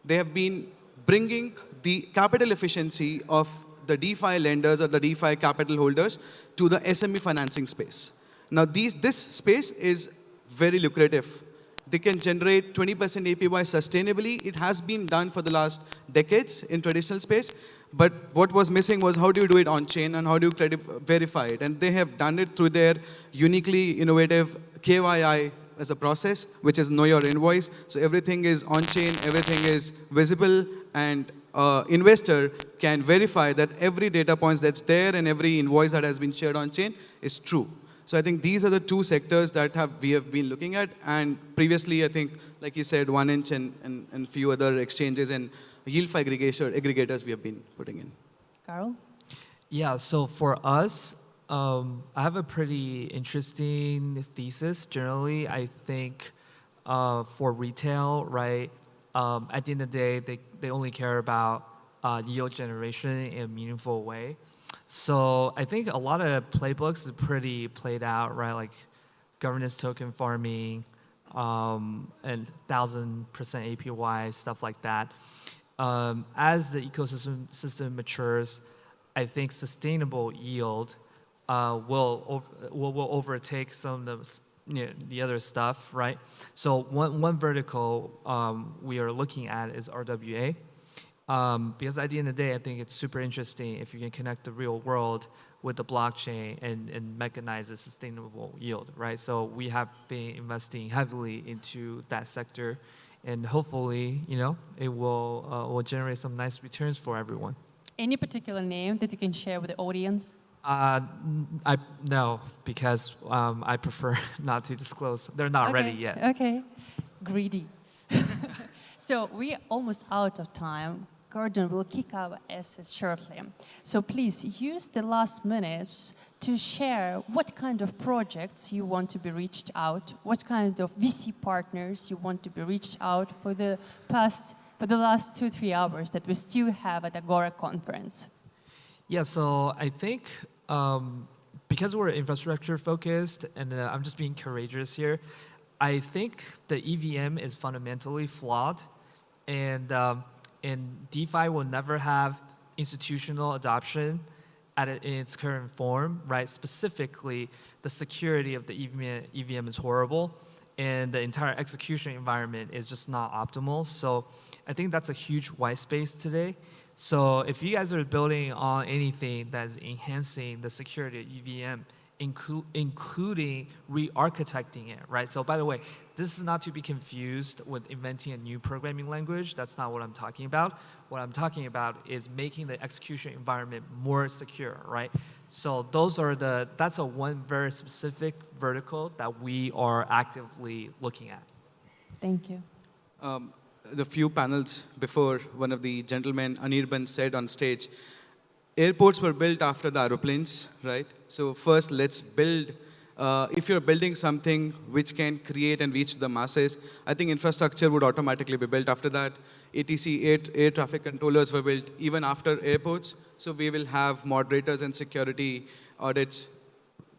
They have been bringing the capital efficiency of the DeFi lenders or the DeFi capital holders to the SME financing space. Now, this space is very lucrative. They can generate 20% APY sustainably. It has been done for the last decades in traditional space. But what was missing was how do you do it on-chain and how do you verify it? And they have done it through their uniquely innovative KYI as a process, which is know your invoice. So everything is on-chain, everything is visible, and investor can verify that every data points that's there and every invoice that has been shared on-chain is true. So I think these are the 2 sectors that we have been looking at. And previously, I think, like you said, 1inch and few other exchanges and yield aggregators we have been putting in. Carl? Yeah, so for us, I have a pretty interesting thesis. Generally, I think for retail, right, at the end of the day, they only care about yield generation in a meaningful way. So I think a lot of playbooks is pretty played out, right? Like governance token farming and 1000% APY, stuff like that. As the ecosystem matures, I think sustainable yield will overtake some of the other stuff, right? So one vertical we are looking at is RWA. Because at the end of the day, I think it's super interesting if you can connect the real world with the blockchain and mechanize a sustainable yield, right? So we have been investing heavily into that sector, and hopefully, it will generate some nice returns for everyone. Any particular name that you can share with the audience? No, because I prefer not to disclose. They're not ready yet. Okay, greedy. So we're almost out of time. Gordon will kick our asses shortly. So please use the last minutes to share what kind of projects you want to be reached out, what kind of VC partners you want to be reached out for the last 2-3 hours that we still have at Agora conference. Yeah, so I think because we're infrastructure focused, and I'm just being courageous here, I think the EVM is fundamentally flawed, and DeFi will never have institutional adoption in its current form, right? Specifically, the security of the EVM is horrible, and the entire execution environment is just not optimal. So I think that's a huge white space today. So if you guys are building on anything that's enhancing the security of EVM, including re-architecting it, right? So by the way, this is not to be confused with inventing a new programming language. That's not what I'm talking about. What I'm talking about is making the execution environment more secure, right? So that's a one very specific vertical that we are actively looking at. Thank you. The few panels before, one of the gentlemen, Anirban, said on stage, airports were built after the aeroplanes, right? So first, let's build. If you're building something which can create and reach the masses, I think infrastructure would automatically be built after that. ATC, air traffic controllers were built even after airports. So we will have moderators and security audits,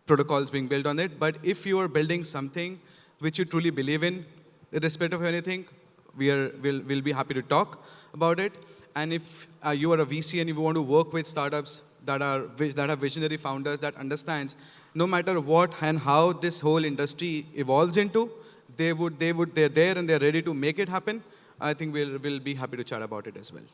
protocols being built on it. But if you are building something which you truly believe in, irrespective of anything, we'll be happy to talk about it. And if you are a VC and you want to work with startups that have visionary founders that understands no matter what and how this whole industry evolves into, they're there and they're ready to make it happen. I think we'll be happy to chat about it as well.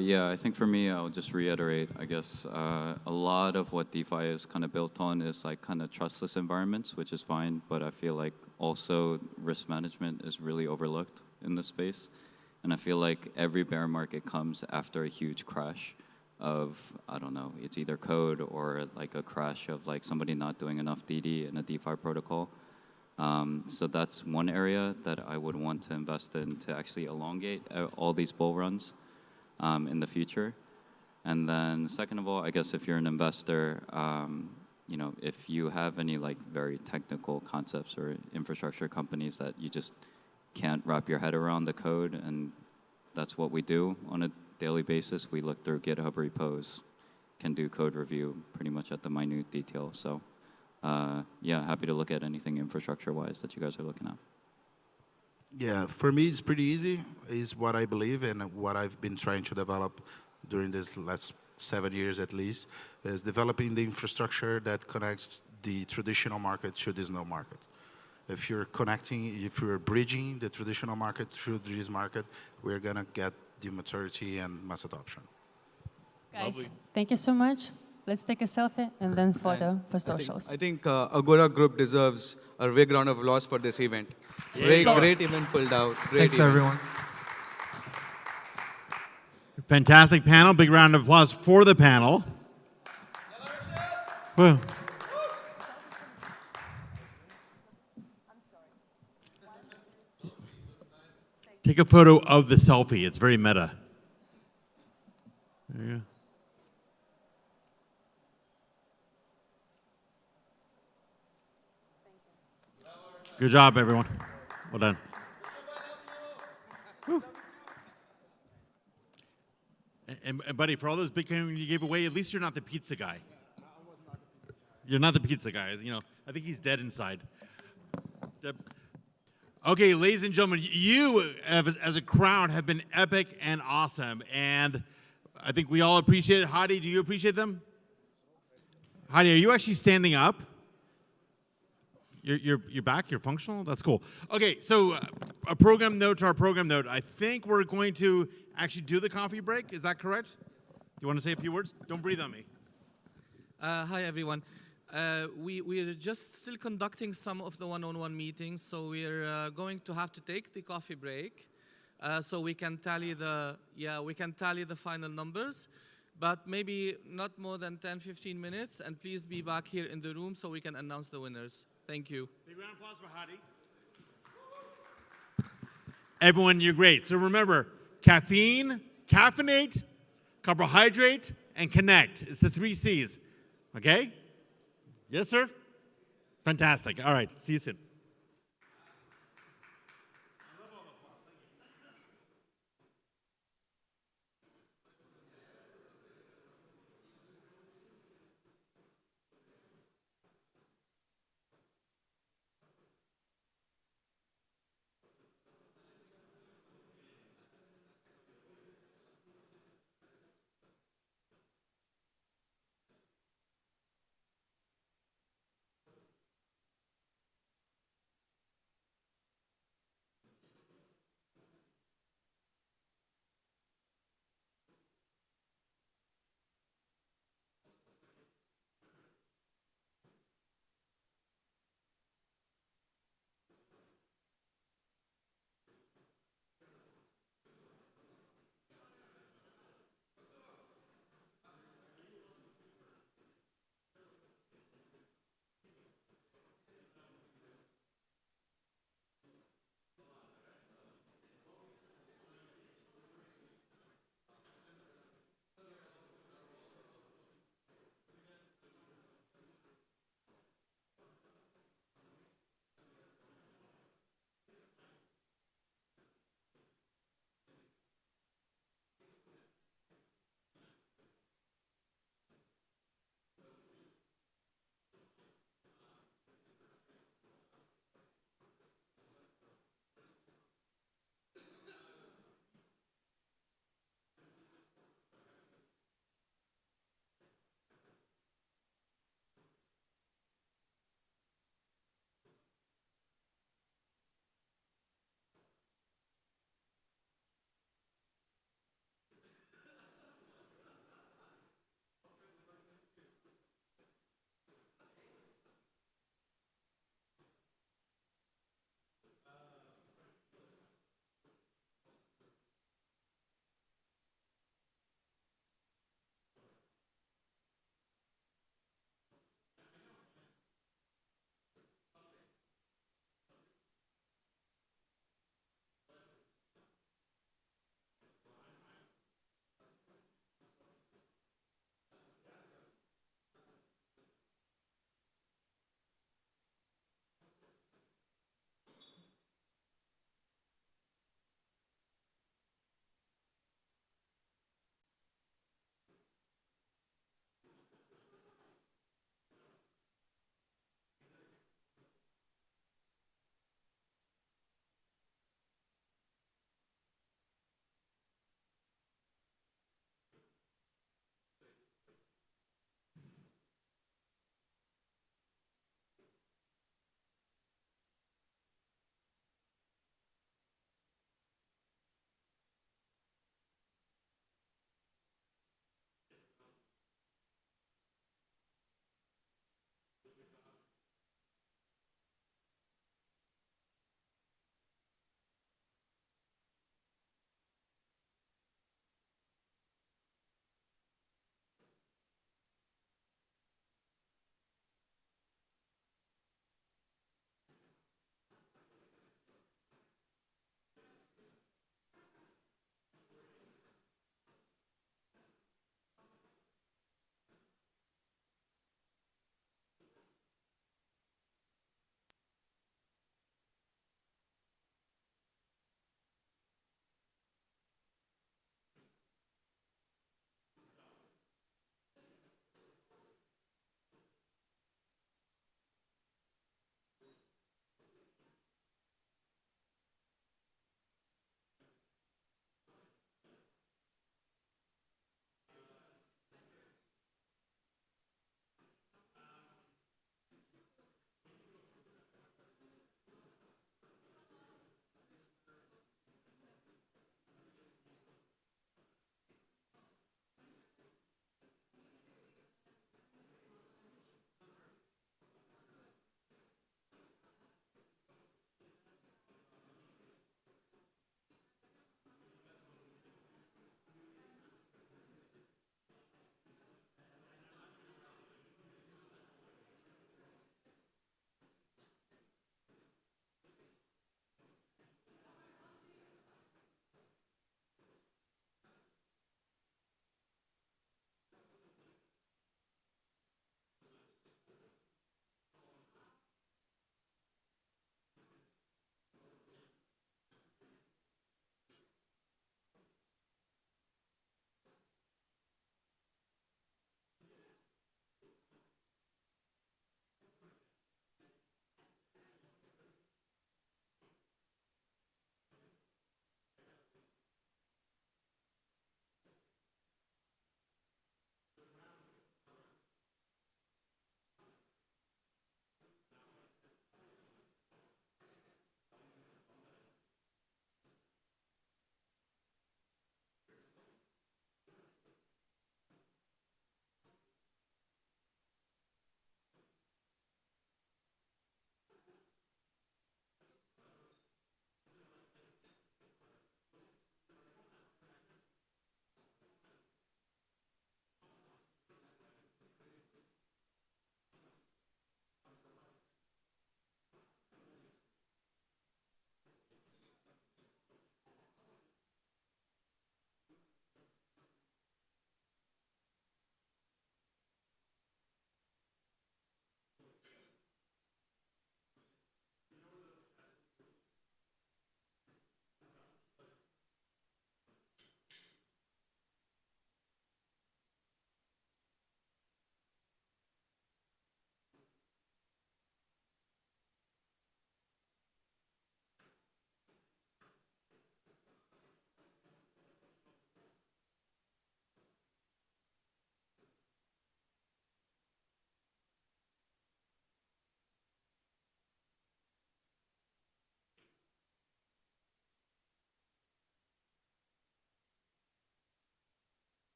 Yeah, I think for me, I'll just reiterate, I guess, a lot of what DeFi is kind of built on is like kind of trustless environments, which is fine, but I feel like also risk management is really overlooked in this space. And I feel like every bear market comes after a huge crash of, I don't know, it's either code or like a crash of like somebody not doing enough DD in a DeFi protocol. So that's one area that I would want to invest in to actually elongate all these bull runs in the future. And then second of all, I guess if you're an investor, you know, if you have any like very technical concepts or infrastructure companies that you just can't wrap your head around the code, and that's what we do on a daily basis. We look through GitHub repos, can do code review pretty much at the minute detail. So yeah, happy to look at anything infrastructure-wise that you guys are looking at. Yeah, for me, it's pretty easy. It's what I believe and what I've been trying to develop during this last 7 years at least, is developing the infrastructure that connects the traditional market to this new market. If you're connecting, if you're bridging the traditional market through this market, we're going to get the maturity and mass adoption. Guys, Lovely. thank you so much. Let's take a selfie and then photo for socials. I think Agora Group deserves a big round of applause for this event. Yeah. Great event pulled out. Great Thanks, event. everyone. Fantastic panel. Big round of applause for the panel. Whoa. Take a photo of the selfie. It's very meta. There you go. Good job, everyone. Well done. Woo. And buddy, for all those Bitcoin you gave away, at least you're not the pizza guy. You're not the pizza guy. You know, I think he's dead inside. Okay, ladies and gentlemen, you as a crowd have been epic and awesome, and I think we all appreciate it. Hadi, do you appreciate them? Hadi, are you actually standing up? You're back? You're functional? That's cool. Okay, so a program note to our program note. I think we're going to actually do the coffee break. Is that correct? Do you want to say a few words? Don't breathe on me. Hi, everyone. We are just still conducting some of the one-on-one meetings, so we're going to have to take the coffee break so we can tally the final numbers, but maybe not more than 10-15 minutes, and please be back here in the room so we can announce the winners. Thank you. Big round of applause for Hadi. Everyone, you're great. So remember, caffeine, caffeinate, carbohydrate, and connect. It's the 3 C's. Okay? Yes, sir? Fantastic. All right. See you soon.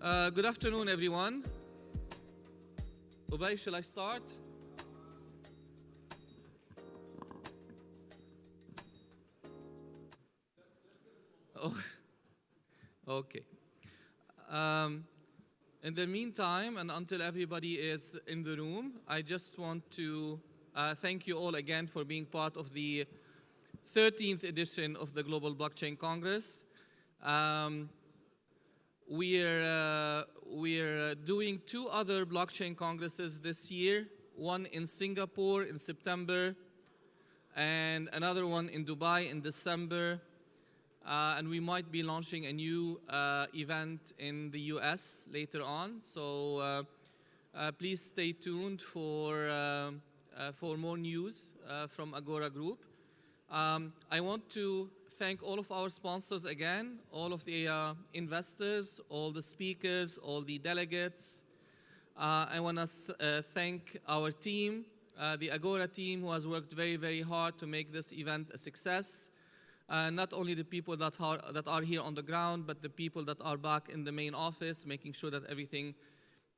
Good afternoon, everyone. Ubay, shall I start? Oh, okay. In the meantime, and until everybody is in the room, I just want to thank you all again for being part of the 13th edition of the Global Blockchain Congress. We're doing 2 other blockchain congresses this year, one in Singapore in September and another one in Dubai in December. And we might be launching a new event in the US later on. So please stay tuned for more news from Agora Group. I want to thank all of our sponsors again, all of the investors, all the speakers, all the delegates. I want to thank our team, the Agora team, who has worked very, very hard to make this event a success. Not only the people that are here on the ground, but the people that are back in the main office, making sure that everything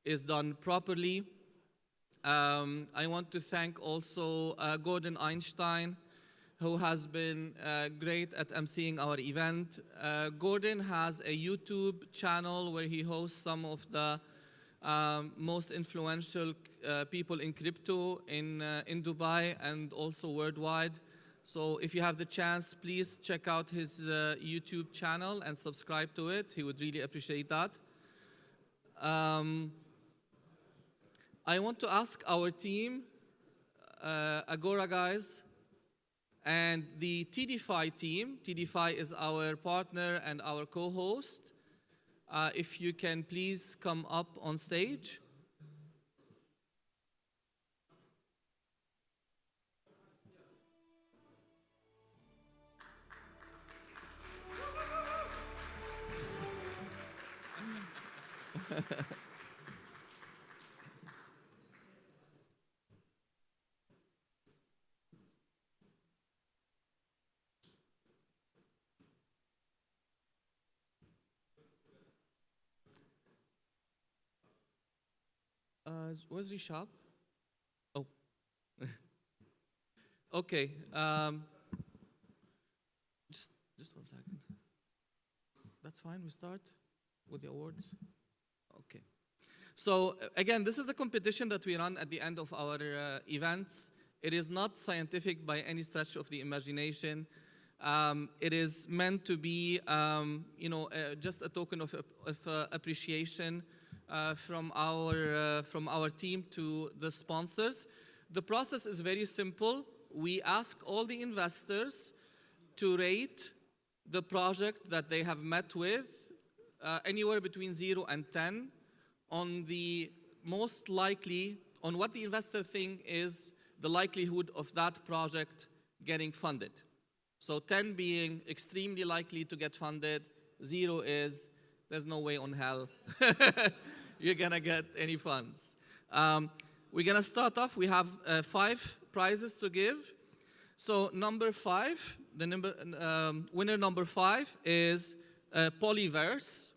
is done properly. I want to thank also Gordon Einstein, who has been great at emceeing our event. Gordon has a YouTube channel where he hosts some of the most influential people in crypto in Dubai and also worldwide. So if you have the chance, please check out his YouTube channel and subscribe to it. He would really appreciate that. I want to ask our team, Agora guys, and the TDFi team. TDFi is our partner and our co-host. If you can please come up on stage. Where's the shop? Oh. Okay. Just 1 second. That's fine. We start with the awards. Okay. So again, this is a competition that we run at the end of our events. It is not scientific by any stretch of the imagination. It is meant to be, just a token of appreciation from our team to the sponsors. The process is very simple. We ask all the investors to rate the project that they have met with anywhere between 0 and 10 on the most likely, on what the investor think is the likelihood of that project getting funded. So 10 being extremely likely to get funded, 0 is there's no way on hell you're gonna get any funds. We're gonna start off, we have 5 prizes to give. So number 5, winner number 5 is Polyverse.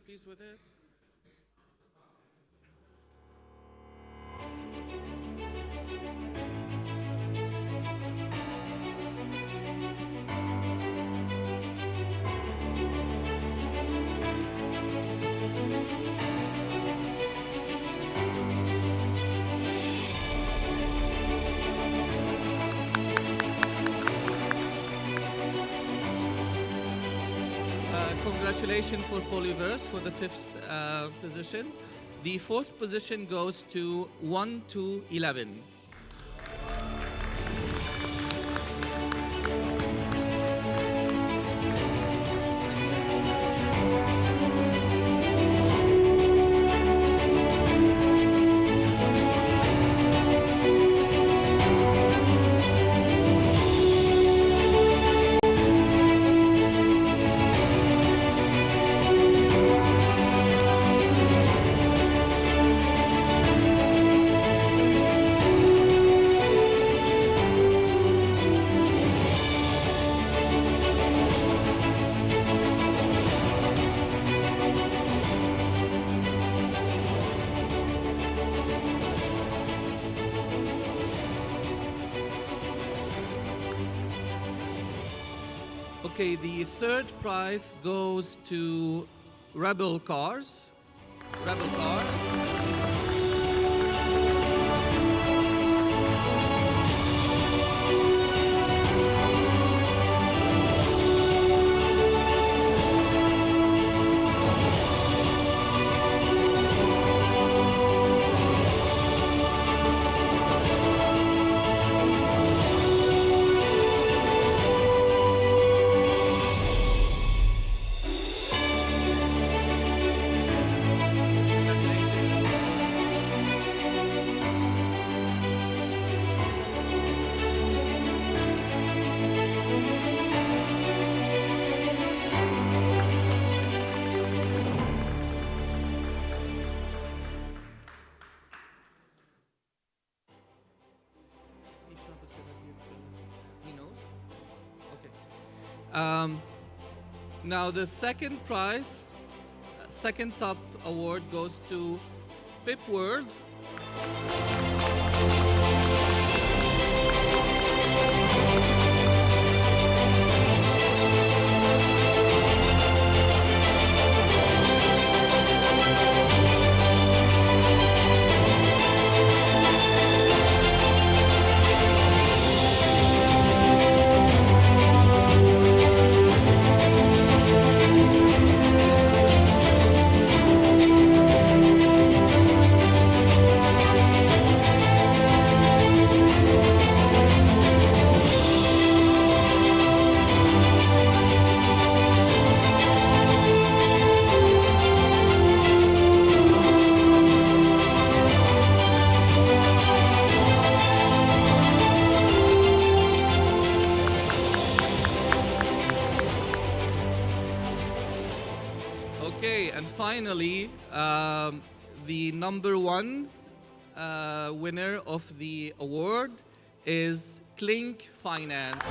Please with it. Congratulations for Polyverse for the 5th position. The 4th position goes to 1 to 11. Okay, the third prize goes to Rebel Cars. Rebel Cars. He knows? Okay. Now the second prize, second top award goes to Pip World. Okay, and finally, the number one winner of the award is Clink Finance.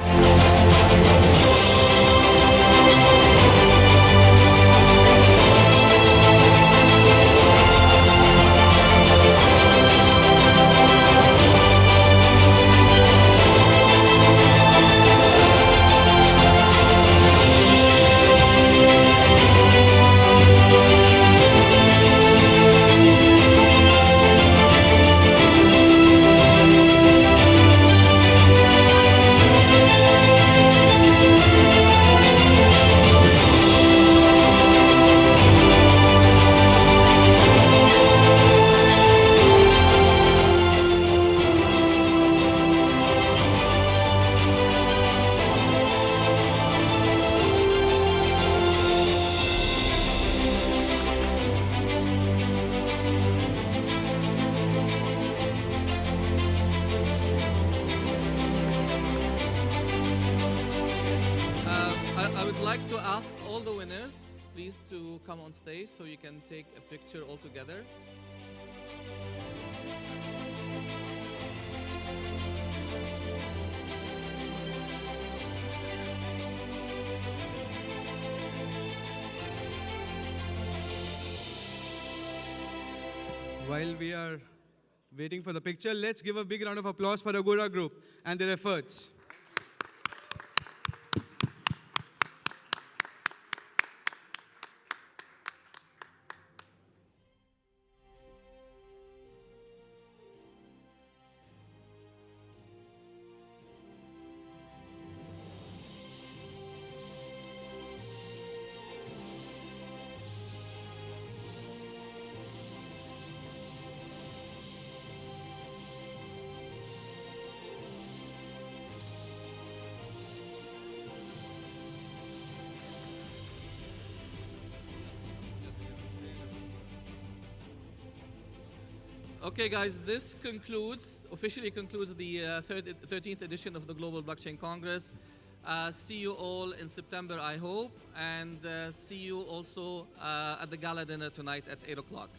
I would like to ask all the winners, please, to come on stage so you can take a picture all together. While we are waiting for the picture, let's give a big round of applause for Agora Group and their efforts. Okay, guys, this officially concludes the 13th edition of the Global Blockchain Congress. See you all in September, I hope, and see you also at the gala dinner tonight at 8 o'clock.